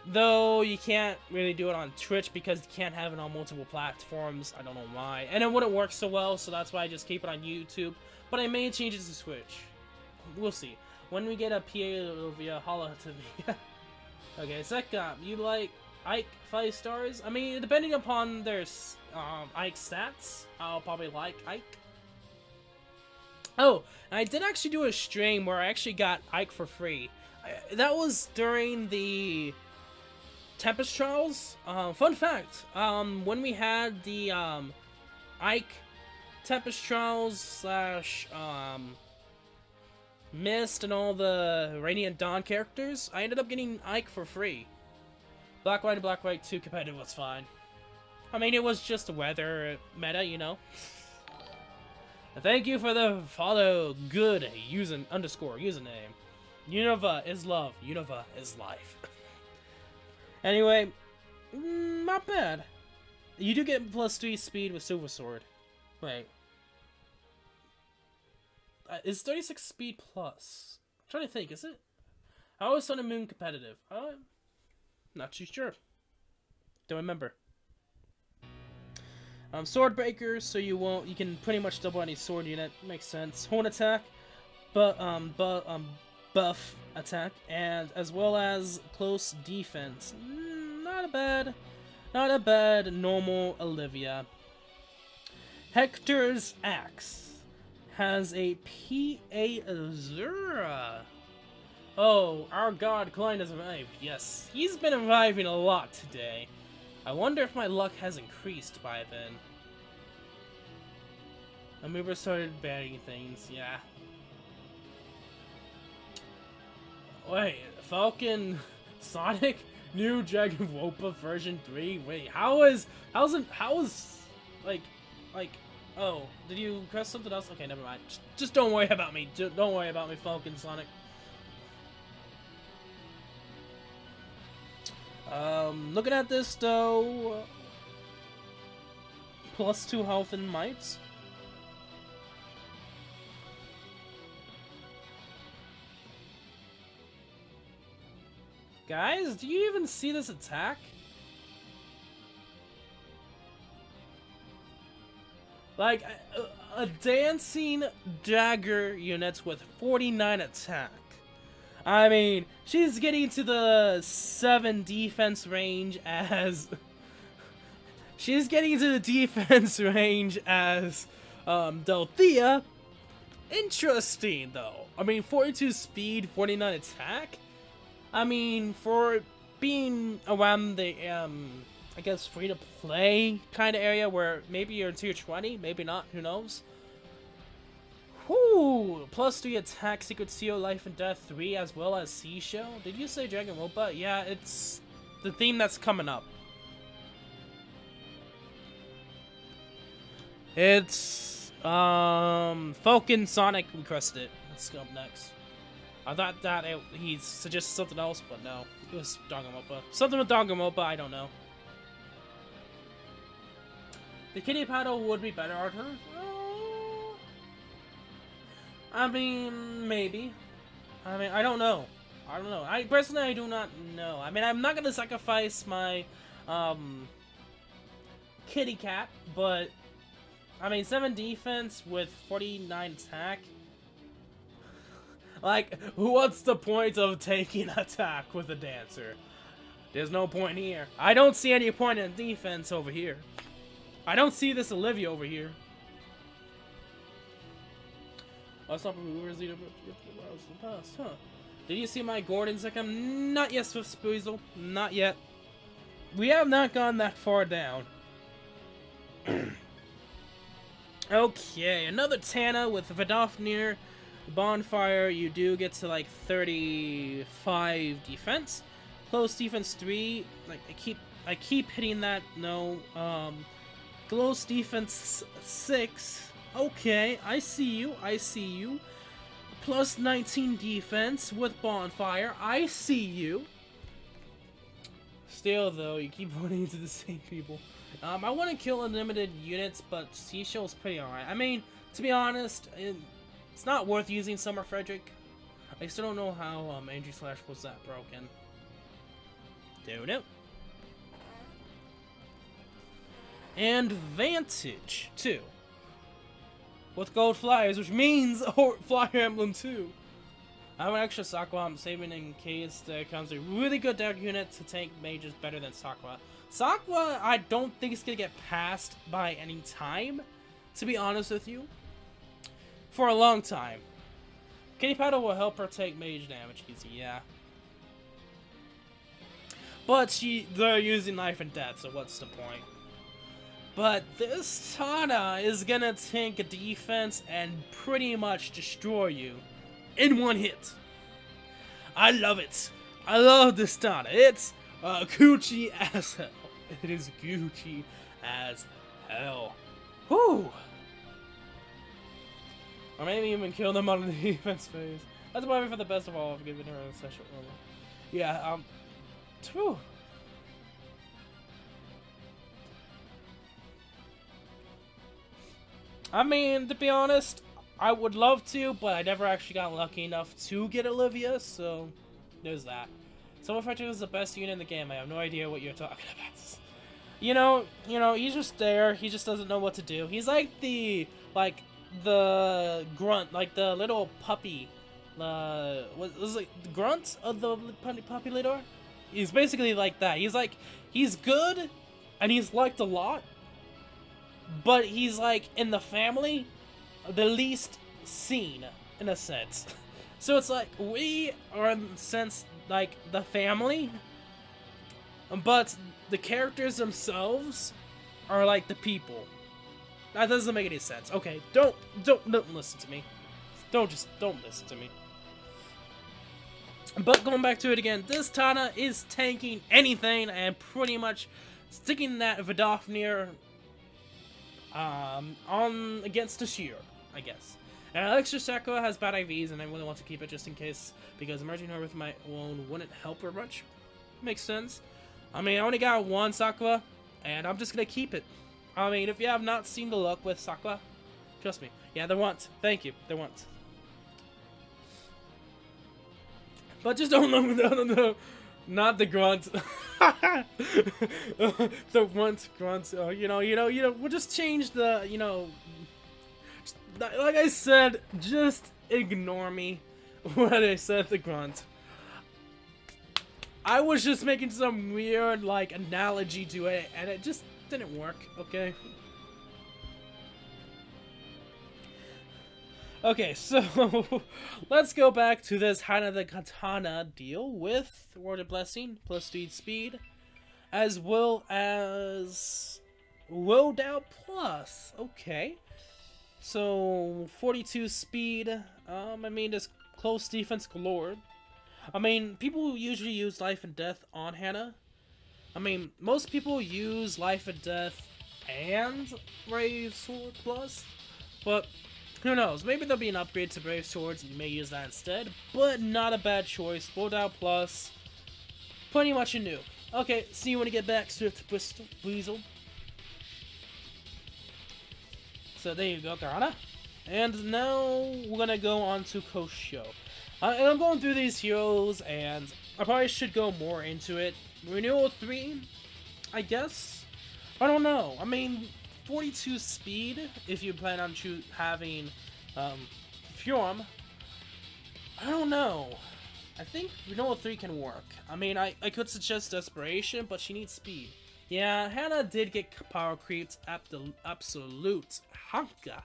Though you can't really do it on Twitch because you can't have it on multiple platforms. I don't know why. And it wouldn't work so well, so that's why I just keep it on YouTube. But I may change it to Switch. We'll see. When we get a PA Olivia, holla to me. Okay, second up, you like Ike 5 stars? I mean, depending upon their Ike stats, I'll probably like Ike. Oh, and I did actually do a stream where I actually got Ike for free. That was during the Tempest Trials. Fun fact, when we had the Ike Tempest Trials / Mist and all the Radiant Dawn characters, I ended up getting Ike for free. Black White and Black White 2 competitive was fine. I mean, it was just the weather meta, you know. Thank you for the follow. Good username. Unova is love. Unova is life. Anyway, not bad. You do get +3 speed with Silver Sword. Wait. Is 36 speed plus? I'm trying to think, is it? How is Sun and Moon competitive? Not too sure. Don't remember. Sword breakers, so you can pretty much double any sword unit. Makes sense. Horn attack, but buff attack, and as well as close defense. Not a bad normal Olivia. Hector's axe has a PA Azura. Oh, our god Klein has arrived. Yes, he's been arriving a lot today. I wonder if my luck has increased by then. Amoeba started banning things, yeah. Wait, Falcon Sonic? New Dragon Wopa version 3? Wait, oh, did you press something else? Okay, never mind. Just don't worry about me. Don't worry about me, Falcon Sonic. Looking at this though, +2 health and might. Guys, do you even see this attack? Like, a dancing dagger unit with 49 attack. I mean, she's getting to the 7 defense range as... she's getting to the defense range as, Delthea. Interesting, though. I mean, 42 speed, 49 attack? I mean, for being around the, I guess, free-to-play kind of area where maybe you're tier 20, maybe not, who knows? Whoo! +3 attack, Secret Seal, Life and Death 3, as well as Seashell. Did you say Dragon Wopa? Yeah, it's the theme that's coming up. It's, Falcon Sonic requested it. Let's go up next. I thought that he suggested something else, but no. It was Danganronpa. Something with Danganronpa, I don't know. The kitty paddle would be better on her? I mean, maybe. I mean, I don't know. Personally, I do not know. I mean, I'm not gonna sacrifice my, kitty cat, but, I mean, 7 defense with 49 attack. Like, what's the point of taking attack with a dancer? There's no point here. I don't see any point in defense over here. I don't see this Olivia over here. Let's not remember the past, huh? Did you see my Gordon's like I'm not yet, Swift Spoozle. Not yet. We have not gone that far down. Okay, another Tana with Vidofnir. Bonfire, you do get to like 35 defense. Close defense 3. Like I keep hitting that. No. Close defense 6. Okay, I see you. Plus 19 defense with Bonfire. I see you. Still though, you keep running into the same people. I want to kill unlimited units, but Seashell's pretty alright. I mean, to be honest, it's not worth using Summer Frederick. I still don't know how Angry Slash was that broken. Don't know. And Vantage, too. With gold flyers, which means Flyer Emblem 2. I have an extra Sakura I'm saving in case there comes a really good deck unit to tank mages better than Sakura. Sakura, I don't think it's going to get passed by any time, to be honest with you. For a long time. Kitty Paddle will help her take mage damage easy, yeah. But they're using life and death, so what's the point? But this Tana is gonna tank a defense and pretty much destroy you in one hit. I love it. I love this Tana. It's Gucci as hell. It is Gucci as hell. Whew. Or maybe even kill them on the defense phase. That's probably for the best of all, giving her a session level. Yeah, whew. I mean, to be honest, I would love to, but I never actually got lucky enough to get Olivia, so there's that. Silver Freind is the best unit in the game. I have no idea what you're talking about. You know, he's just there. He just doesn't know what to do. He's like the grunt, like the little puppy. What was it? The grunt of the puppy leader? He's basically like that. He's good, and he's liked a lot, but he's like in the family, the least seen in a sense. So it's like we are in a sense like the family, but the characters themselves are like the people. That doesn't make any sense. Okay, don't listen to me. Don't listen to me. But going back to it again, this Tana is tanking anything and pretty much sticking that Vidofnir on against the Sheer, I guess. And Elixir Sakura has bad IVs, and I really want to keep it just in case, because merging her with my own wouldn't help her much. Makes sense. I mean, I only got one Sakura, and I'm just gonna keep it. I mean, if you have not seen the look with Sakura, trust me. Yeah, there once. Thank you. There once. But just don't no, not the grunt. The once grunt. You know. We'll just change the, like I said, just ignore me when I said the grunt. I was just making some weird, like, analogy to it, and it just didn't work, okay? Okay, so let's go back to this Hana the Katana deal with Word of Blessing plus speed, as well as Wodow plus. Okay, so 42 speed. I mean, there's close defense galore. I mean, people usually use Life and Death on Hana. I mean, most people use Life and Death and Brave Sword plus, but who knows? Maybe there'll be an upgrade to Brave Swords and you may use that instead, but not a bad choice. Wodow plus, pretty much a nuke. Okay, see you when you get back, Swift Weasel. So there you go, Karana. And now we're gonna go on to Koshio. And I'm going through these heroes, and I probably should go more into it. Renewal 3, I guess? I don't know. I mean, 42 speed, if you plan on having Furum. I don't know. I think Renewal 3 can work. I mean, I could suggest Desperation, but she needs speed. Yeah, Hana did get power creeped at the absolute Hanka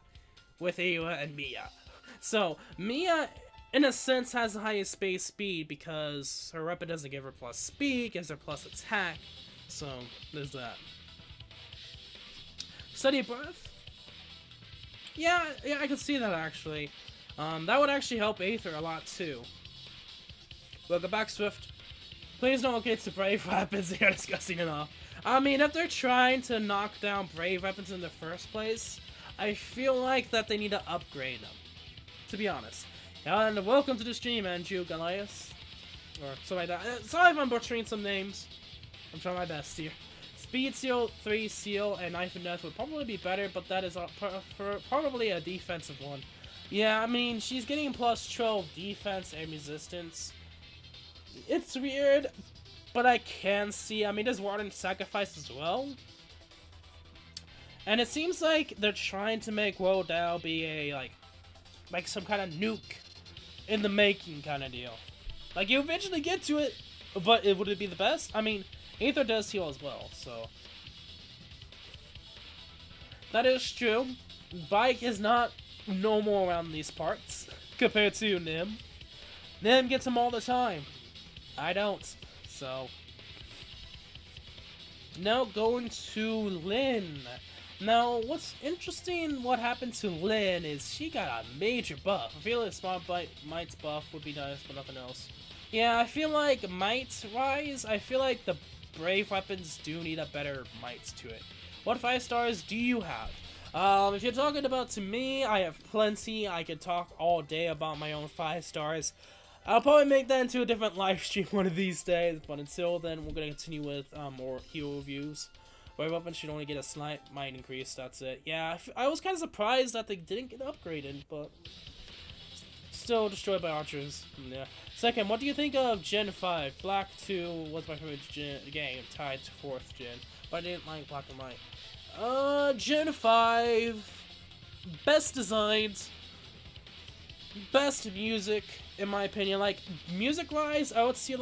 with Awa and Mia. So, Mia, in a sense, has the highest base speed because her weapon doesn't give her plus speed, gives her plus attack. So, there's that. Steady Breath? Yeah, I can see that actually. That would actually help Aether a lot too. Welcome back, Swift. Please don't get to Brave Weapons, they are disgusting enough. I mean, if they're trying to knock down Brave Weapons in the first place, I feel like that they need to upgrade them. To be honest. And welcome to the stream, Andrew Goliath. Or something like that. Sorry if I'm butchering some names. I'm trying my best here. Speed Seal, 3 Seal, and Knife and Death would probably be better, but that is probably a defensive one. Yeah, I mean, she's getting plus 12 defense and resistance. It's weird, but I can see, I mean, there's Warden Sacrifice as well. And it seems like they're trying to make Wodow be a, like some kind of nuke in the making kind of deal. Like, you eventually get to it, but would it be the best? I mean, Aether does heal as well, so that is true. Bike is not normal around these parts compared to Nim. Nim gets him all the time. I don't. So now going to Lyn. Now, what's interesting what happened to Lyn is she got a major buff. I feel like Smart Might's buff would be nice, but nothing else. Yeah, I feel like Might-wise, I feel like the Brave Weapons do need a better Might to it. What 5 stars do you have? If you're talking about to me, I have plenty. I could talk all day about my own 5 stars. I'll probably make that into a different live stream one of these days, but until then, we're gonna continue with more hero reviews. Brave weapons should only get a slight might increase, that's it. Yeah, I was kind of surprised that they didn't get upgraded, but still destroyed by archers. Yeah. Second, what do you think of Gen 5? Black 2 was my favorite game, tied to 4th Gen, but I didn't like Black and White. Gen 5, best designs, best music, in my opinion. Like, music-wise, I would say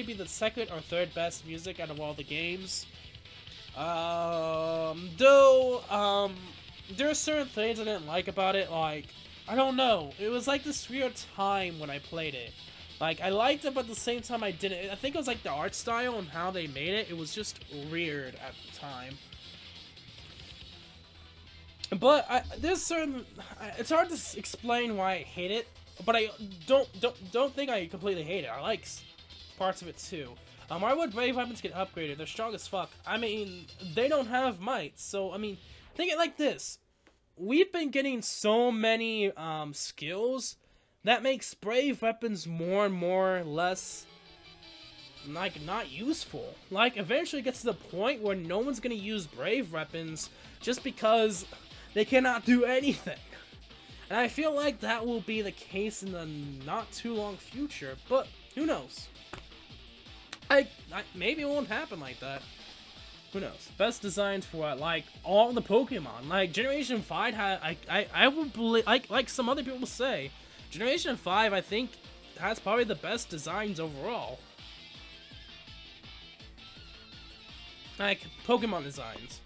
be the 2nd or 3rd best music out of all the games. There are certain things I didn't like about it, like, I don't know, it was like this weird time when I played it. Like, I liked it, but at the same time I didn't. I think it was like the art style and how they made it, it was just weird at the time. But there's certain, it's hard to explain why I hate it, but I don't think I completely hate it. I like parts of it too. Why would brave weapons get upgraded? They're strong as fuck. I mean, they don't have might, so I mean, think it like this: we've been getting so many skills that makes brave weapons more and more less, like, not useful. Like, eventually it gets to the point where no one's gonna use brave weapons just because they cannot do anything. And I feel like that will be the case in the not too long future, but who knows? Maybe it won't happen like that. Who knows? Best designs for what? Like, all the Pokemon. Like, Generation 5 had, I would believe, like some other people say, Generation 5, I think, has probably the best designs overall. Like, Pokemon designs.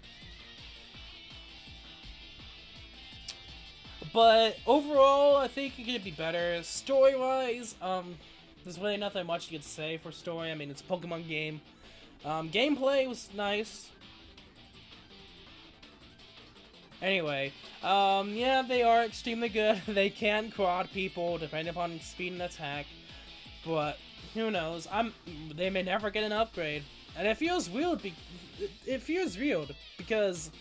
But overall, I think it could be better. Story-wise, there's really nothing much you could say for story. I mean, it's a Pokemon game. Gameplay was nice. Anyway, yeah, they are extremely good. They can quad people depending upon speed and attack. But who knows? They may never get an upgrade, and it feels weird. It feels weird because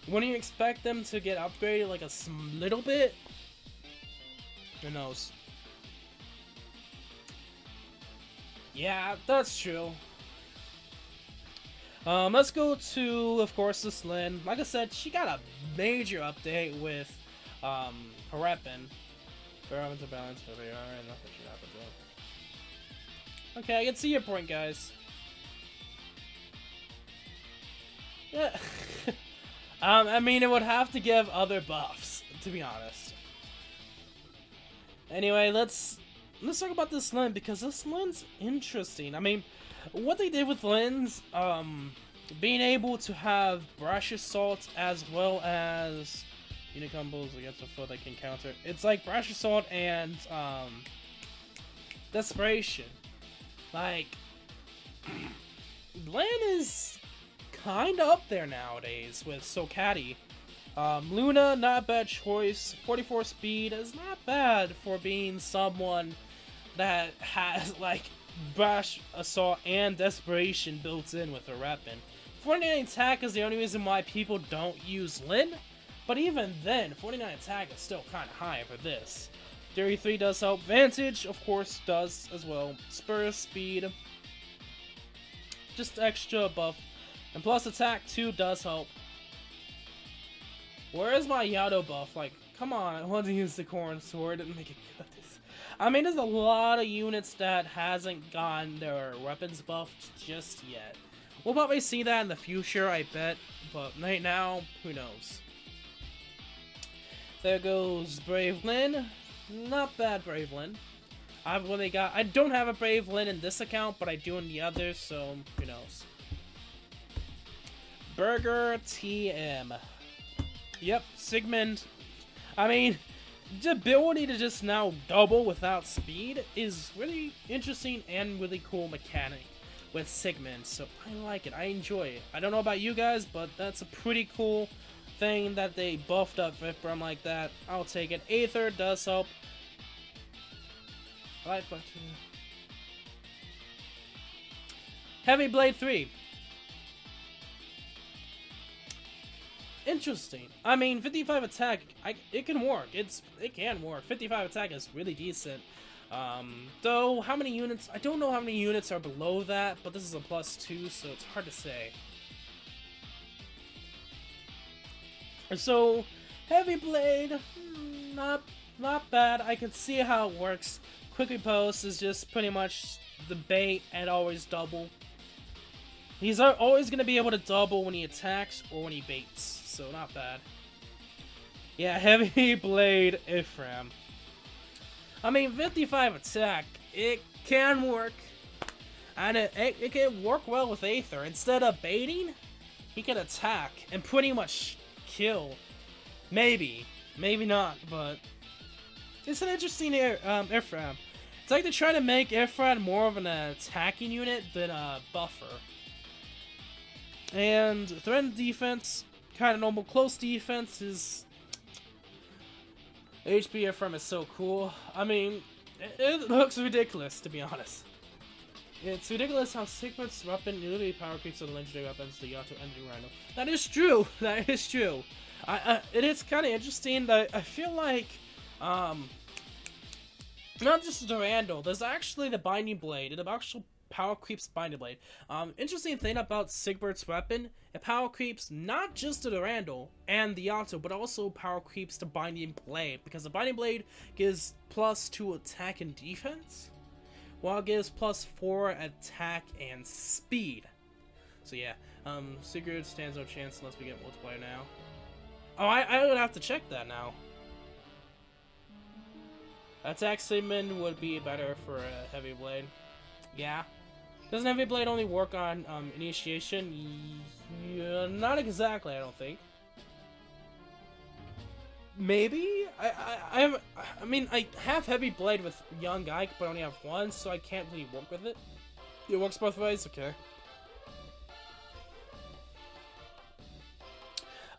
when you expect them to get upgraded like a little bit, who knows? Yeah, that's true. Let's go to, of course, this Lynn. Like I said, she got a major update with, her weapon. Balance, where they are, and nothing should happen to them. Okay, I can see your point, guys. Yeah. I mean, it would have to give other buffs, to be honest. Anyway, let's talk about this Lynn, because this Lynn's interesting. I mean, what they did with Lynn's, being able to have Brush Assault as well as Unikombos against a foe that can counter. It's like Brush Assault and, Desperation. Like, Lynn is kinda up there nowadays with Socati. Luna, not a bad choice. 44 speed is not bad for being someone that has, like, Brush Assault and Desperation built in with her weapon. 49 attack is the only reason why people don't use Lynn, but even then, 49 attack is still kinda high for this. 33 does help. Vantage, of course, does as well. Spur speed, just extra buff. And plus attack 2 does help. Where is my Yato buff? Like, come on, I want to use the Corn Sword and make it good. I mean, there's a lot of units that hasn't gotten their weapons buffed just yet. We'll probably see that in the future, I bet. But right now, who knows? There goes Brave Lynn. Not bad, Brave Lynn. I don't have a Brave Lynn in this account, but I do in the others, so who knows? Burger TM. Yep, Sigmund. I mean, the ability to just now double without speed is really interesting and really cool mechanic with Sigmund, so I like it. I enjoy it. I don't know about you guys, but that's a pretty cool thing that they buffed up Vipram like that. I'll take it. Aether does help. I like that too. Heavy Blade 3. interesting. I mean, 55 attack, it can work. It can work. 55 attack is really decent. Though, how many units? I don't know how many units are below that, but this is a +2, so it's hard to say. So, Heavy Blade, not bad. I can see how it works. Quick Riposte is just pretty much the bait and always double. He's always going to be able to double when he attacks or when he baits, so not bad. Yeah, Heavy Blade Ephraim. I mean, 55 attack, it can work. And it can work well with Aether. Instead of baiting, he can attack and pretty much kill. Maybe. Maybe not, but it's an interesting Ephraim. It's like they're trying to make Ephraim more of an attacking unit than a buffer. And threat defense, kind of normal. Close defense is... HP Ephraim is so cool. I mean, it looks ridiculous, to be honest. It's ridiculous how Sigmund's weapon literally power creeps on legendary weapons to Yato and Rhino. That is true. That is true. It is kind of interesting that I feel like, not just Durandal, there's actually the Binding Blade. It actually power creeps Binding Blade. Interesting thing about Sigmund's weapon, it power creeps not just the Durandal and the Yato, but also power creeps the Binding Blade, because the Binding Blade gives +2 attack and defense, while it gives +4 attack and speed. So yeah, Sigurd stands no chance unless we get multiplier now. Oh, I would have to check that now. Attack Sigmund would be better for a Heavy Blade. Yeah. Doesn't Heavy Blade only work on initiation? Yeah, not exactly, I don't think. Maybe? I mean, I have Heavy Blade with Young Ike, but I only have one, so I can't really work with it. It works both ways? Okay.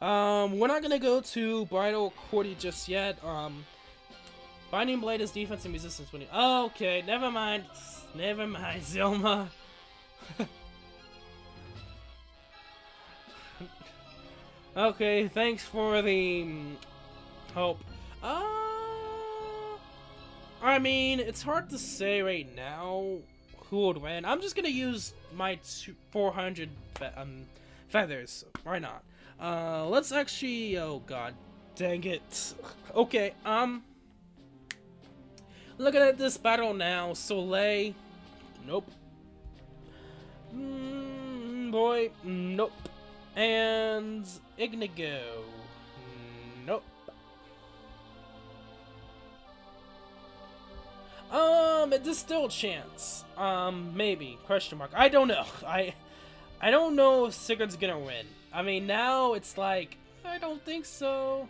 We're not gonna go to Bridal Cordy just yet. Binding Blade is defense and resistance when okay, never mind. Never mind, Zilma. Okay, thanks for the hope. I mean, it's hard to say right now who would win. I'm just gonna use my 400 feathers. Why not? Let's actually... Oh, god. Dang it. Okay, looking at this battle now, Soleil... Nope. Boy, nope. And... Ignigo... Nope. There's still a chance. Maybe. Question mark. I don't know. I don't know if Sigurd's gonna win. I mean, now it's like, I don't think so.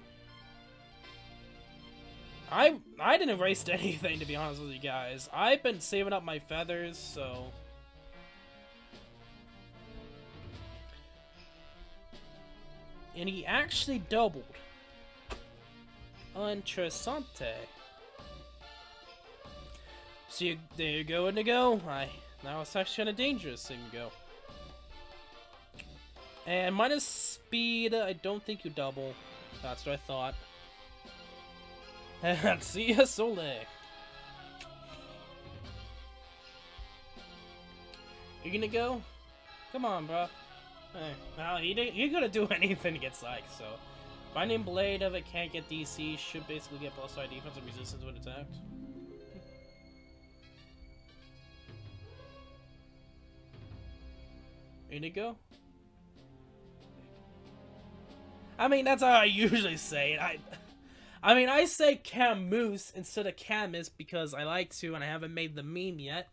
I didn't waste anything, to be honest with you guys. I've been saving up my feathers, so... And he actually doubled. Interessante. So there you go, Indigo. Now it's actually kind of dangerous, Indigo. And minus speed, I don't think you double. That's what I thought. And see ya, Soleil. You gonna go? Come on, bro. Hey, well, he gonna do anything against Ike, so. Binding Blade, if it can't get DC, should basically get +5 defense and resistance when attacked. Indigo? I mean, that's how I usually say it. I mean, I say Camus instead of Camus because I like to, and I haven't made the meme yet.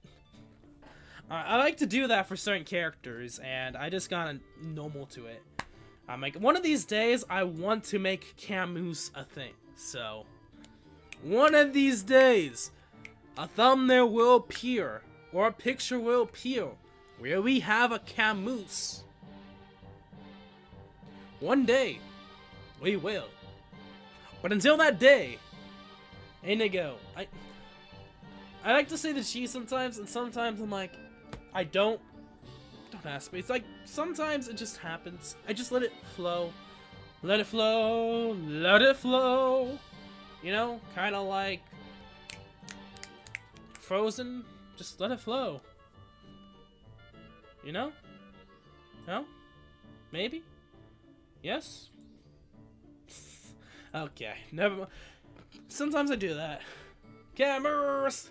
I like to do that for certain characters, and I just got normal to it. I'm like, one of these days, I want to make Camus a thing. So, one of these days, a thumbnail will appear, or a picture will appear, where we have a Camus. One day, we will. But until that day, Indigo. I like to say the she sometimes, and sometimes I'm like, I don't ask me. It's like, sometimes it just happens. I just let it flow. Let it flow, let it flow. You know, kind of like Frozen. Just let it flow. You know? No? Maybe? Yes? Okay, never mind. Sometimes I do that. Cameras!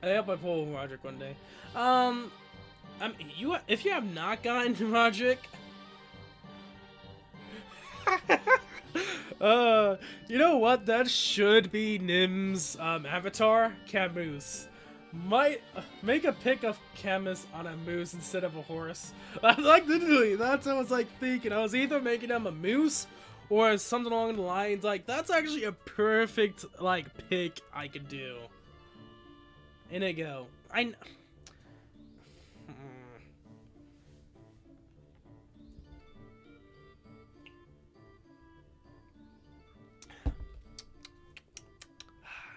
I hope I pull Roderick one day. If you have not gotten to Roderick, you know what? That should be Nim's avatar, Camus. Might make a pic of Camus on a moose instead of a horse. Like literally, that's what I was like thinking. I was either making him a moose or something along the lines. Like that's actually a perfect like pic I could do. Inigo.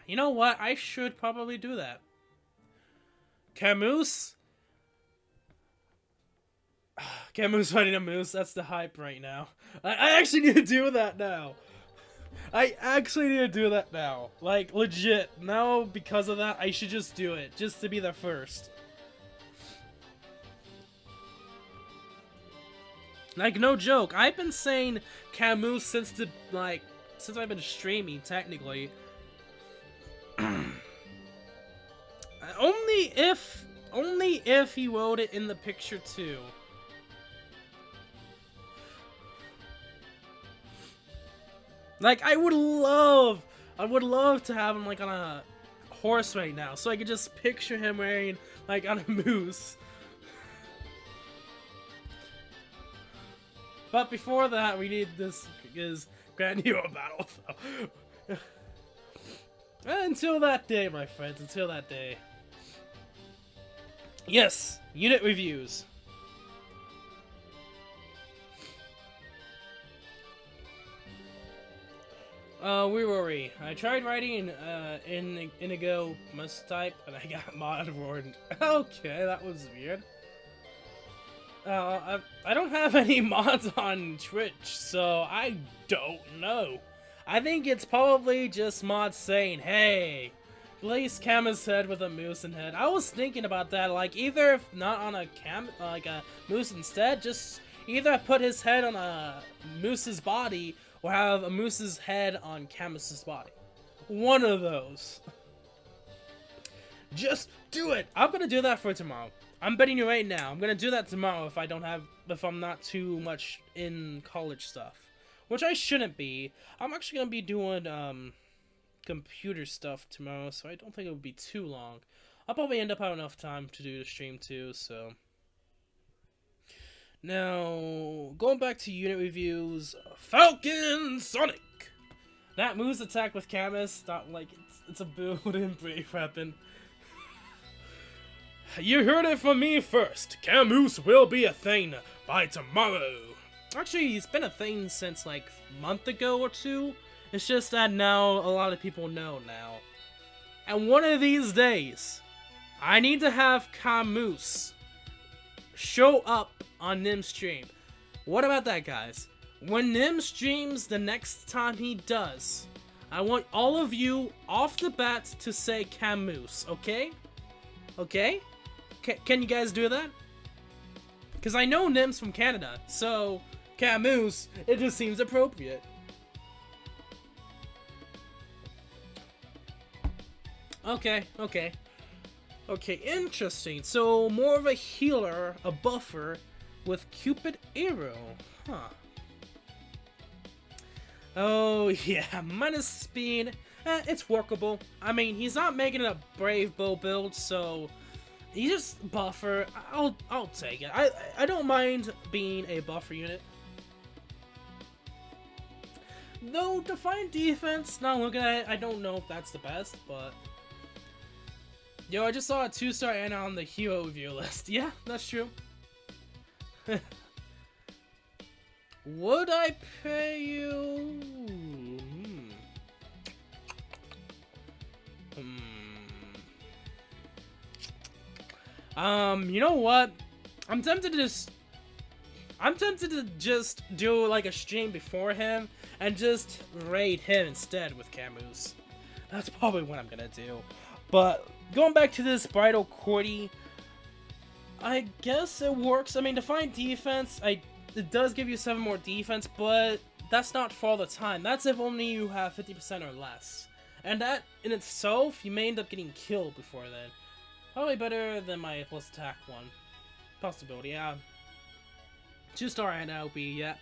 You know what? I should probably do that. Camus? Camus fighting a moose. That's the hype right now. I actually need to do that now. I actually need to do that now. Like, legit. Now, because of that, I should just do it. Just to be the first. Like, no joke. I've been saying Camus since I've been streaming, technically. Only if he wrote it in the picture too. Like I would love to have him like on a horse right now, so I could just picture him wearing like on a moose. But before that, we need this Grand Hero battle. Until that day, my friends. Until that day. Yes, unit reviews. Where were we? I tried writing in Inigo must type, and I got mod warned. Okay, that was weird. I don't have any mods on Twitch, so I don't know. I think it's probably just mods saying, hey, place Camus head with a moose and head. I was thinking about that, like either if not on a moose instead, just either put his head on a moose's body or have a moose's head on Camus's body. One of those. Just do it. I'm gonna do that for tomorrow. I'm betting you right now. I'm gonna do that tomorrow if I'm not too much in college stuff. Which I shouldn't be. I'm actually gonna be doing computer stuff tomorrow, so I don't think it would be too long. I'll probably end up having enough time to do the stream too, so. Now, going back to unit reviews, Falcon Sonic! That moves attack with Camus, not like it's a built-in brave weapon. You heard it from me first. Camus will be a thing by tomorrow. Actually, he's been a thing since like a month ago or two. It's just that now a lot of people know now. And one of these days, I need to have Camus show up on Nim's stream. What about that, guys? When Nim streams the next time he does, I want all of you off the bat to say Camus, okay? Okay? Can you guys do that? Because I know Nim's from Canada, so Camus, it just seems appropriate. Okay, interesting. So, more of a healer, a buffer, with Cupid Arrow. Huh. Oh, yeah, minus speed. It's workable. I mean, he's not making a brave bow build, so he's just buffer. I'll take it. I don't mind being a buffer unit. Though, Defiant Defense, now looking at it, I don't know if that's the best, but yo, I just saw a 2-star Anna on the hero review list. Yeah, that's true. Would I pay you? You know what? I'm tempted to just do like a stream before him and just raid him instead with Camus. That's probably what I'm gonna do. But going back to this Bridal Cordy, I guess it works. I mean, Defiant Defense, it does give you 7 more defense, but that's not for all the time. That's if only you have 50% or less. And that in itself, you may end up getting killed before then. Probably better than my plus attack one. Possibility, yeah. 2-star Anna OP, yep.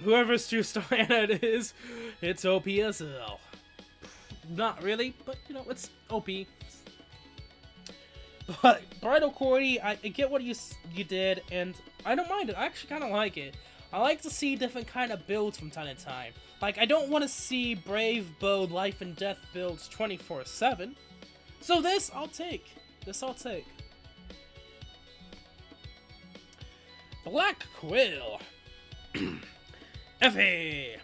Whoever's 2-star Anna it is, it's OP as hell. Not really, but you know, it's OP. But Bridal Cordy, I get what you did, and I don't mind it. I actually kind of like it. I like to see different kind of builds from time to time. Like, I don't want to see Brave Bow Life and Death builds 24/7. So this, I'll take. This I'll take. Black Quill. Effie.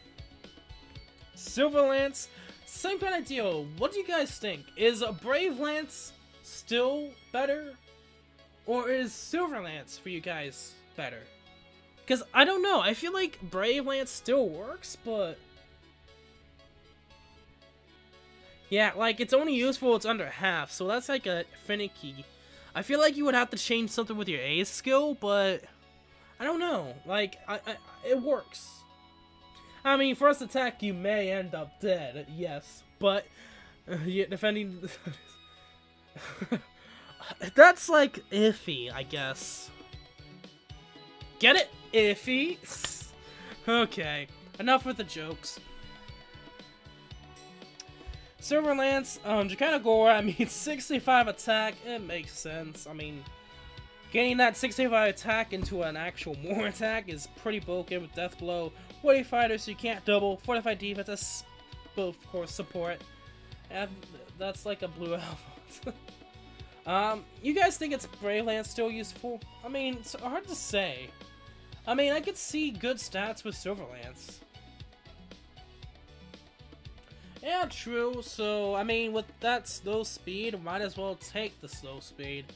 Silver Lance. Same kind of deal. What do you guys think? Is a Brave Lance still better? Or is Silver Lance for you guys better? Because I don't know. I feel like Brave Lance still works, but... yeah, like, it's only useful it's under half, so that's like a finicky. I feel like you would have to change something with your Ace skill, but... I don't know. Like, it works. I mean, first attack, you may end up dead, yes, but... yeah, defending... that's, like, iffy, I guess. Get it? Iffy? Okay, enough with the jokes. Silver Lance, Jakana Gore, I mean, 65 attack, it makes sense. I mean, getting that 65 attack into an actual more attack is pretty broken with Death Blow. 40 fighter, so you can't double. 45 defense, that's both, of course, support. And that's like a blue alpha. You guys think it's Brave Lance still useful? I mean, it's hard to say. I mean, I could see good stats with Silver Lance. Yeah, true. So, I mean, with that slow speed, might as well take the slow speed.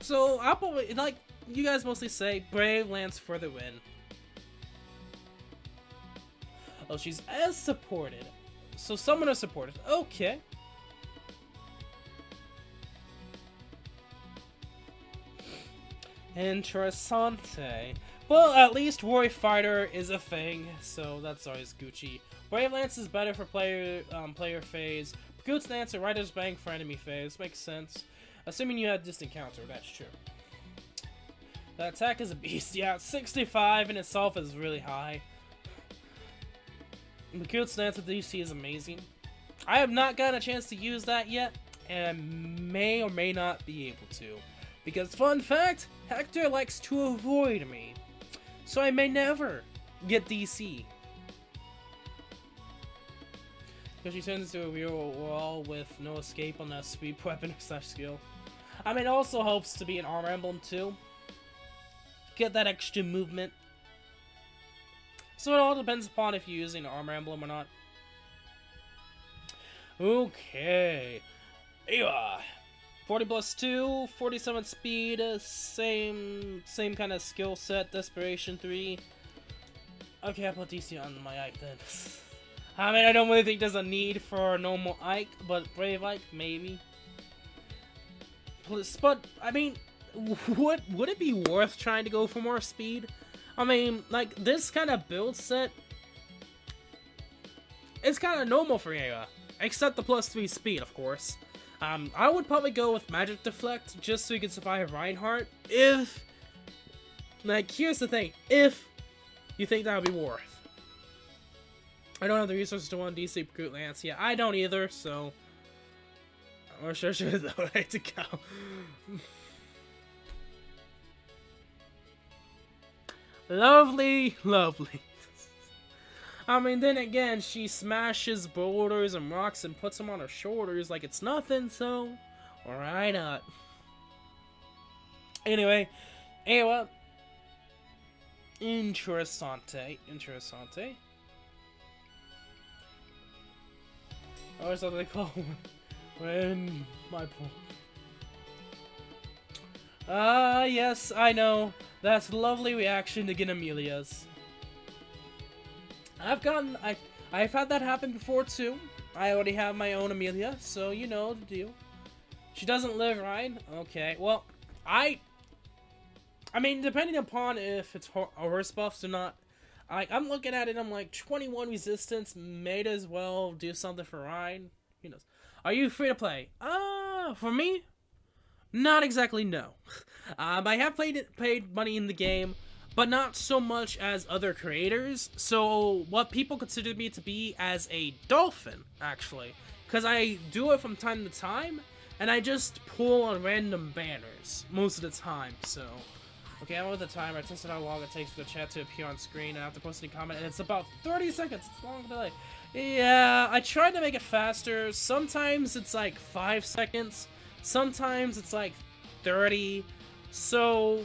So, I'll probably, like you guys mostly say, Brave Lance for the win. Oh, she's as supported. So, Summoner supported. Okay. Interessante. Well, at least Warrior Fighter is a thing, so that's always Gucci. Brave Lance is better for player phase. Good Lance and Rider's Bang for enemy phase. Makes sense. Assuming you had distant counter, that's true. The attack is a beast. Yeah, 65 in itself is really high. The Good Lance with DC is amazing. I have not gotten a chance to use that yet, and I may or may not be able to. Because, fun fact, Hector likes to avoid me. So I may never get DC. Because she turns into a real wall with no escape on that sweep weapon or such skill. I mean, it also helps to be an armor emblem too. Get that extra movement. So it all depends upon if you're using an armor emblem or not. Okay. Eva. 40 plus 2, 47 speed, same kind of skill set, Desperation 3. Okay, I'll put DC on my Ike then. I mean, I don't really think there's a need for a normal Ike, but Brave Ike, maybe. But, I mean, would it be worth trying to go for more speed? I mean, like, this kind of build set, it's kind of normal for Eva, except the plus 3 speed, of course. I would probably go with Magic Deflect, just so you can survive Reinhardt, if... like, here's the thing, if you think that would be worth. I don't have the resources to want DC Recruit Lance. Yeah, I don't either, so... or sure the way to go. Lovely, lovely. I mean, then again, she smashes boulders and rocks and puts them on her shoulders like it's nothing, so why not? Anyway, interessante. Oh, that's what they call when my point. Yes, I know. That's a lovely reaction to get Amelia's. I've had that happen before too. I already have my own Amelia, so you know the deal. She doesn't live, right? Okay, well, I mean, depending upon if it's horse buffs or not, I'm looking at it, I'm like, 21 resistance, may as well do something for Ryan. Who knows? Are you free to play? For me? Not exactly, no. I have paid money in the game, but not so much as other creators. So, what people consider me to be as a dolphin, actually. Because I do it from time to time, and I just pull on random banners most of the time, so... Okay, I'm with the timer. I tested how long it takes for the chat to appear on screen after posting a comment, and it's about 30 seconds. It's a long delay. Yeah, I tried to make it faster. Sometimes it's like 5 seconds. Sometimes it's like 30. So...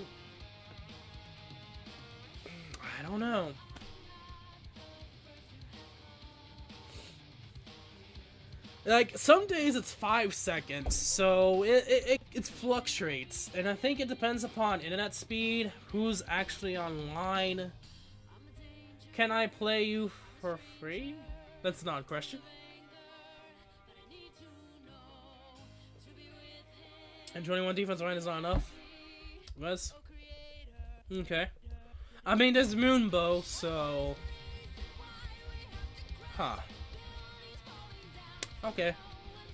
I don't know. Like, some days it's 5 seconds, so it fluctuates, and I think it depends upon internet speed, who's actually online. Can I play you for free? That's not a question. And 21 defense line is not enough. Was? Okay. I mean, there's Moonbow, so... Huh. Okay,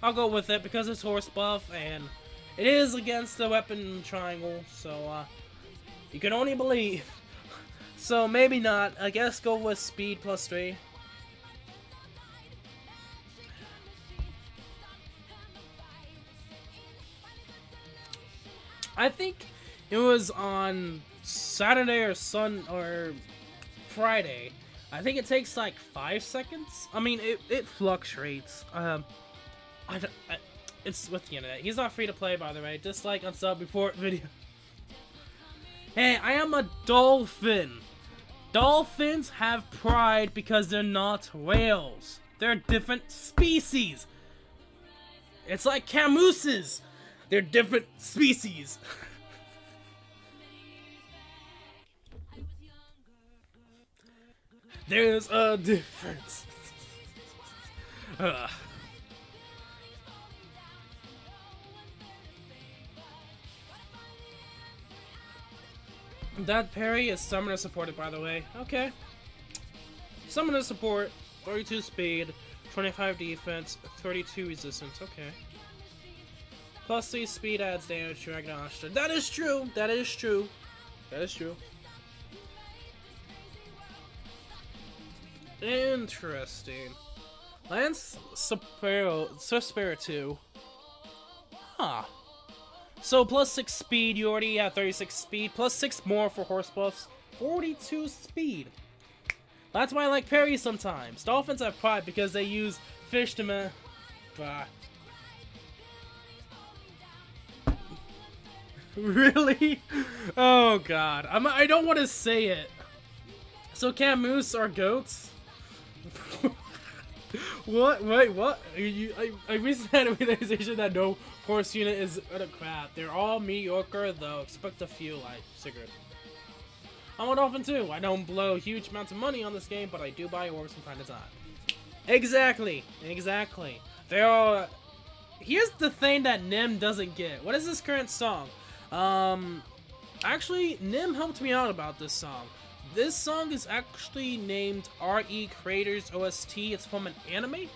I'll go with it because it's horse buff and it is against the weapon triangle, so you can only believe. So maybe not. I guess go with speed plus 3. I think it was on Saturday or Friday. I think it takes like 5 seconds. I mean, it fluctuates. It's with the internet. He's not free to play, by the way. Dislike, unsub, report video. Hey, I am a dolphin. Dolphins have pride because they're not whales. They're different species. It's like camooses. They're different species. There's a difference. That parry is summoner supported, by the way. Okay. Summoner support, 32 speed, 25 defense, 32 resistance. Okay. Plus 3 speed adds damage to Agnostic. That is true. That is true. That is true. Interesting. Lance Suspiro 2. Huh. So plus 6 speed, you already have 36 speed, plus 6 more for horse buffs, 42 speed. That's why I like parry sometimes. Dolphins have pride because they use fish to Really? Oh god. I don't want to say it. So camoose are goats? What? Wait, what? I recently had a realization that no horse unit is a crap. They're all mediocre, though. Expect a few, like cigarette. I'm a dolphin too. I don't blow huge amounts of money on this game, but I do buy orbs from time to time. Exactly. Exactly. They're all... Here's the thing that Nim doesn't get. What is this current song? Actually, Nim helped me out about this song. This song is actually named RE Creators OST. It's from an anime.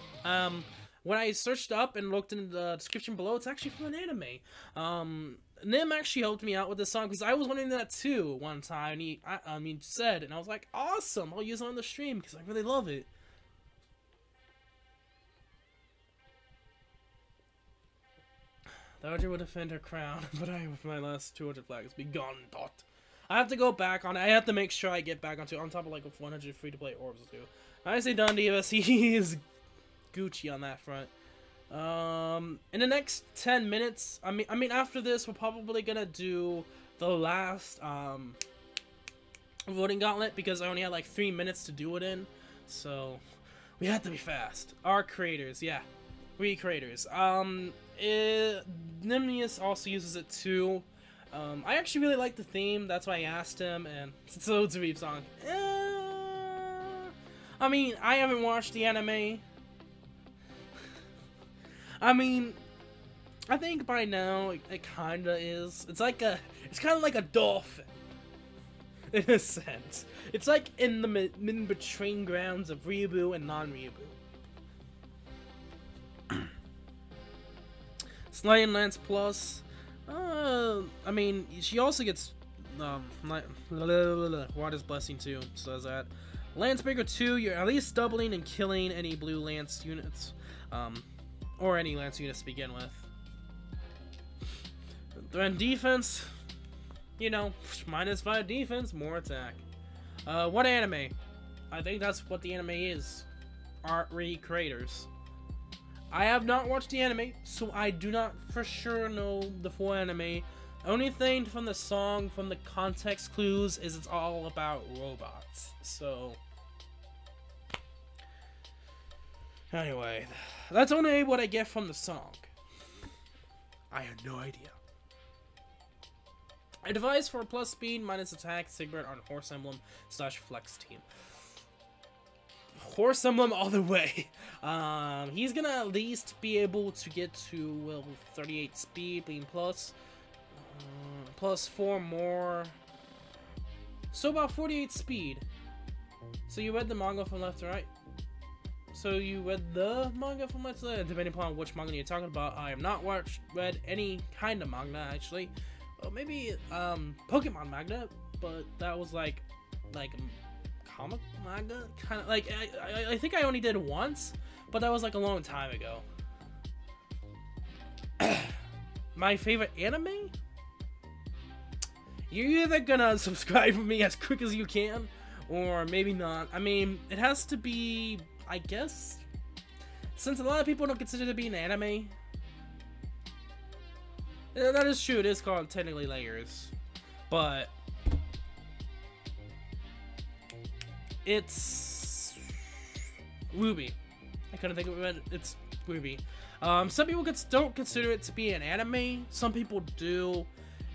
When I searched up and looked in the description below, it's actually from an anime. Nim actually helped me out with this song because I was wondering that too one time. And he said, and I was like, awesome! I'll use it on the stream because I really love it. The Archer will defend her crown, but I, with my last 200 flags, be gone, dot. I have to go back on it. I have to make sure I get back on top of like 100 free-to-play orbs too. I say Don Divas, he is Gucci on that front. In the next 10 minutes, I mean after this, we're probably gonna do the last voting gauntlet because I only had like 3 minutes to do it in, so we have to be fast. Our creators, yeah, we creators. Nimnius also uses it too. I actually really like the theme, that's why I asked him, and it's a Tariq song. I mean, I haven't watched the anime. I mean, I think by now it kinda is. It's kind of like a dolphin, in a sense. It's like in the in-between grounds of Reboot and non-Reboot. Slaying Lance Plus. I mean, she also gets Water's Blessing too. Says that Lance Breaker 2. You're at least doubling and killing any blue Lance units, or any Lance units to begin with. Then defense, you know, -5 defense, more attack. What anime? I think that's what the anime is. Art recreators. I have not watched the anime, so I do not for sure know the full anime. Only thing from the song, from the context clues, is it's all about robots. So, anyway, that's only what I get from the song. I have no idea. Advice for plus speed, minus attack, Sigbert on Horse Emblem / Flex Team. Horse Emblem all the way. He's gonna at least be able to get to, well, 38 speed, being plus 4 more. So about 48 speed. So you read the manga from left to right? So you read the manga from left to right, depending upon which manga you're talking about. I have not read any kind of manga, actually. Well, maybe Pokemon manga, but that was like comic manga, kind of like I think I only did once, but that was like a long time ago. My favorite anime? You're either gonna subscribe to me as quick as you can, or maybe not. I mean, it has to be, I guess, since a lot of people don't consider it to be an anime. That is true, it is called technically Layers, but it's Ruby. I couldn't think of it. It's Ruby. Some people don't consider it to be an anime. Some people do.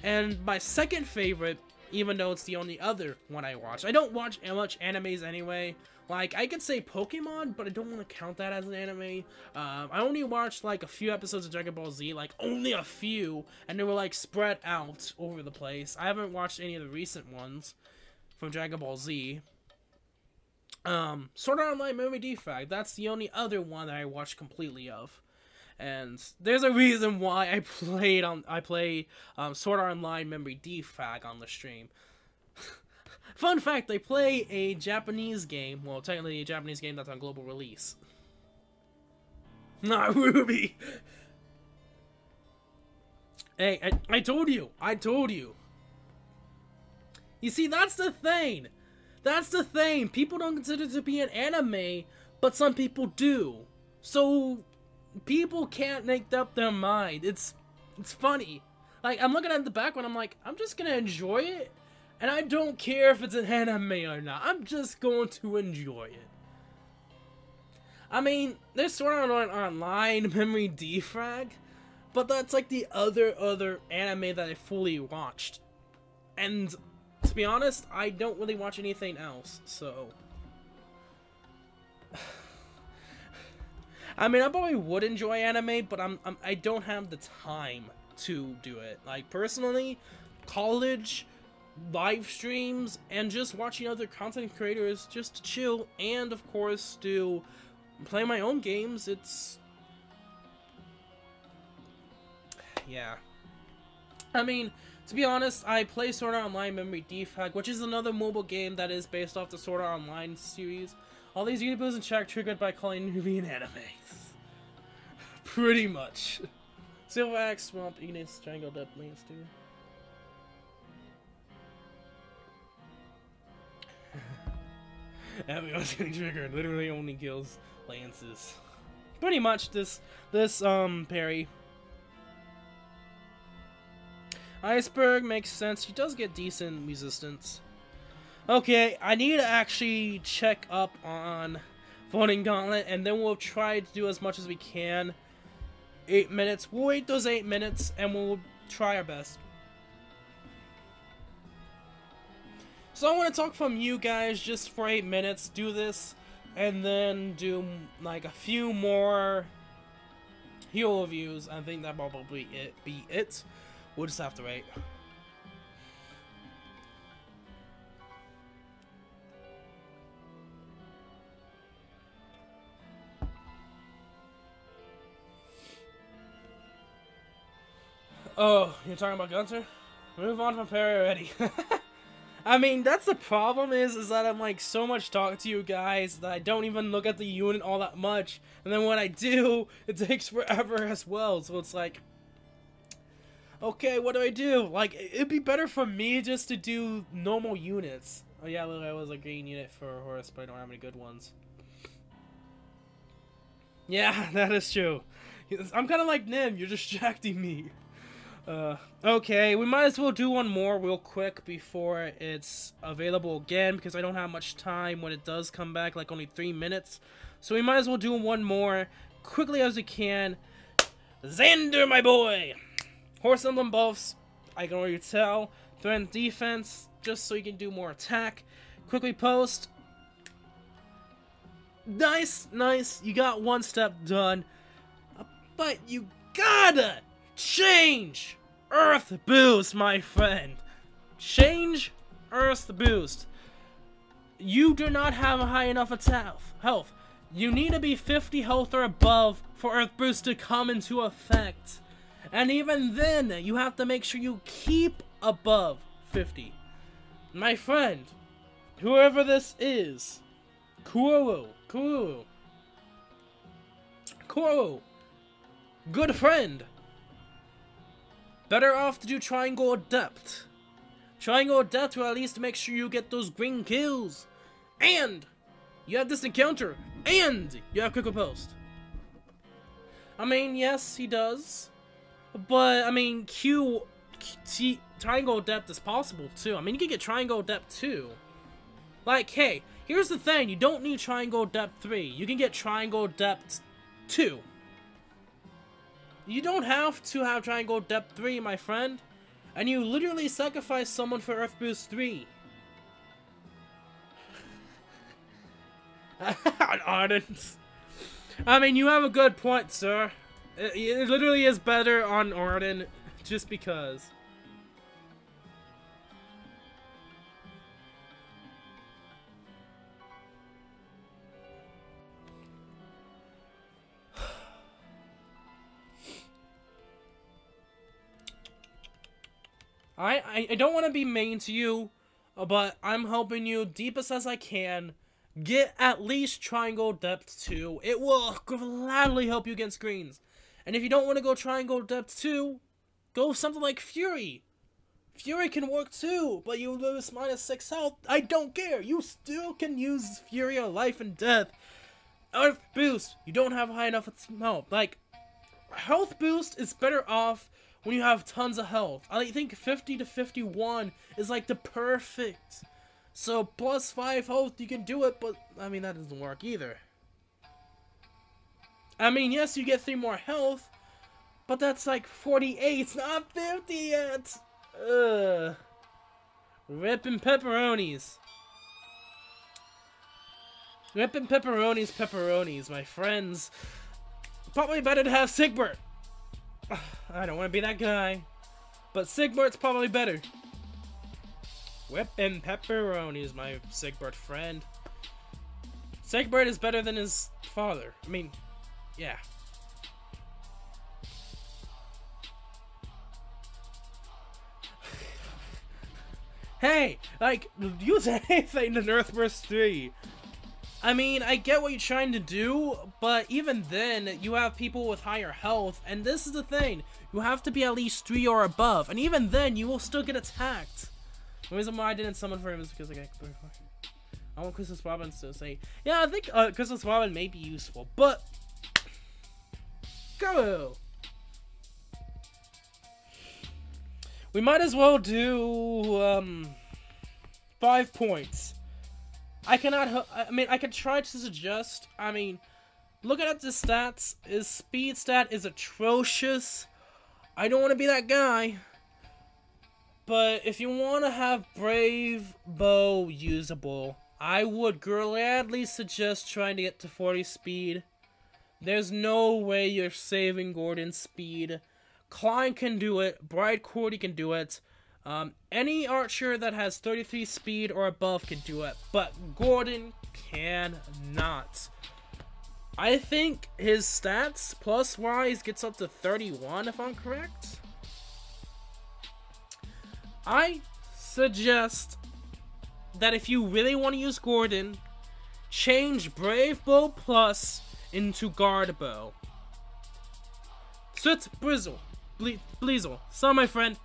And my second favorite, even though it's the only other one I watch. I don't watch much animes anyway. Like, I could say Pokemon, but I don't want to count that as an anime. I only watched like a few episodes of Dragon Ball Z, like only a few, and they were like spread out over the place. I haven't watched any of the recent ones from Dragon Ball Z. Sword Art Online Memory Defrag, that's the only other one that I watched completely of. And there's a reason why I play Sword Art Online Memory Defrag on the stream. Fun fact, they play a Japanese game, well, technically a Japanese game that's on global release. Not Ruby! Hey, I told you! You see, that's the thing! That's the thing! People don't consider it to be an anime, but some people do. So, people can't make up their mind. It's funny. Like, I'm looking at the background, I'm like, I'm just gonna enjoy it. And I don't care if it's an anime or not. I'm just going to enjoy it. I mean, there's Sword Art Online Memory Defrag, but that's like the other anime that I fully watched. And to be honest, I don't really watch anything else, so I mean, I probably would enjoy anime, but I don't have the time to do it. Like, personally, college, live streams, and just watching other content creators just to chill, and of course to play my own games. Yeah. I mean, to be honest, I play Sword Art Online Memory Defrag, which is another mobile game that is based off the Sword Art Online series. All these YouTubers in chat triggered by calling Ruby an anime. Pretty much. Silver Axe, Swamp, Ignis, Strangled Up, Lance, too. Everyone's getting triggered. Literally only kills lances. Pretty much this parry. Iceberg makes sense. She does get decent resistance. Okay, I need to actually check up on Voting Gauntlet, and then we'll try to do as much as we can. 8 minutes. We'll wait those 8 minutes, and we'll try our best. So I want to talk from you guys just for 8 minutes, do this, and then do like a few more hero reviews. I think that probably be it. We'll just have to wait. Oh, you're talking about Gunter? Move on from Perry already. I mean, that's the problem is that I'm like so much talking to you guys that I don't even look at the unit all that much. And then when I do, it takes forever as well. So it's like, okay, what do I do? Like, it'd be better for me just to do normal units. Oh yeah, look, I was a green unit for a horse, but I don't have any good ones. Yeah, that is true. I'm kind of like Nim, you're distracting me. Okay, we might as well do one more real quick before it's available again, because I don't have much time when it does come back, like only 3 minutes. So we might as well do one more, quickly as we can. Xander, my boy! Horse emblem buffs, I can already tell. Threaten defense, just so you can do more attack. Quickly post. Nice, nice, you got one step done. But you gotta change Earth Boost, my friend. Change Earth Boost. You do not have a high enough health. You need to be 50 health or above for Earth Boost to come into effect. And even then, you have to make sure you keep above 50. My friend, whoever this is, Kuro, good friend. Better off to do Triangle Adept. Triangle Adept will at least make sure you get those green kills. And you have this encounter. And you have Quick Post. I mean, yes, he does. But, I mean, Triangle Adept is possible, too. I mean, you can get Triangle Adept, too. Like, hey, here's the thing. You don't need Triangle Adept 3. You can get Triangle Adept 2. You don't have to have Triangle Adept 3, my friend. And you literally sacrifice someone for Earth Boost 3. Ardent. I mean, you have a good point, sir. It literally is better on Arden, just because. I don't want to be mean to you, but I'm helping you deepest as I can. Get at least Triangle Depth 2. It will gladly help you against greens. And if you don't want to go Triangle Depth 2, go something like Fury. Fury can work too, but you lose -6 health. I don't care. You still can use Fury or Life and Death. Earth Boost, you don't have high enough health. Like, health boost is better off when you have tons of health. I think 50 to 51 is like the perfect. So +5 health, you can do it, but I mean, that doesn't work either. I mean, yes, you get 3 more health, but that's like 48, it's not 50 yet. Ugh. Rippin' pepperonis. Rippin' pepperonis, my friends. Probably better to have Sigbert. I don't want to be that guy, but Sigbert's probably better. Whippin' pepperonis, my Sigbert friend. Sigbert is better than his father. I mean, yeah. Hey, like, use anything in Earthburst 3. I mean, I get what you're trying to do, but even then, you have people with higher health, and this is the thing. You have to be at least 3 or above, and even then, you will still get attacked. The reason why I didn't summon for him is because I want Christmas Robin to say, yeah, I think Christmas Robin may be useful, but go. We might as well do 5 points. I mean, I could try to suggest. I mean, looking at the stats, his speed stat is atrocious. I don't want to be that guy. But if you want to have Brave Bow usable, I would gladly suggest trying to get to 40 speed. There's no way you're saving Gordon's speed. Klein can do it. Bride Cordy can do it. Any archer that has 33 speed or above can do it. But Gordon cannot. I think his stats plus-wise gets up to 31 if I'm correct. I suggest that if you really want to use Gordon, change Brave Bow Plus into Guard Bow. Soot Brizzle, Bleezel. So my friend,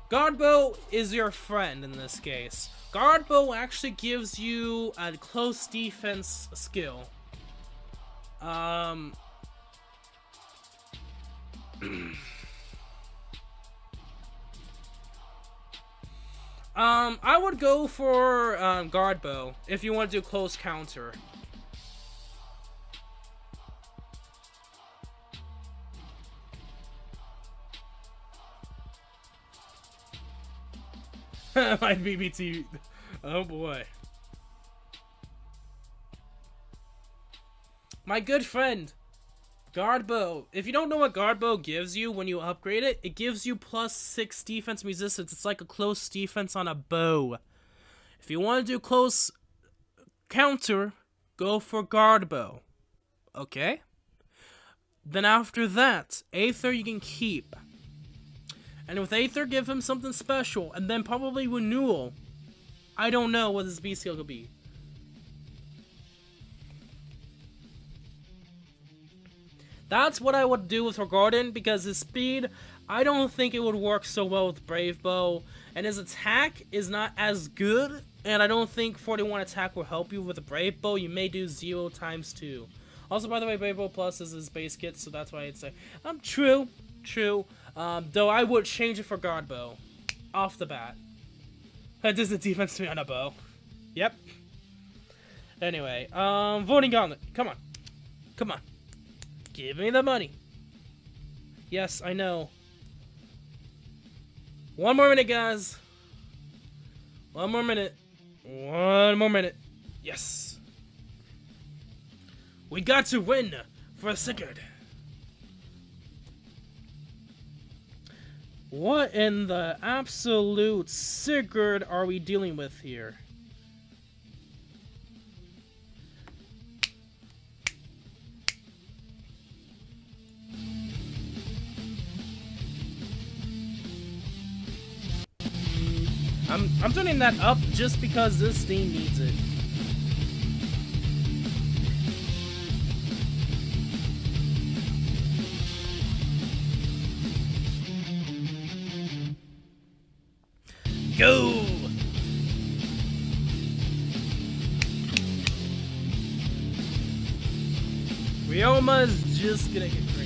Guard Bow is your friend in this case. Guard Bow actually gives you a close defense skill. I would go for Guard Bow if you want to do close counter. My BBT. Oh boy. My good friend, Guard Bow. If you don't know what Guard Bow gives you when you upgrade it, it gives you +6 defense resistance. It's like a close defense on a bow. If you want to do close counter, go for Guard Bow. Okay? Then after that, Aether you can keep. And with Aether, give him something special. And then probably Renewal. I don't know what his B-Skill could be. That's what I would do with Gordon, because his speed, I don't think it would work so well with Brave Bow. And his attack is not as good, and I don't think 41 attack will help you with a Brave Bow. You may do 0 × 2. Also, by the way, Brave Bow Plus is his base kit, so that's why I'd say, true. Though I would change it for Guard Bow. Off the bat. That does the defense to me on a bow. Yep. Anyway, Voting Gauntlet. Come on. Come on. Give me the money. Yes, I know. 1 more minute, guys. 1 more minute. 1 more minute. Yes. We got to win for a Sigurd. What in the absolute Sigurd are we dealing with here? I'm turning that up just because this theme needs it. Go! Ryoma's just gonna get great.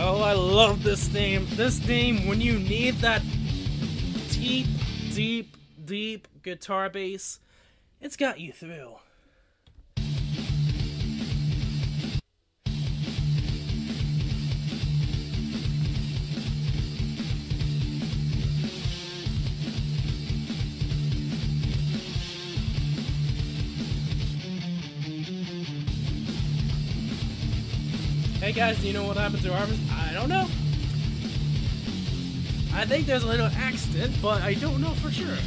Oh, I love this theme. This theme, when you need that deep guitar bass, it's got you through. Hey guys, do you know what happened to Harvest? I don't know. I think there's a little accident, but I don't know for sure.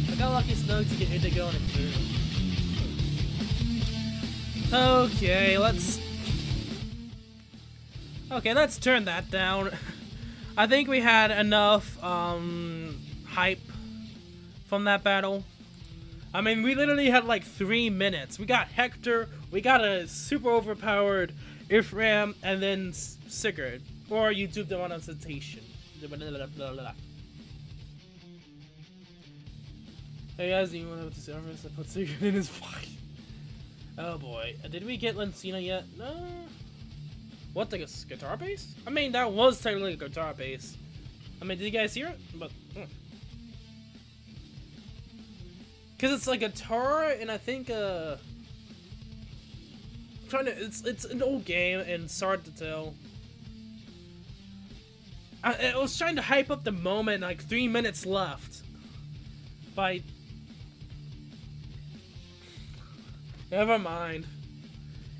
I got lucky snug to get Indigo and through. Okay, let's turn that down. I think we had enough hype from that battle. I mean, we literally had like 3 minutes. We got Hector, we got a super overpowered Ifram, and then Sigurd. Or you duped them on a citation. Hey guys, do you want to service? I put Sigurd in his fight. Oh boy. Did we get Lencina yet? No. What, like a guitar bass? I mean, that was technically a guitar bass. I mean, did you guys hear it? But because it's like a guitar and I think It's an old game and it's hard to tell. I was trying to hype up the moment, like 3 minutes left. Never mind.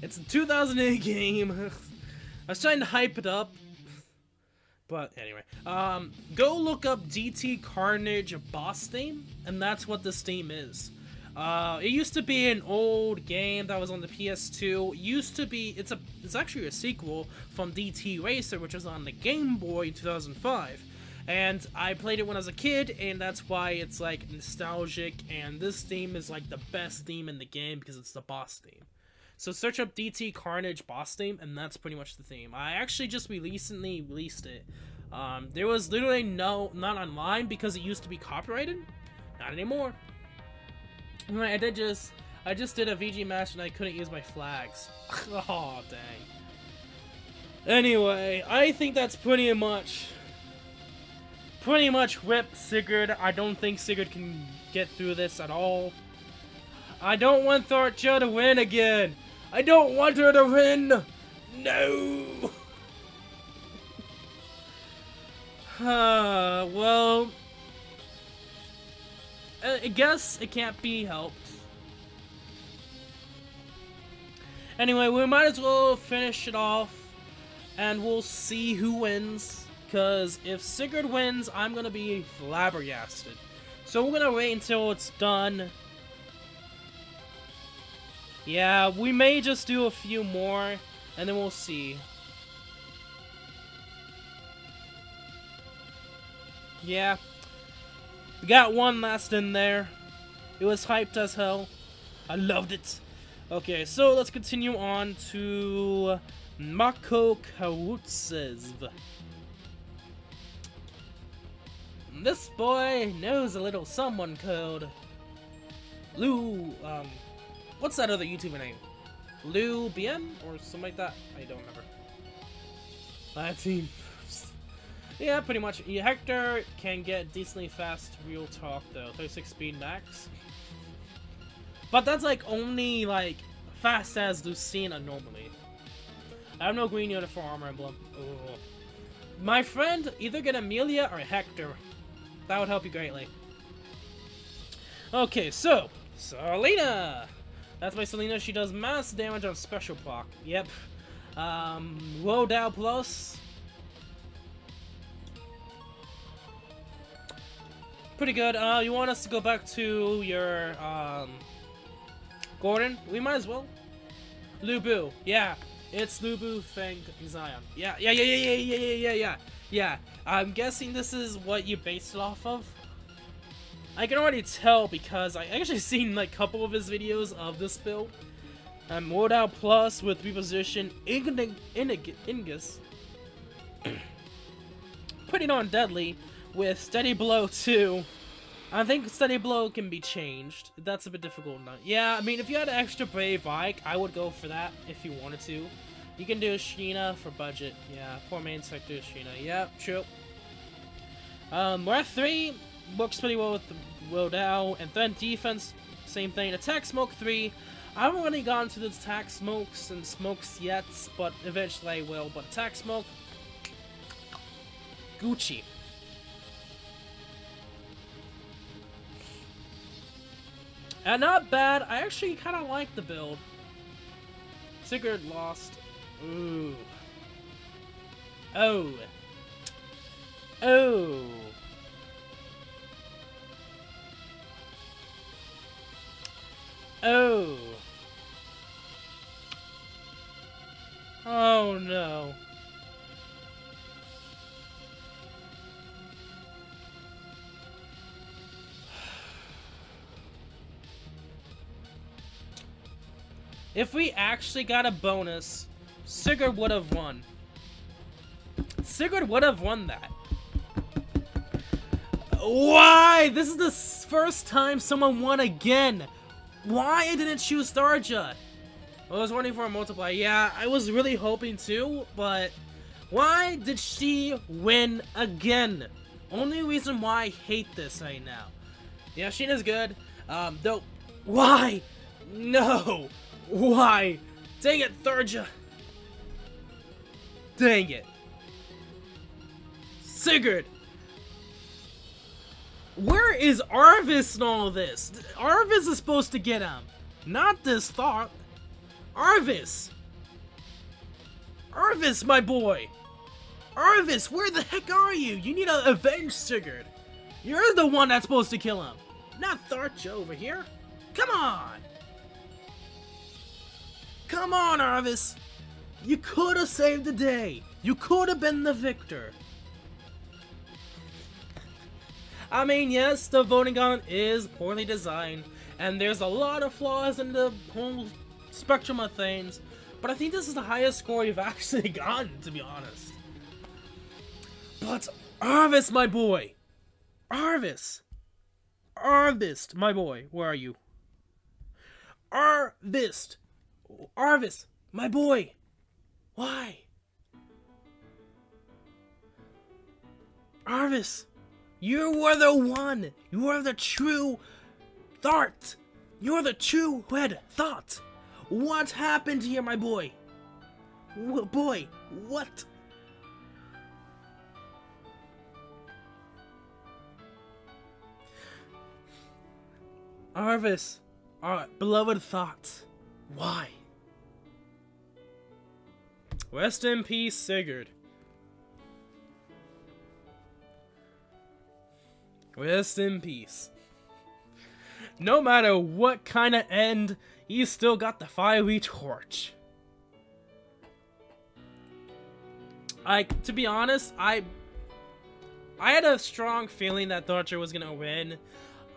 It's a 2008 game. I was trying to hype it up. But anyway, go look up DT Carnage boss theme, and that's what this theme is. It used to be an old game that was on the PS2. It's actually a sequel from DT Racer, which was on the Game Boy in 2005. And I played it when I was a kid, and that's why it's like nostalgic, and this theme is like the best theme in the game because it's the boss theme. So search up DT Carnage boss theme, and that's pretty much the theme. I actually just recently released it. There was literally not online because it used to be copyrighted. Not anymore. I just did a VG match and I couldn't use my flags. Oh dang. Anyway, I think that's pretty much whip Sigurd. I don't think Sigurd can get through this at all. I don't want Thorcha to win again. I don't want her to win. No. Well, I guess it can't be helped. Anyway, we might as well finish it off, and we'll see who wins. Because if Sigurd wins, I'm gonna be flabbergasted. So we're gonna wait until it's done. Yeah, we may just do a few more, and then we'll see. Yeah. We got one last in there. It was hyped as hell. I loved it. Okay, so let's continue on to Mako Kawutsev. This boy knows a little someone called Lou, what's that other YouTuber name? Lou BM or something like that? I don't remember. Yeah, pretty much. Hector can get decently fast real talk though, 36 speed max. But that's like only like fast as Lucina normally. I have no green unit for armor emblem. Ugh. My friend, either get Amelia or Hector. That would help you greatly. Okay, so Selena. That's my Selena. She does mass damage on special proc. Yep. Wodow plus. Pretty good. You want us to go back to your Gordon? We might as well. Lubu. Yeah. It's Lubu Feng Zion. Yeah. I'm guessing this is what you based it off of. I can already tell because I actually seen like a couple of his videos of this build. Wodow plus with reposition Ingus. Putting on deadly with steady blow too. I think steady blow can be changed. That's a bit difficult now. Yeah, I mean if you had an extra brave Ike, I would go for that if you wanted to. You can do Sheena for budget. Yeah, poor main sector Sheena. Yeah, true. We're at 3. Works pretty well with the Wodow. And then defense, same thing. Attack smoke 3. I haven't really gotten to the attack smokes and smokes yet, but eventually I will. But attack smoke, Gucci. And not bad. I actually kind of like the build. Sigurd lost. Ooh. Oh. Oh. Oh. Oh no. If we actually got a bonus, Sigurd would have won. Sigurd would have won that. Why? This is the first time someone won again. Why I didn't choose Tharja? I was waiting for a multiplier. Yeah, I was really hoping to, but why did she win again? Only reason why I hate this right now. Yeah, Sheena's good. Though, why? No. Why? Dang it, Tharja! Dang it! Sigurd! Where is Arvis in all this? Arvis is supposed to get him, not this thought. Arvis! Arvis, my boy! Arvis, where the heck are you? You need to avenge Sigurd. You're the one that's supposed to kill him, not Tharja over here. Come on! Come on, Arvis! You could have saved the day. You could have been the victor. I mean, yes, the voting gun is poorly designed, and there's a lot of flaws in the whole spectrum of things, but I think this is the highest score you've actually gotten, to be honest. But Arvis, my boy! Arvis! Arvis, my boy, where are you? Arvis! Arvis, my boy! Why? Arvis! You were the one! You are the true Thart! You're the true red thought! What happened here, my boy? Boy, what? Arvis, our beloved thought. Why? Rest in peace, Sigurd. Rest in peace. No matter what kind of end, he's still got the fiery torch. To be honest, I had a strong feeling that Tharja was gonna win.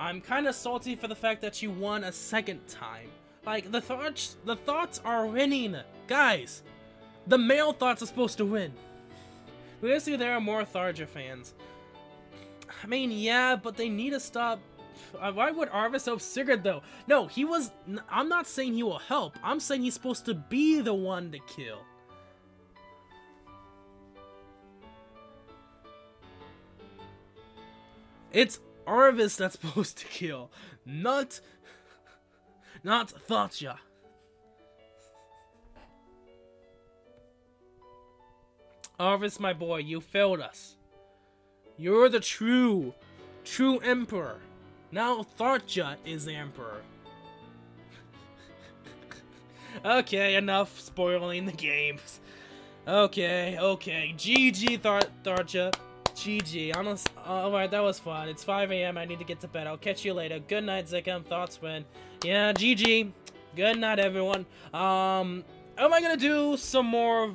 I'm kind of salty for the fact that she won a second time. Like, the thoughts are winning. Guys, the male thoughts are supposed to win. Obviously, there are more Tharja fans. I mean, yeah, but they need to stop. Why would Arvis help Sigurd, though? No, I'm not saying he will help. I'm saying he's supposed to be the one to kill. It's Arvis that's supposed to kill, not Tharja. Arvis, my boy, you failed us. You're the true emperor. Now Tharja is the emperor. Okay, enough spoiling the games. Okay. GG, Tharja. GG. Alright, that was fun. It's 5 AM. I need to get to bed. I'll catch you later. Good night, Zickham. Thoughts win. Yeah, GG. Good night, everyone. Am I gonna do some more?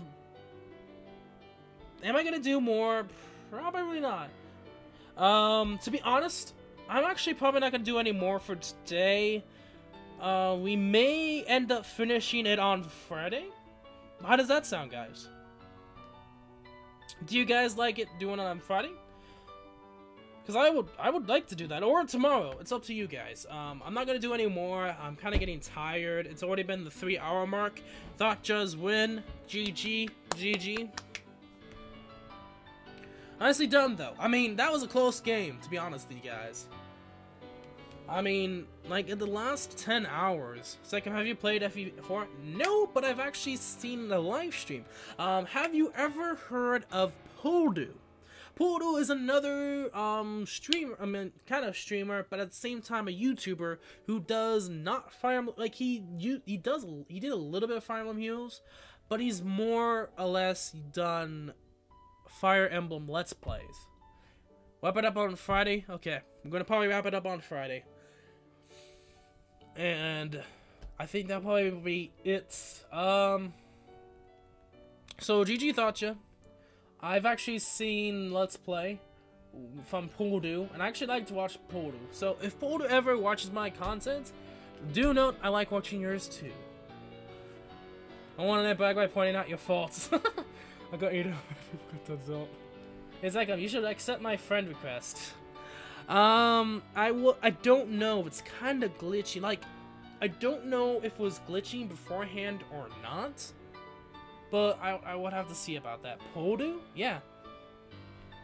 Am I gonna do more? Probably not. To be honest, I'm actually probably not gonna do any more for today. We may end up finishing it on Friday. How does that sound, guys? Do you guys like it doing it on Friday? Because I would like to do that, or tomorrow. It's up to you guys. I'm not gonna do any more. I'm kind of getting tired. It's already been the 3-hour mark. Tharja's win. GG. Nicely done, though. I mean, that was a close game, to be honest with you guys. I mean, like, in the last 10 hours... Second, have you played FE before? No, but I've actually seen the live stream. Have you ever heard of Poldu? Poldu is another, streamer, I mean, kind of streamer, but at the same time a YouTuber who does not Fire Emblem, like, he did a little bit of Fire Emblem Heroes, but he's more or less done Fire Emblem Let's Plays. Wrap it up on Friday? Okay, I'm gonna probably wrap it up on Friday. And I think that'll probably be it. So GG Tharja. I've actually seen Let's Play from Poldu, and I actually like to watch Poldu. So if Poldu ever watches my content, do note I like watching yours too. I want to brag by pointing out your faults. I got you to It's like, you should accept my friend request. I don't know. It's kind of glitchy. Like, I don't know if it was glitching beforehand or not. But I would have to see about that. Poldu? Yeah.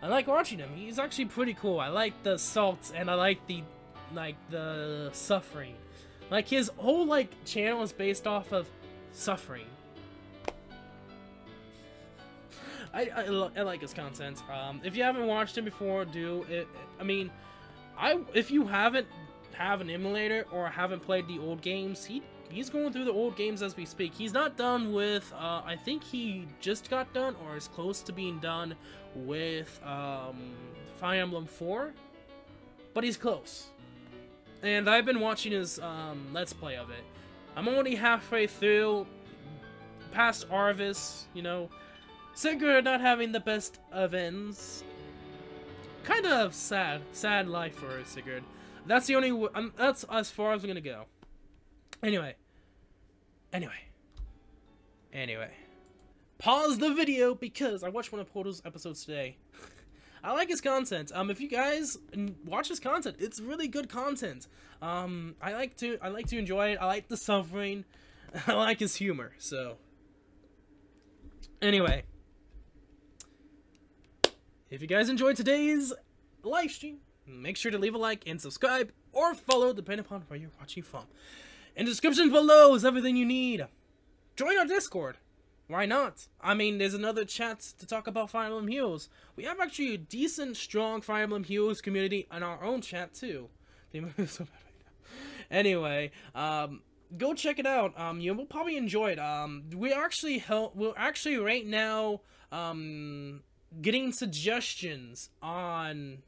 I like watching him. He's actually pretty cool. I like the salt and I like the suffering. Like, his whole, like, channel is based off of suffering. I like his content. If you haven't watched him before, do it. I mean, if you haven't have an emulator or haven't played the old games, he's going through the old games as we speak. He's not done with. I think he just got done or is close to being done with Fire Emblem 4, but he's close. And I've been watching his Let's Play of it. I'm only halfway through, past Arvis, you know. Sigurd not having the best of ends. Kind of sad life for Sigurd. That's the only. That's as far as I'm gonna go. Anyway. Pause the video because I watched one of Portal's episodes today. I like his content. If you guys watch his content, it's really good content. I like to enjoy it. I like the suffering. I like his humor. So, anyway, if you guys enjoyed today's live stream, make sure to leave a like and subscribe or follow, depending upon where you're watching from. In the description below is everything you need. Join our Discord. Why not? I mean, there's another chat to talk about Fire Emblem Heroes. We have actually a decent, strong Fire Emblem Heroes community in our own chat too. Anyway, go check it out. You will probably enjoy it. We're actually right now getting suggestions on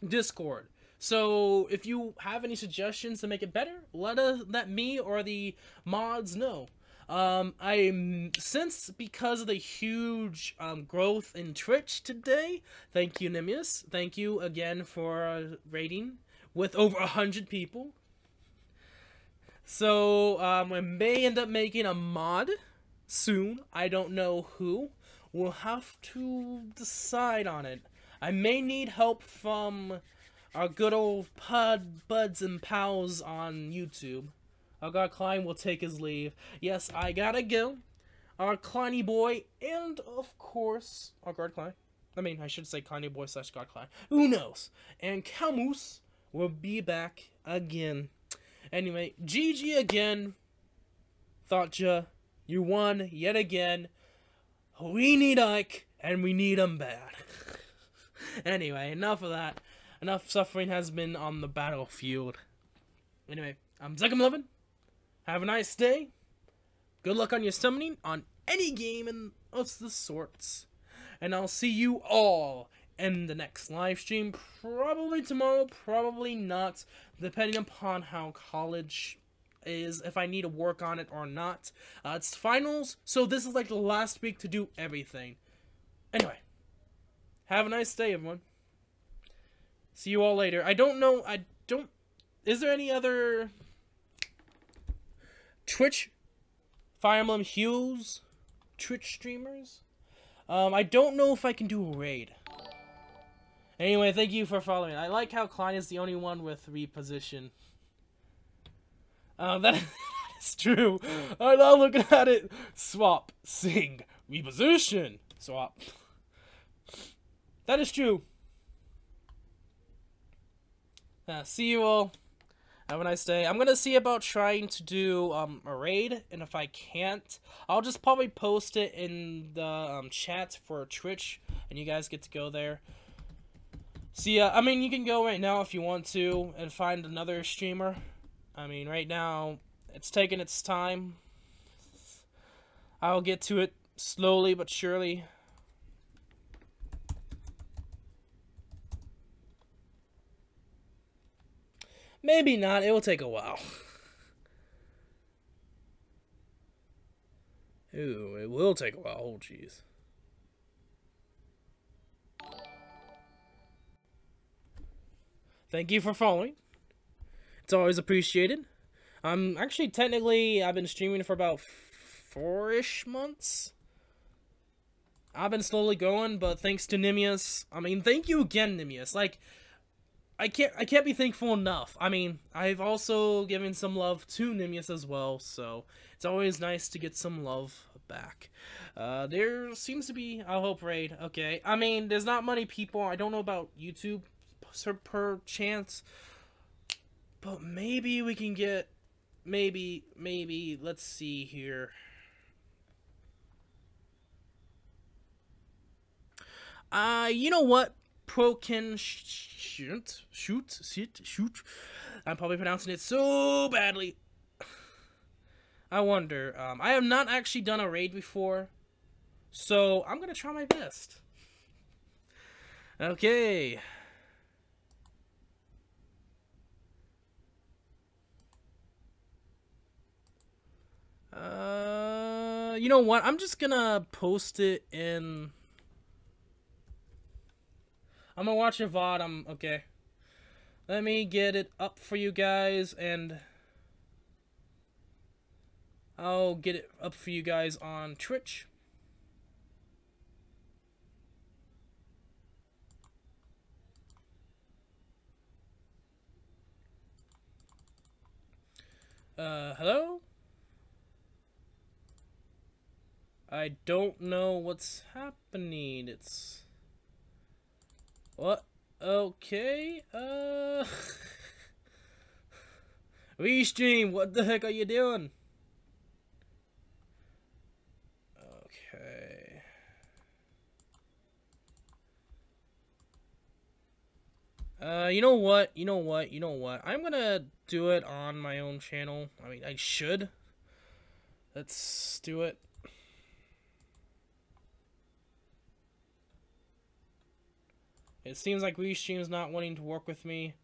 Discord. So if you have any suggestions to make it better, let me or the mods know. Because of the huge growth in Twitch today, thank you, Nimius. Thank you again for rating with over 100 people. So we may end up making a mod soon. I don't know who. We'll have to decide on it. I may need help from our good old buds and pals on YouTube. Our God Klein will take his leave. Yes, I gotta go. Our Kleiny boy, and of course, our God Klein. I mean, I should say Kleiny boy / God Klein. Who knows? And Camus will be back again. Anyway, GG again. Thoughtja, you won yet again. We need Ike, and we need him bad. Anyway, enough of that. Enough suffering has been on the battlefield. Anyway, I'm Zekum11. Have a nice day. Good luck on your summoning on any game and of the sorts. And I'll see you all in the next live stream. Probably tomorrow, probably not. Depending upon how college is, if I need to work on it or not. It's finals, so this is like the last week to do everything. Anyway, have a nice day, everyone. See you all later. Is there any other Twitch Fire Emblem Heroes Twitch streamers? I don't know if I can do a raid. Anyway, thank you for following. I like how Klein is the only one with reposition. That is true. I'm not looking at it. Swap, sing, reposition, swap. That is true. See you all. Have a nice day. I'm gonna see about trying to do a raid, and if I can't, I'll just probably post it in the chat for Twitch, and you guys get to go there. See ya. I mean, you can go right now if you want to and find another streamer. I mean, right now it's taking its time. I'll get to it slowly but surely. Maybe not. It will take a while. Ooh, it will take a while. Oh, jeez. Thank you for following. It's always appreciated. Actually, technically, I've been streaming for about 4-ish months. I've been slowly going, but thanks to Nimius. I mean, thank you again, Nimius. Like, I can't be thankful enough. I mean, I've also given some love to Nimius as well, so it's always nice to get some love back. There seems to be a hope raid. Okay, I mean, there's not many people. I don't know about YouTube per chance, but maybe we can get maybe, let's see here. You know what? Shoot. I'm probably pronouncing it so badly. I wonder. I have not actually done a raid before, so I'm gonna try my best. Okay. You know what? I'm just gonna post it in. I'm gonna watch a VOD. Okay. Let me get it up for you guys, and I'll get it up for you guys on Twitch. Hello? I don't know what's happening. It's... What? Okay, Restream, what the heck are you doing? Okay. You know what? I'm gonna do it on my own channel. I mean, I should. Let's do it. It seems like Restream's not wanting to work with me.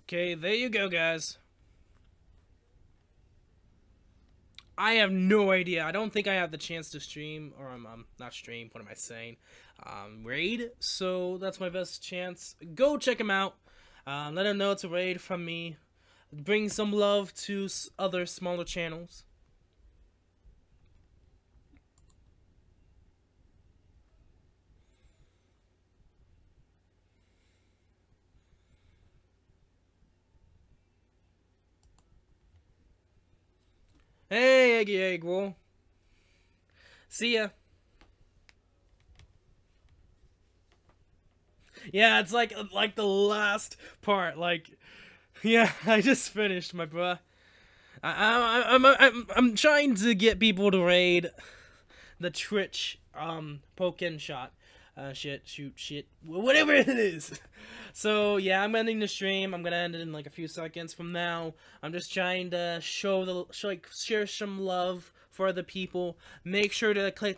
Okay, there you go, guys. I have no idea. I don't think I have the chance to stream, or not stream. What am I saying? Raid. So that's my best chance. Go check him out. Let him know it's a raid from me. Bring some love to other smaller channels. Hey, Eggy Egg Roll. See ya. Yeah, it's like the last part. Like, yeah, I just finished, my bruh. I'm trying to get people to raid the Twitch poke-in shot. Shit, whatever it is. So yeah, I'm ending the stream. I'm gonna end it in like a few seconds from now. I'm just trying to share some love for other people. Make sure to click that